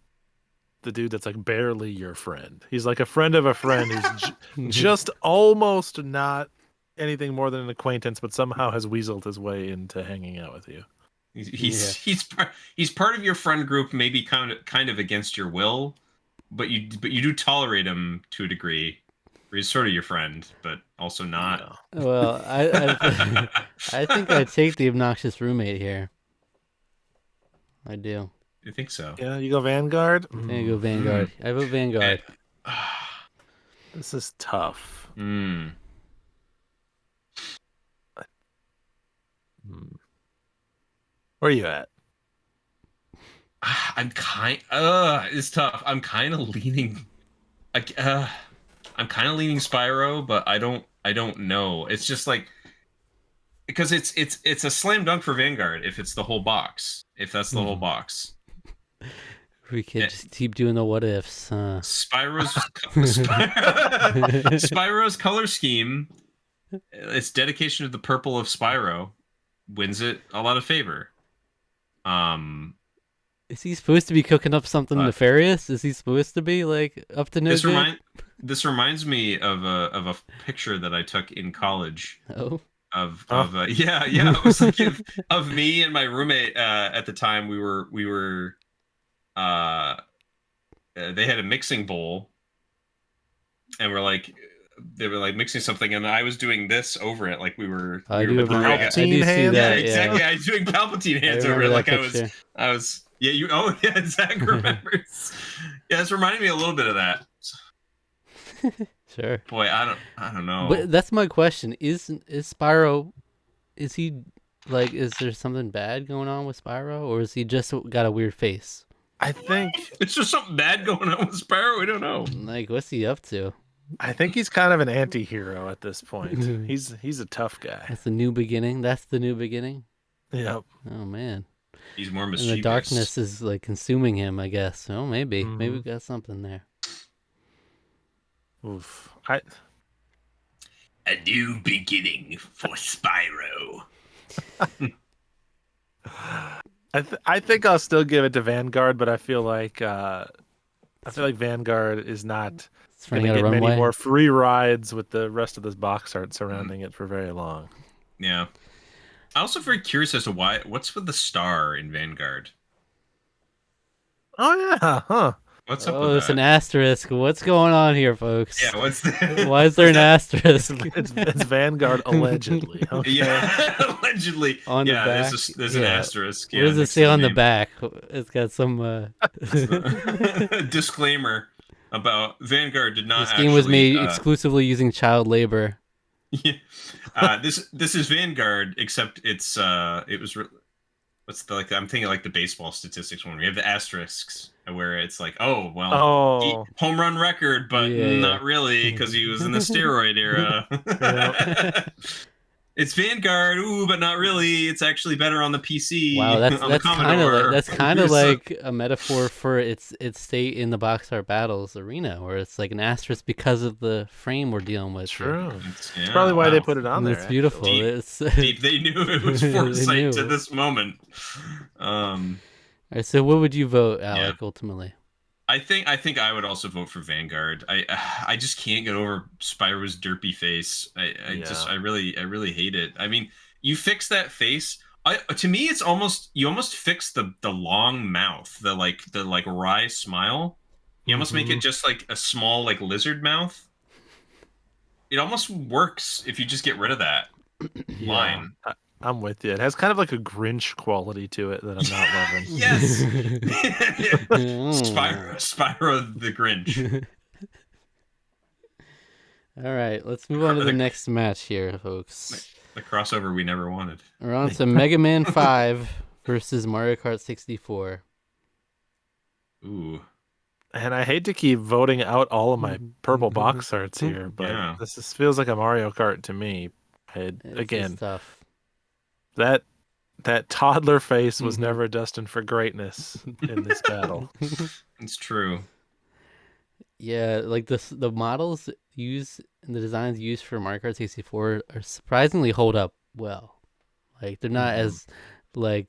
the dude that's like barely your friend. He's like a friend of a friend who's just almost not anything more than an acquaintance, but somehow has weaseled his way into hanging out with you. He's part of your friend group, maybe kind of against your will, but you do tolerate him to a degree. He's sort of your friend, but also not. Yeah. Well, I think I take the obnoxious roommate here. I do. You think so? Yeah, you go Vanguard? I think I go Vanguard. I vote Vanguard. This is tough. Where are you at? It's tough. I'm kind of leaning Spyro, but I don't know. It's just like, because it's a slam dunk for Vanguard if it's the whole box. If that's the whole box. We could just keep doing the what ifs. Spyro's color scheme, its dedication to the purple of Spyro, wins it a lot of favor. Is he supposed to be cooking up something Uh, nefarious? Is he supposed to be like up to no this good? reminds me of a picture that I took in college Oh. yeah, it was like of me and my roommate at the time. We were uh they had a mixing bowl, and they were like mixing something, and I was doing this over it, like I we were do like remember. brewing I do Palpatine see hands? yeah, that. Yeah, exactly. I was doing Palpatine I hands over remember it, that like picture. I was. Yeah, you. Oh, yeah, Zach remembers. Yeah, it's reminding me a little bit of that. Sure. Boy, I don't know. But that's my question. Is Spyro? Is he like? Is there something bad going on with Spyro, or is he just got a weird face? I think It's just something bad going on with Sparrow. We don't know. Like, what's he up to? he's kind of an anti-hero at this point. He's a tough guy. That's the new beginning. That's the new beginning. Yep. Oh man. He's more And mischievous. the darkness is like consuming him, I guess. Oh, maybe we got something there. Oof. A new beginning for Spyro. I think I'll still give it to Vanguard, but I feel like Vanguard is not It's going running to out of get many runway. more free rides with the rest of this box art surrounding it for very long. Yeah. I'm also very curious as to what's with the star in Vanguard. Oh yeah, huh? What's up Oh, with it's that? an asterisk. What's going on here, folks? Yeah, what's that? Why is there an asterisk? It's Vanguard allegedly. Okay? Yeah, allegedly. On the back? There's an Yeah. asterisk. What does it next say to the on the name. back? It's got some. Disclaimer about Vanguard did not This game was actually, made exclusively using child labor. Yeah. This is Vanguard, except it's what's the I'm thinking like the baseball statistics one. We have the asterisks where it's like, oh well, Oh, home run record, but Yeah. not really because he was in the steroid era. It's Vanguard, ooh, but not really. It's actually better on the PC. Wow, that's on the kind of like Commodore. like a metaphor for its state in the box art battles arena, where it's like an asterisk because of the frame we're dealing with. true. It's That's probably why they put it on And there. it's beautiful. Deep. It's Deep, they knew it was They foresight knew. to this moment. All right, so what would you vote, Alec? Yeah. Ultimately, I think I would also vote for Vanguard. I just can't get over Spyro's derpy face. I really hate it. I mean, you fix that face. To me, it's almost you almost fix the long mouth, the wry smile. You almost make it just like a small like lizard mouth. It almost works if you just get rid of that line. I'm with you. It has kind of like a Grinch quality to it that I'm not loving. Yes. Spyro the Grinch. All right, let's move on to the next match here, folks. The crossover we never wanted. We're on to Mega Man 5 versus Mario Kart 64. Ooh. And I hate to keep voting out all of my purple box arts here, but Yeah. this feels like a Mario Kart to me. It's Again, tough. that toddler face was never destined for greatness in this battle. It's true. Yeah, like the models used and the designs used for Mario Kart 64 are surprisingly hold up well. Like they're not as like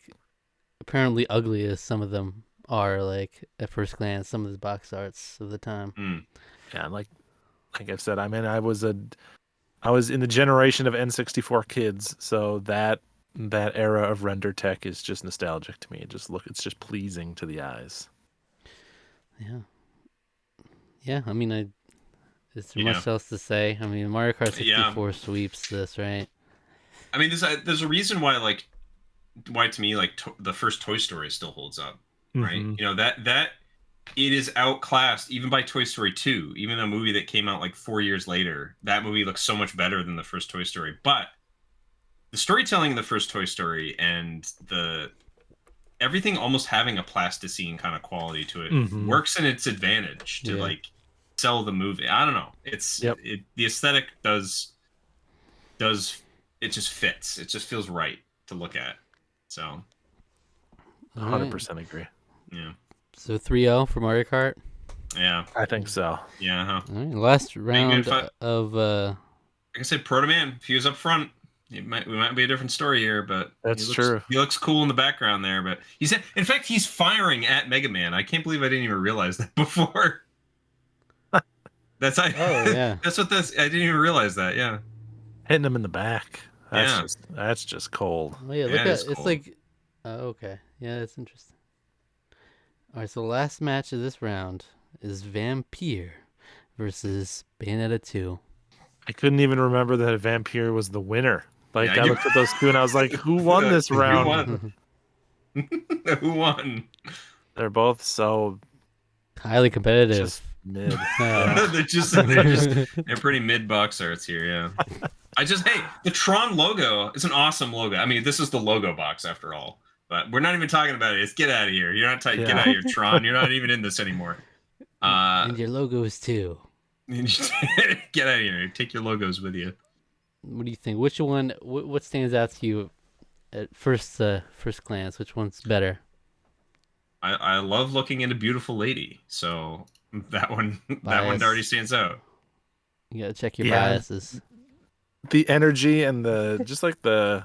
apparently ugly as some of them are. Like at first glance, some of the box arts of the time. Yeah, like I've said, I mean, I was in the generation of N64 kids, so that era of render tech is just nostalgic to me. It's just pleasing to the eyes. Yeah. I mean, is there much else to say? I mean, Mario Kart 64 sweeps this, right? I mean, there's a reason why to me the first Toy Story still holds up, right? You know that it is outclassed even by Toy Story 2, even a movie that came out like 4 years later. That movie looks so much better than the first Toy Story, but the storytelling in the first Toy Story and everything almost having a plasticine kind of quality to it works in its advantage to like sell the movie. I don't know. The aesthetic does it just fits. It just feels right to look at. So 100% agree. Yeah. So 3-0 for Mario Kart. Yeah. I think so. Yeah. All right, last round of like I said, Proto Man, if he was up front. we might be a different story here, but That's true. He looks cool in the background there, but in fact, he's firing at Mega Man. I can't believe I didn't even realize that before. Oh yeah. That's what I didn't even realize that. Yeah. Hitting him in the back. That's just cold. Oh yeah, look Yeah, at it's it's cool. like. Oh, okay. Yeah, that's interesting. All right, so the last match of this round is Vampire versus Bayonetta 2. I couldn't even remember that Vampire was the winner. Like, Yeah, I looked at those two and I was like, who won this Who round? won? Who won? They're both so Highly competitive. just mid. they're pretty mid box arts here. Yeah. Hey, the Tron logo is an awesome logo. I mean, this is the logo box after all, but we're not even talking about it. It's get out of here. You're not get out of here, Tron. You're not even in this anymore. And your logos too. Get out of here. Take your logos with you. What do you think? Which one? What stands out to you at first glance? Which one's better? I love looking at a beautiful lady, so that one already stands out. You gotta check your biases. The energy and the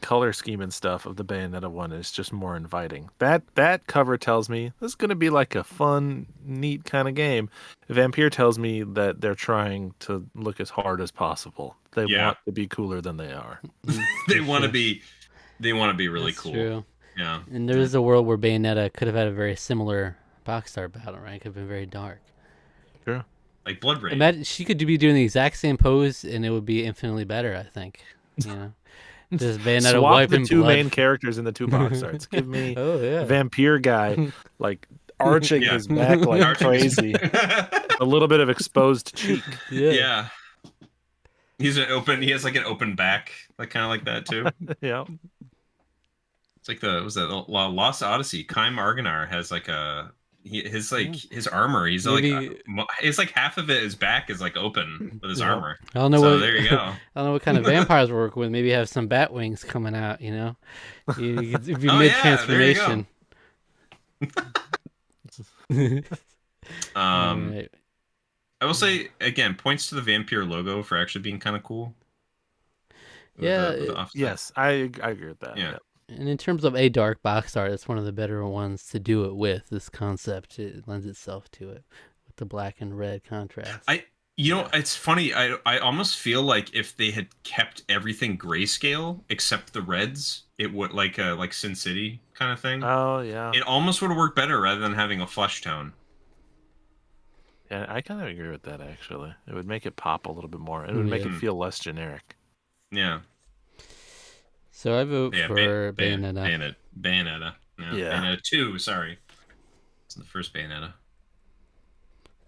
color scheme and stuff of the Bayonetta one is just more inviting. That cover tells me this is gonna be like a fun, neat kind of game. Vampire tells me that they're trying to look as hard as possible. They want to be cooler than they are. They want to be really That's cool. True. Yeah. And there is a world where Bayonetta could have had a very similar box art battle, right? It could have been very dark. Sure. Like Blood Rain. Imagine she could be doing the exact same pose, and it would be infinitely better. I think. You know, just Bayonetta Swap wiping the two blood. main characters in the two box arts. Give me a Vampire guy like arching his back like crazy. A little bit of exposed cheek. Yeah. He has like an open back, like kind of like that too. Yeah. It's like Lost Odyssey. Kaim Argonar has like his armor. He's it's like half of his back is like open with his armor. I don't know there you go. I don't know what kind of vampires we're working with. Maybe have some bat wings coming out. You know, it'd be mid transformation. Right. I will say again, points to the Vampire logo for actually being kind of cool. Yes, I agree with that. Yeah. And in terms of a dark box art, it's one of the better ones to do it with. This concept, it lends itself to it with the black and red contrast. It's funny. I almost feel like if they had kept everything grayscale except the reds, it would like Sin City kind of thing. Oh yeah. It almost would have worked better rather than having a flesh tone. Yeah, I kind of agree with that actually. It would make it pop a little bit more. It would make it feel less generic. Yeah. So I vote for Bayonetta. Bayonetta. Yeah. Bayonetta 2, sorry. It's the first Bayonetta.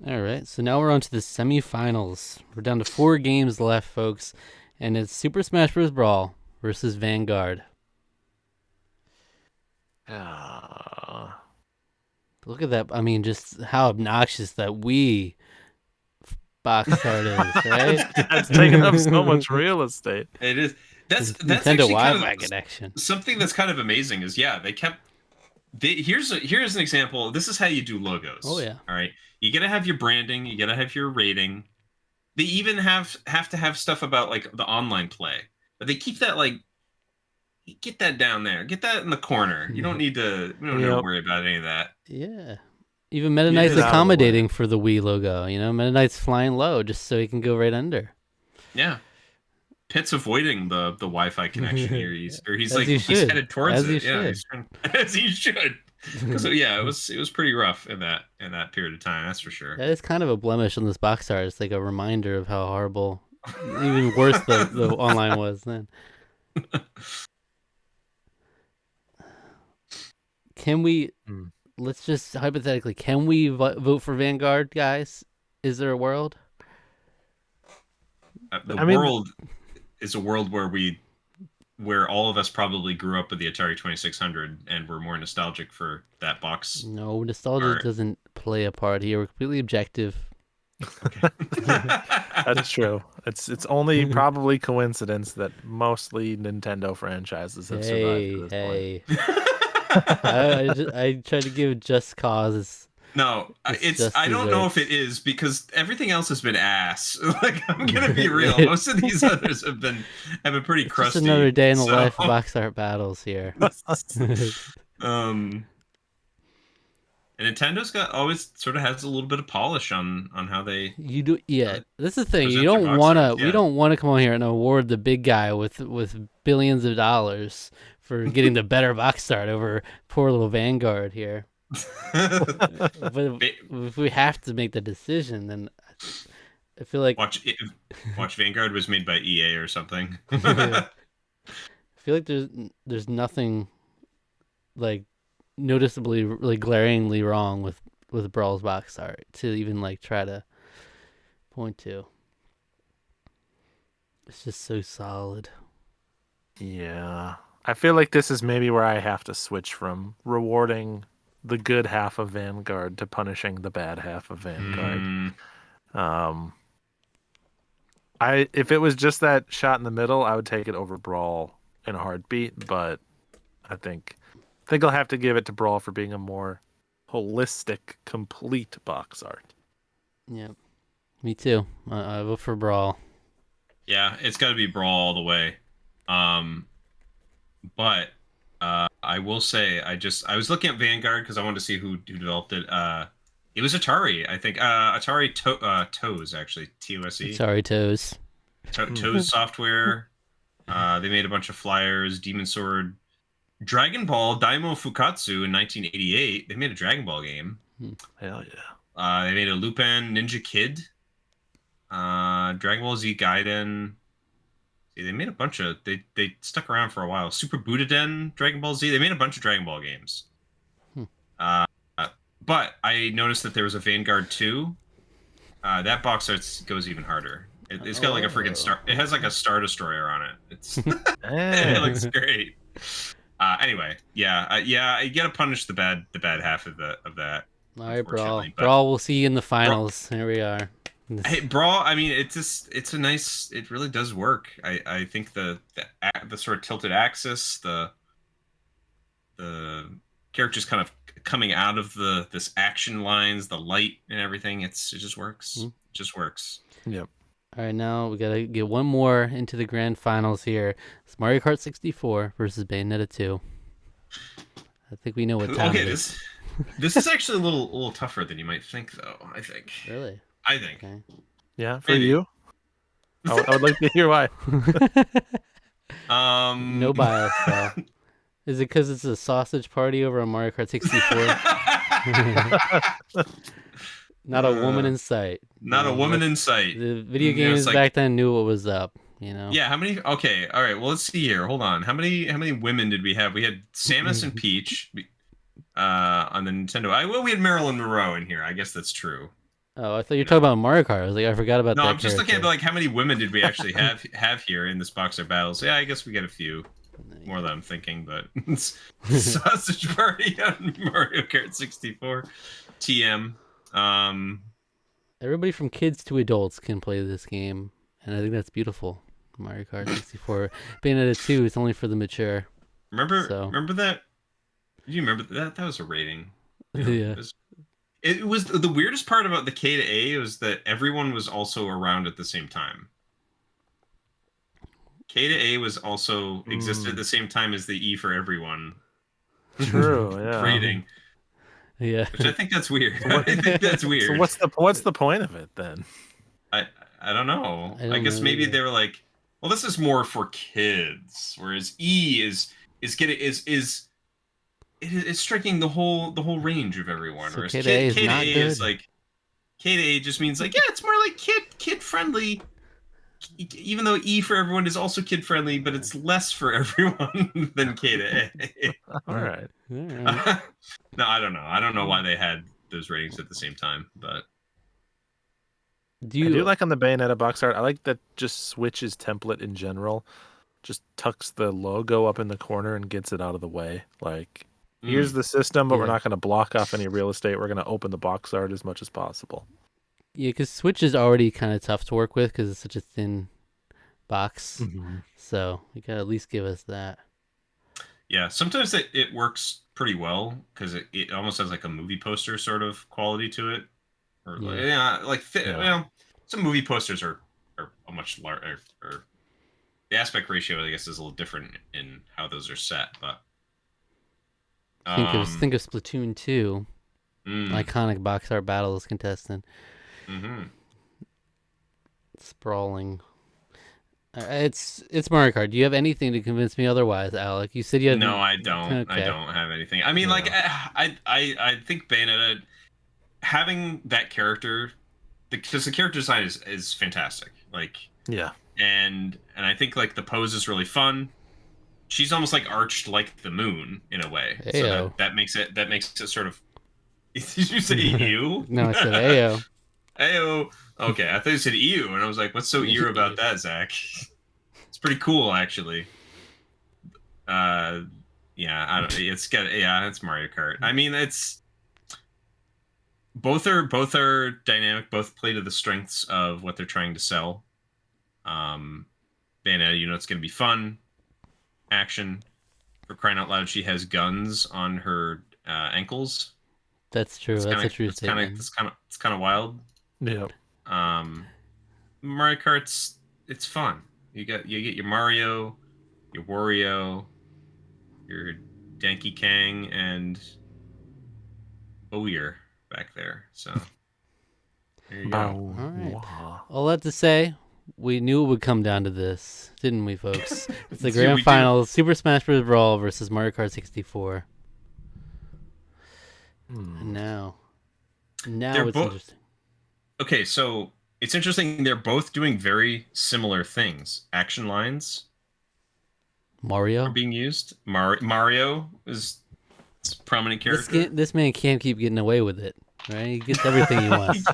All right, so now we're on to the semifinals. We're down to 4 games left, folks, and it's Super Smash Bros. Brawl versus Vanguard. Look at that. I mean, just how obnoxious that Wii box art is, right? That's taking up so much real estate. It is. That's Nintendo Wi-Fi connection. Something that's kind of amazing is they kept. Here's an example. This is how you do logos. Oh yeah. All right. You gotta have your branding. You gotta have your rating. They even have to have stuff about like the online play, but they keep that like. Get that down there. Get that in the corner. You don't need to. We don't need to worry about any of that. Yeah. Even Meta Knight's accommodating for the Wii logo. You know, Meta Knight's flying low just so he can go right under. Yeah. Pitt's avoiding the Wi-Fi connection here. He's he's headed towards it. As he should. So yeah, it was pretty rough in that period of time. That's for sure. That is kind of a blemish on this box art. It's like a reminder of how horrible, even worse the online was then. Can we? Let's just hypothetically, can we vote for Vanguard, guys? Is there a world? The world is a world where all of us probably grew up with the Atari 2600 and we're more nostalgic for that box. No, nostalgia doesn't play a part here. We're completely objective. Okay. That's true. It's only probably coincidence that mostly Nintendo franchises have survived to this point. I try to give just cause No, It's just I don't know if desserts. it is because everything else has been ass. Like I'm gonna be real. Most of these others have been pretty It's just another crusty. day in the So life of box art battles here. um and Nintendo's got always sort of has a little bit of polish on how they You do, yeah. This is the thing. You present their don't box wanna. arts. We Yeah. don't want to come on here and award the big guy with billions of dollars for getting the better box art over poor little Vanguard here. But if we have to make the decision, then I feel like Watch Vanguard was made by EA or something. I feel like there's nothing like noticeably like glaringly wrong with Brawl's box art to even like try to point to. It's just so solid. Yeah. I feel like this is maybe where I have to switch from rewarding the good half of Vanguard to punishing the bad half of Vanguard. Um, if it was just that shot in the middle, I would take it over Brawl in a heartbeat, but I think I'll have to give it to Brawl for being a more holistic, complete box art. Yeah, me too. I vote for Brawl. Yeah, it's got to be Brawl all the way. But I will say I was looking at Vanguard because I wanted to see who developed it. It was Atari, I think. Atari Toes actually, TOSE. Sorry, Toes. Toes Software. They made a bunch of flyers. Demon Sword, Dragon Ball Daimo Fukatsu in 1988. They made a Dragon Ball game. Hell yeah. They made a Lupin Ninja Kid. Dragon Ball Z Gaiden. See, they made a bunch of they stuck around for a while. Super Butoden, Dragon Ball Z. They made a bunch of Dragon Ball games. But I noticed that there was a Vanguard 2. That box art goes even harder. It's got like a freaking star. It has like a Star Destroyer on it. It's it looks great. Anyway, yeah, you gotta punish the bad half of that. All right, Brawl. But Brawl, we'll see you in the finals. Here we are. Hey, Brawl. I mean, it's a nice. It really does work. I think the sort of tilted axis, the characters kind of coming out of this action lines, the light and everything. It just works. It just works. Yep. All right, now we gotta get one more into the grand finals here. It's Mario Kart 64 versus Bayonetta 2. I think we know what time it is. This is actually a little tougher than you might think, though. I think. Really? I think. Okay. Yeah, for Maybe. you. I would like to hear why. No bias, though. Is it because it's a sausage party over on Mario Kart 64? Not a woman in sight. Not a woman in sight. The video games back then knew what was up, you know? Yeah, how many? Okay, all right. Well, let's see here. Hold on. How many women did we have? We had Samus and Peach on the Nintendo. Well, we had Marilyn Monroe in here. I guess that's true. Oh, I thought you were talking about Mario Kart. I was like, I forgot about that. No, I'm just character. looking at like how many women did we actually have here in this box art battles? Yeah, I guess we get a few. More than I'm thinking, but sausage party on Mario Kart 64. TM. Everybody from kids to adults can play this game, and I think that's beautiful. Mario Kart 64. Bayonetta 2 is only for the mature. Remember that? Do you remember that? That was a rating. Yeah. It was the weirdest part about the K to A was that everyone was also around at the same time. K to A was also existed at the same time as the E for everyone. True, yeah. Rating. Yeah. Which I think that's weird. I think that's weird. So what's the point of it then? I don't know. I guess maybe they were like, well, this is more for kids, whereas E is striking the whole range of everyone. So Whereas K to A is like K to A just means like, yeah, it's more like kid friendly. Even though E for everyone is also kid friendly, but it's less for everyone than K to A. All right. No, I don't know. I don't know why they had those ratings at the same time, but I do like on the Bayonetta box art. I like that just Switch's template in general. Just tucks the logo up in the corner and gets it out of the way. Like, here's the system, but we're not going to block off any real estate. We're going to open the box art as much as possible. Yeah, because Switch is already kind of tough to work with because it's such a thin box. So you gotta at least give us that. yeah, sometimes it works pretty well because it almost has like a movie poster sort of quality to it. Or Yeah. yeah, like Yeah. well, some movie posters are a much larger. Or the aspect ratio, I guess, is a little different in how those are set. But Think of Splatoon 2, mm, iconic box art battles contestant, hmm sprawling. It's Mario Kart. Do you have anything to convince me otherwise, Alec? You said you had No, I don't. I okay. don't have anything. I mean, like, Yeah. I think Bayonetta having that character, because the character design is fantastic. Like, Yeah. and I think like the pose is really fun. She's almost like arched like the moon in a way, so Ayo. that makes it sort of. Did you say ew? No, I said Ayo. Ayo. Okay, I thought you said ew, and I was like, what's so ew about that, Zach? It's pretty cool, actually. Uh, yeah, I don't. It's got yeah, it's Mario Kart. I mean, it's both are dynamic. Both play to the strengths of what they're trying to sell. Um, Bayonetta, you know, it's going to be fun, action. For crying out loud, she has guns on her ankles. That's true. That's a true statement. It's kind of wild. Yeah. Um, Mario Kart's it's fun. You get your Mario, your Wario, your Donkey Kang, and Bowyer back there. So there you go. All right. All that to say, we knew it would come down to this, didn't we, folks? It's the grand final: Super Smash Bros. Brawl versus Mario Kart 64. And now it's interesting. Okay, so it's interesting. They're both doing very similar things. Action lines Mario are being used. Mario is a prominent character. This man can't keep getting away with it, right? He gets everything he wants.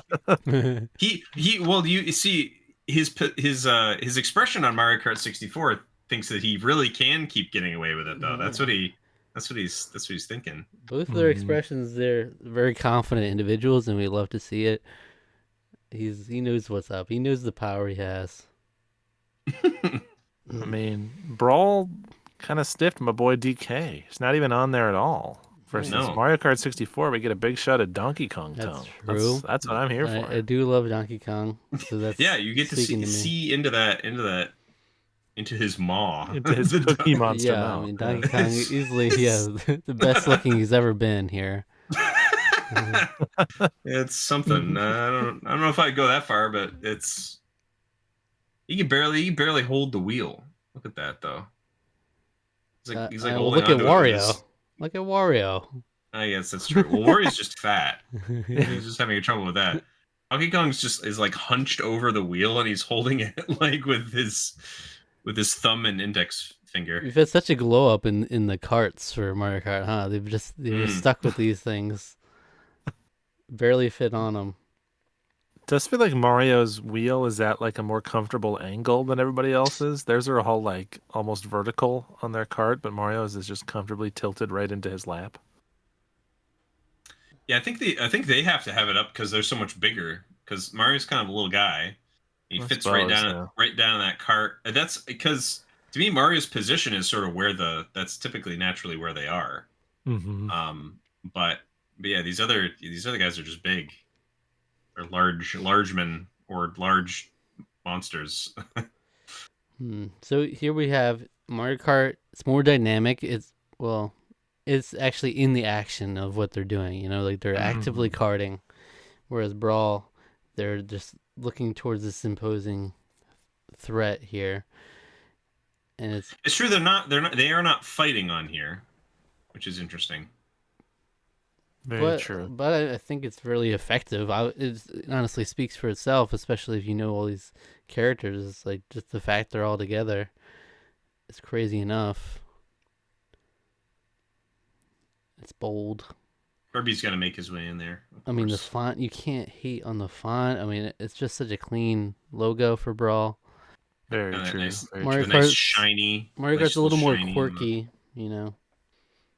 Well, you see his expression on Mario Kart 64 thinks that he really can keep getting away with it though. Yeah. That's what he's thinking. Both of their expressions, they're very confident individuals, and we love to see it. He knows what's up. He knows the power he has. I mean, Brawl kind of stiffed my boy DK. He's not even on there at all. Versus Mario Kart 64, we get a big shot of Donkey Kong tone. True. That's what I'm here for. I do love Donkey Kong. So that's yeah, you get to see into his maw, into his cookie monster mouth. I mean, Donkey Kong easily, the best looking he's ever been here. It's something. I don't know if I'd go that far, but it's he can barely hold the wheel. Look at that though. He's like holding look at onto Wario. Look at Wario. I guess that's true. Well, Wario's just fat. He's just having trouble with that. Donkey Kong's is like hunched over the wheel and he's holding it like with his thumb and index finger. We've had such a glow up in the carts for Mario Kart, huh? They're stuck with these things. Barely fit on them. It does feel like Mario's wheel is at like a more comfortable angle than everybody else's. Theirs are all like almost vertical on their cart, but Mario's is just comfortably tilted right into his lap. Yeah, I think they have to have it up because they're so much bigger. Because Mario's kind of a little guy, he fits right down in that cart. That's because to me Mario's position is sort of that's typically naturally where they are. Mm-hmm. But yeah, these other guys are just big. Or large men or large monsters. So here we have Mario Kart. It's more dynamic. It's actually in the action of what they're doing. You know, like they're actively karting, whereas Brawl, they're just looking towards this imposing threat here. And it's true they are not fighting on here, which is interesting. Very true. But I think it's really effective. It honestly speaks for itself, especially if you know all these characters. It's like just the fact they're all together. It's crazy enough. It's bold. Kirby's got to make his way in there. I mean, the font, you can't hate on the font. I mean, it's just such a clean logo for Brawl. Very true. Mario Kart's shiny. Mario Kart's a little more quirky, you know.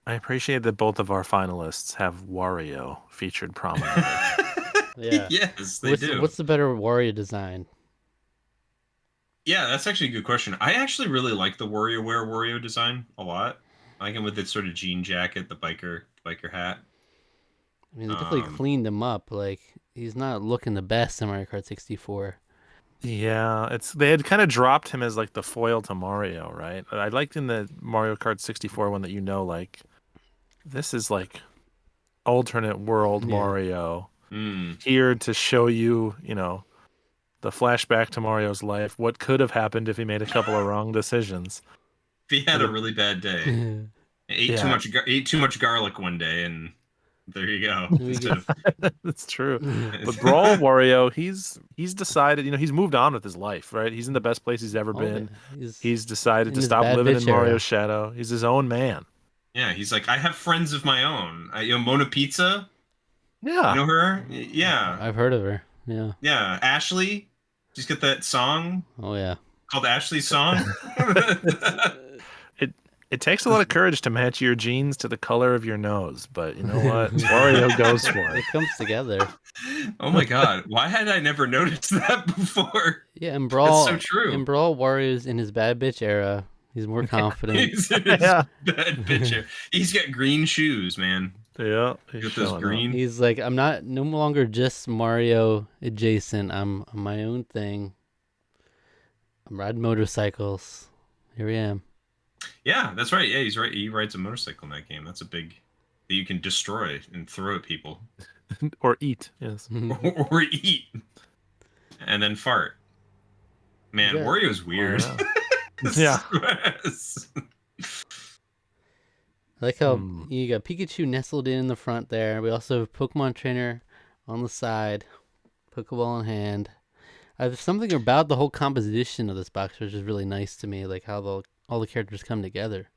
I appreciate that both of our finalists have Wario featured prominently. Yeah. Yes, they do. What's the better Wario design? Yeah, that's actually a good question. I actually really like the WarioWare Wario design a lot. I like him with the sort of jean jacket, the biker hat. I mean, they definitely cleaned him up. Like, he's not looking the best in Mario Kart 64. Yeah, they had kind of dropped him as like the foil to Mario, right? I liked in the Mario Kart 64 one that like this is like alternate world Yeah. Mario here to show you, the flashback to Mario's life, what could have happened if he made a couple of wrong decisions. If he had a really bad day, ate too much garlic one day, and there you go. That's true. But Brawl Wario, he's decided, he's moved on with his life, right? He's in the best place he's ever been. He's decided to stop living in Mario's shadow. He's his own man. Yeah, he's like, I have friends of my own. Mona Pizza. Yeah. You know her? Yeah. I've heard of her. Yeah. Yeah. Ashley. She's got that song. Oh, yeah. Called Ashley's Song. It takes a lot of courage to match your jeans to the color of your nose, but you know what? Wario goes for it. It comes together. Oh my god. Why had I never noticed that before? Yeah, in Brawl, that's so true. In Brawl, Wario's in his bad bitch era. He's more confident. He's in his bad bitch era. He's got green shoes, man. Yeah. He's got those green. He's like, I'm no longer just Mario adjacent. I'm my own thing. I'm riding motorcycles. Here I am. Yeah, that's right. Yeah, he's right. He rides a motorcycle in that game. That's a big that you can destroy and throw at people. Or eat, yes. or eat. And then fart. Man, Wario's weird. Yeah. I like how you got Pikachu nestled in the front there. We also have Pokemon Trainer on the side, Pokeball in hand. There's something about the whole composition of this box which is really nice to me, like how all the characters come together.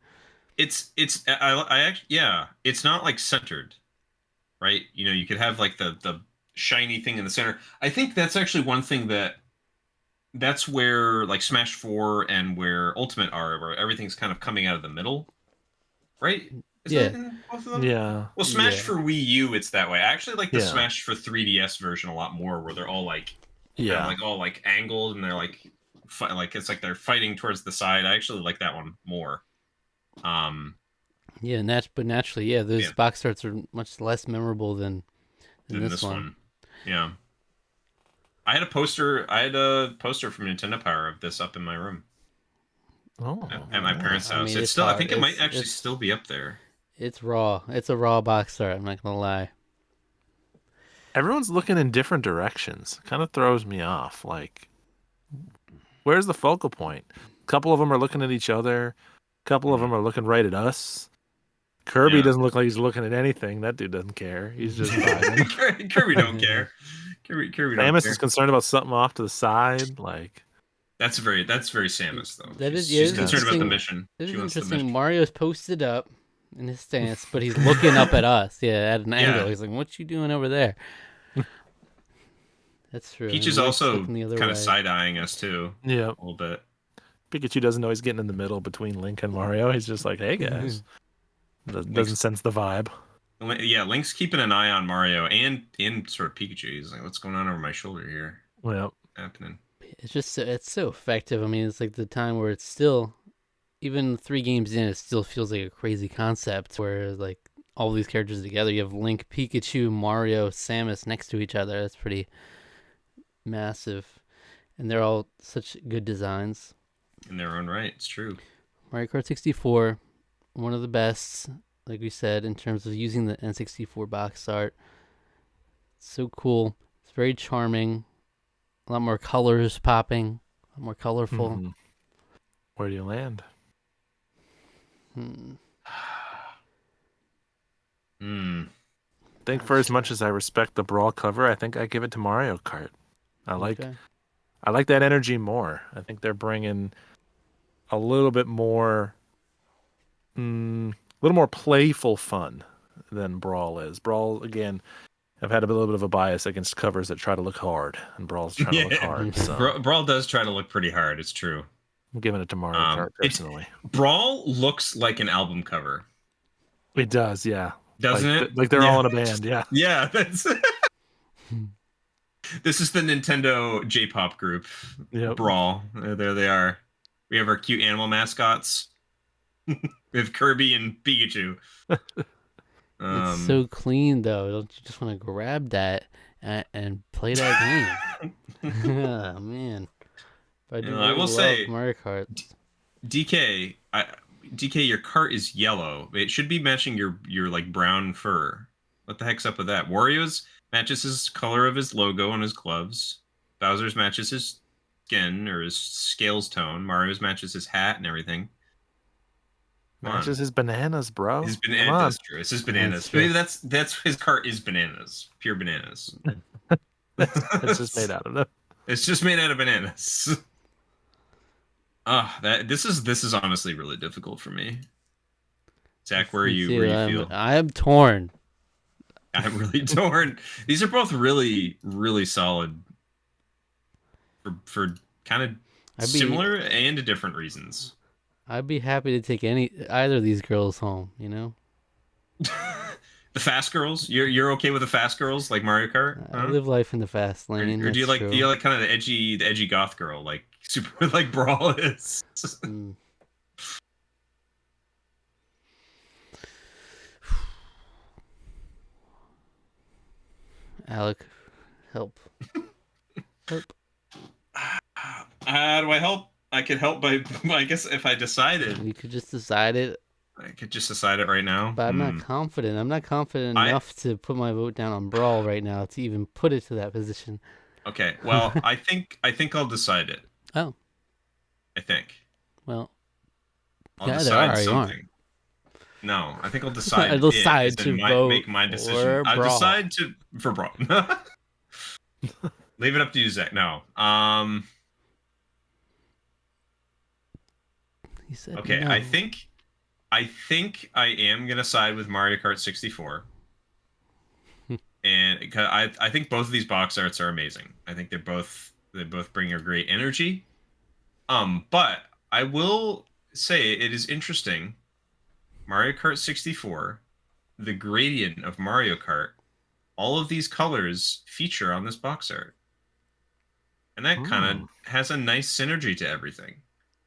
It's not like centered, right? You could have like the shiny thing in the center. I think that's actually one thing that's where like Smash 4 and where Ultimate are, where everything's kind of coming out of the middle, right? Yeah. Both of them? Yeah. Well, Smash for Wii U, it's that way. I actually like the Smash for 3DS version a lot more, where they're all like, all like angled and they're like it's like they're fighting towards the side. I actually like that one more. But naturally, those box arts are much less memorable than this one. Yeah. I had a poster from Nintendo Power of this up in my room. Oh. At my parents' house. It's still. I think it might actually still be up there. It's raw. It's a raw box art. I'm not gonna lie. Everyone's looking in different directions. Kind of throws me off. Like, where's the focal point? A couple of them are looking at each other. A couple of them are looking right at us. Kirby doesn't look like he's looking at anything. That dude doesn't care. He's just vibing. Kirby don't care. Kirby don't Samus care. is concerned about something off to the side. Like, that's very Samus though. She's concerned about the mission. This is interesting. Mario's posted up in his stance, but he's looking up at us. Yeah, at an angle. He's like, "What you doing over there?" That's true. Peach is also kind of side-eyeing us too. Yeah, a little bit. Pikachu doesn't know he's getting in the middle between Link and Mario. He's just like, "Hey guys," doesn't sense the vibe. Yeah, Link's keeping an eye on Mario and sort of Pikachu. He's like, "What's going on over my shoulder here? Well, what's happening?" It's so effective. I mean, it's like the time where it's still, even 3 games in, it still feels like a crazy concept where like all these characters together. You have Link, Pikachu, Mario, Samus next to each other. That's pretty massive, and they're all such good designs in their own right. It's true. Mario Kart 64, one of the best, like we said, in terms of using the N64 box art. It's so cool. It's very charming. A lot more colors popping, a lot more colorful. Mm-hmm. Where do you land? I think for as much as I respect the Brawl cover, I think I give it to Mario Kart. I like that energy more. I think they're bringing a little bit more, playful fun than Brawl is. Brawl, again, I've had a little bit of a bias against covers that try to look hard, and Brawl's trying to look hard. So. Brawl does try to look pretty hard. It's true. I'm giving it to Mario Kart personally. Brawl looks like an album cover. It does, yeah. Doesn't it? Like they're all in a band, yeah. Yeah, that's. This is the Nintendo J-pop group. Yep. Brawl. There they are. We have our cute animal mascots. with Kirby and Pikachu. It's so clean though. Don't you just want to grab that and play that game? Oh man, but I do I really will love say, Mario Kart. DK, DK, your cart is yellow. It should be matching your like brown fur. What the heck's up with that? Wario's matches his color of his logo on his gloves. Bowser's matches his skin or his scales tone. Mario's matches his hat and everything. Matches his bananas, bro. His Come banana. on. That's true. It's his bananas. true. Maybe that's his cart is bananas, pure bananas. It's just made out of them. It's just made out of bananas. This is honestly really difficult for me. Zach, where are you? Where you feel? I am torn. I'm really torn. These are both really, really solid for kind of similar and different reasons. I'd be happy to take either of these girls home. You know, The fast girls. You're okay with the fast girls like Mario Kart? I live life in the fast lane. Or do you like kind of the edgy goth girl like super like Brawl is? Alec, help. How do I help? I could help by I guess if I decided. You could just decide it. I could just decide it right now. But I'm not confident. I'm not confident enough to put my vote down on Brawl right now to even put it to that position. Okay. Well, I think I'll decide it. Oh. I think. Well. I'll decide something. No, I think I'll decide. I'll decide to vote make my decision. I'll decide for Brawl. Leave it up to you, Zach. No. He said okay, no. I think I am gonna side with Mario Kart 64, and I think both of these box arts are amazing. I think they both bring a great energy. But I will say it is interesting. Mario Kart 64, the gradient of Mario Kart, all of these colors feature on this box art, and that kind of has a nice synergy to everything.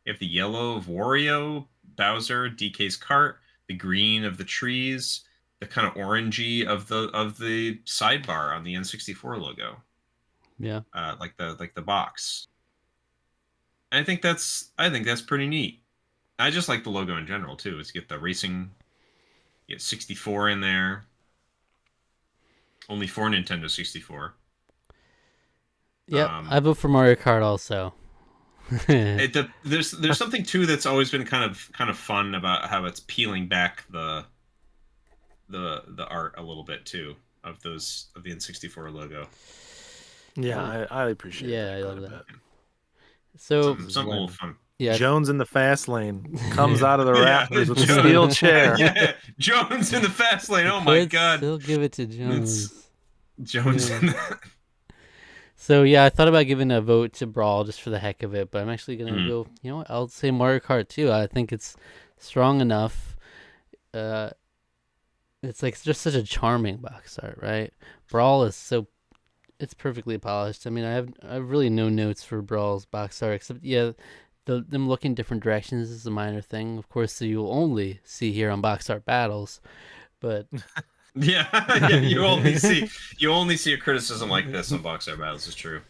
You have the yellow of Wario, Bowser, DK's cart, the green of the trees, the kind of orangey of the sidebar on the N64 logo. Yeah. Like the box. And I think that's pretty neat. I just like the logo in general too. Is you get the racing, you get 64 in there. Only for Nintendo 64. Yeah, I vote for Mario Kart also. There's something too that's always been kind of fun about how it's peeling back the art a little bit too of the N64 logo. Yeah, I appreciate it. Yeah, I love that. So some little fun. Yeah, Jones in the fast lane comes out of the rafters with a steel chair. Yeah, Jones in the fast lane. Oh my god! Still give it to Jones. Jones. Yeah. So yeah, I thought about giving a vote to Brawl just for the heck of it, but I'm actually gonna go. You know what? I'll say Mario Kart too. I think it's strong enough. It's like just such a charming box art, right? Brawl is it's perfectly polished. I mean, I have really no notes for Brawl's box art except them looking different directions is a minor thing. Of course, you'll only see here on Box Art Battles, but. Yeah, you only see a criticism like this on Box Art Battles. Is true.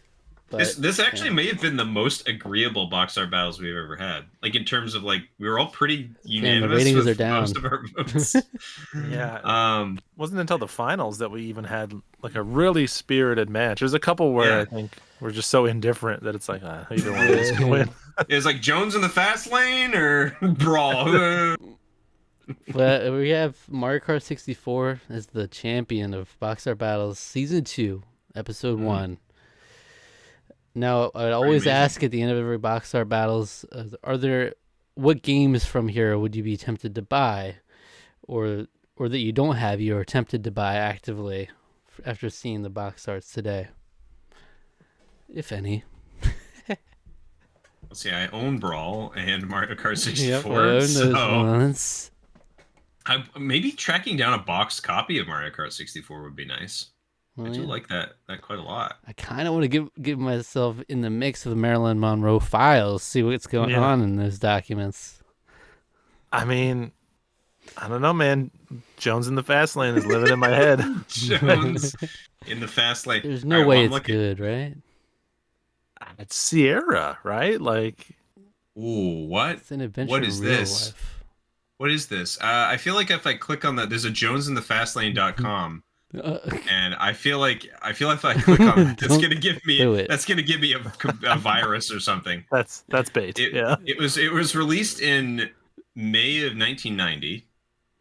But, this actually may have been the most agreeable Box Art Battles we've ever had. Like in terms of like we were all pretty unanimous. The ratings with are down. Most of our votes. Yeah. Wasn't until the finals that we even had like a really spirited match. There's a couple where I think we're just so indifferent that it's like either one of us can win. It's like Jones in the fast lane or Brawl. But we have Mario Kart 64 as the champion of Box Art Battles Season 2, Episode 1. Now, I'd always ask at the end of every Box Art Battles, what games from here would you be tempted to buy? Or that you don't have, you're tempted to buy actively after seeing the box arts today? If any. Let's see, I own Brawl and Mario Kart 64. Yep, I own those ones. Maybe tracking down a boxed copy of Mario Kart 64 would be nice. I do like that quite a lot. I kind of want to give myself in the mix of the Marilyn Monroe files, see what's going on in those documents. I mean, I don't know, man. Jones in the fast lane is living in my head. Jones in the fast lane. There's All no right, way well, I'm it's looking. good, right? It's Sierra, right? Like, Ooh, what? It's an adventure What in is real this? life. What is this? I feel like if I click on that, there's a jonesinthefastlane.com, and I feel like if I click on that, Don't do it. that's gonna give me a virus or something. that's bait. It Yeah. it was released in May of 1990.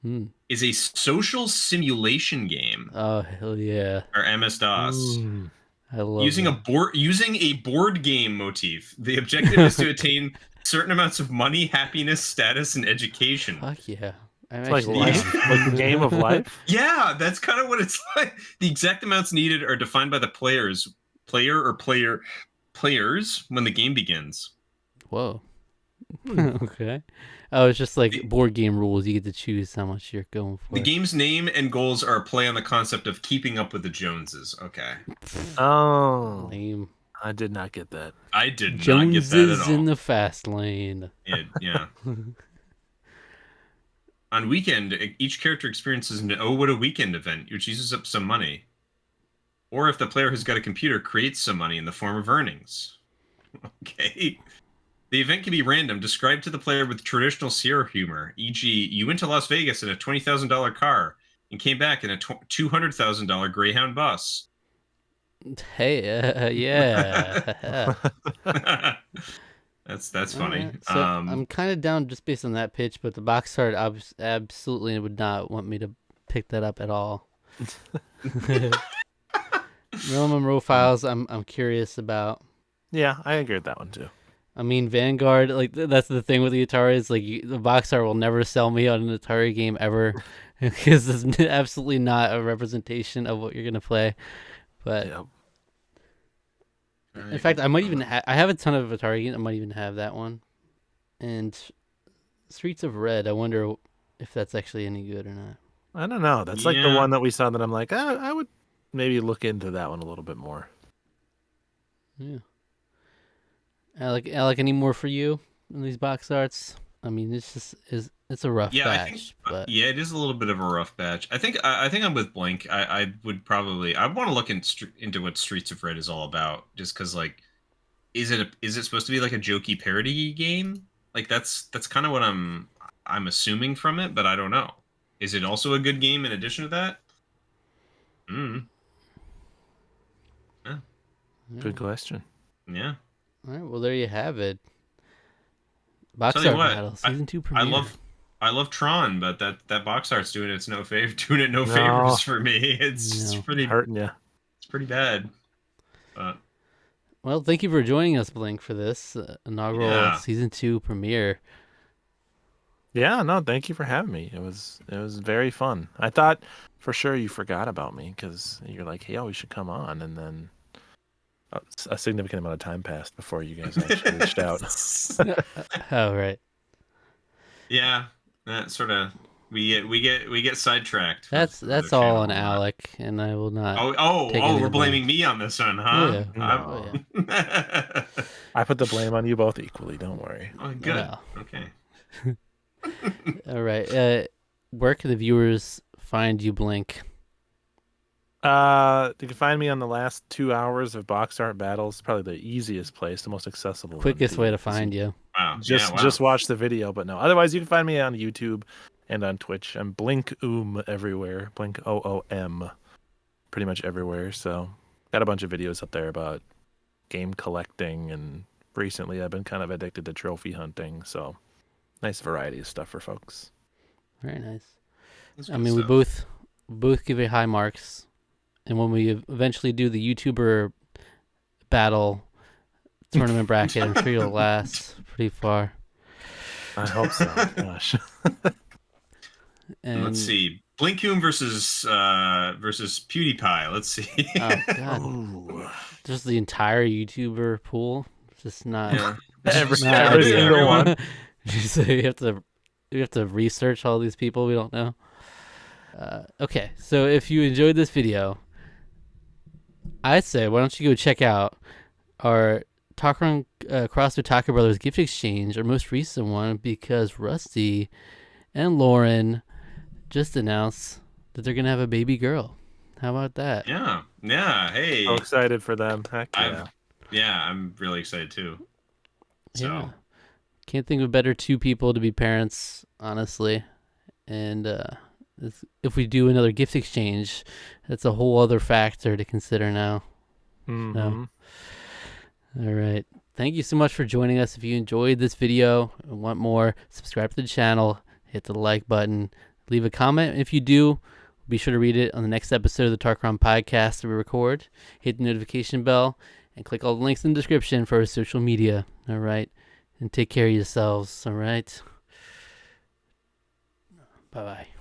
Hmm. Is a social simulation game Oh hell yeah! or MS DOS. Ooh. I love that. Using a board game motif. The objective is to attain certain amounts of money, happiness, status, and education. Fuck yeah! I'm It's like actually life, down. like the game of life. Yeah, that's kind of what it's like. The exact amounts needed are defined by the players when the game begins. Whoa. Okay. Oh, it's just like board game rules. You get to choose how much you're going for. The game's name and goals are a play on the concept of keeping up with the Joneses. Okay. Oh, Lame. I did not get that. I did not get Joneses that at all. in the fast lane. Yeah. On weekend, each character experiences an "Oh, what a weekend" event, which uses up some money. Or if the player who's got a computer creates some money in the form of earnings. Okay. The event can be random, described to the player with traditional Sierra humor, e.g., you went to Las Vegas in a $20,000 car and came back in a $200,000 Greyhound bus. Hey, yeah. That's funny. Alright, so I'm kind of down just based on that pitch, but the box art absolutely would not want me to pick that up at all. Marilyn Monroe Files, I'm curious about. Yeah, I agree with that one too. I mean, Vanguard, like that's the thing with the Atari is like the box art will never sell me on an Atari game ever because it's absolutely not a representation of what you're gonna play. But Yeah. in fact, I might even I have a ton of Atari games. I might even have that one. And Streets of Red. I wonder if that's actually any good or not. I don't know. That's like the Yeah. one that we saw that I'm like, I would maybe look into that one a little bit more. Yeah. Alec, any more for you in these box arts? I mean, it's a rough Yeah, batch, I think but yeah, it is a little bit of a rough batch. I think I'm with Blink. I would probably I want to look into what Streets of Red is all about, just because like, is it supposed to be like a jokey parody game? Like that's kind of what I'm assuming from it, but I don't know. Is it also a good game in addition to that? Mm. Yeah. Good question. Yeah. all right. Well, there you have it. Box Tell you art what, battle season 2 premiere. I love Tron, but that box art's doing it no No. favors for me. It's No. pretty Hurting you. it's pretty bad. But Well, thank you for joining us, Blink, for this inaugural Yeah. season 2 premiere. Yeah, no, thank you for having me. It was very fun. I thought for sure you forgot about me because you're like, hey, we should come on, and then a significant amount of time passed before you guys actually reached out. Oh, right. Yeah, that sort of we get sidetracked. That's for the all channel on a lot. Alec, and I will not. take Oh, any we're of the blame. blaming me on this one, Oh, huh? yeah. No. Oh, yeah. I put the blame on you both equally. Don't worry. Oh, good. Well. Okay. All right. Where can the viewers find you, Blink? You can find me on the last 2 hours of box art battles. Probably the easiest place, the most accessible. one Quickest way to because find you. Wow. Just wow. just watch the video, but no. Otherwise, you can find me on YouTube and on Twitch. I'm Blinkoom everywhere. Blink OOM, pretty much everywhere. So got a bunch of videos up there about game collecting, and recently I've been kind of addicted to trophy hunting. So nice variety of stuff for folks. Very nice. That's I good mean, we stuff. both give it high marks, and when we eventually do the YouTuber battle tournament bracket, I'm sure you'll last pretty far. I hope so. Gosh. And Let's see. Blinkoom versus PewDiePie. Let's see. Oh God, Ooh. just the entire YouTuber pool, just not. Yeah. Every not ideal. single one. So you have to research all these people we don't know. Okay, so if you enjoyed this video, I'd say why don't you go check out our Tarqaron CrossFit Taco Brothers gift exchange, our most recent one, because Rusty and Lauren just announced that they're gonna have a baby girl. How about that? Yeah. Yeah. Hey. So excited for them. Heck yeah. I'm really excited too. So. Yeah. Can't think of a better two people to be parents, honestly. And if we do another gift exchange, that's a whole other factor to consider now. Mm-hmm. All right. Thank you so much for joining us. If you enjoyed this video and want more, subscribe to the channel, hit the like button, leave a comment. If you do, be sure to read it on the next episode of the Tarqaron podcast that we record. Hit the notification bell and click all the links in the description for our social media. All right. And take care of yourselves. All right. Bye-bye.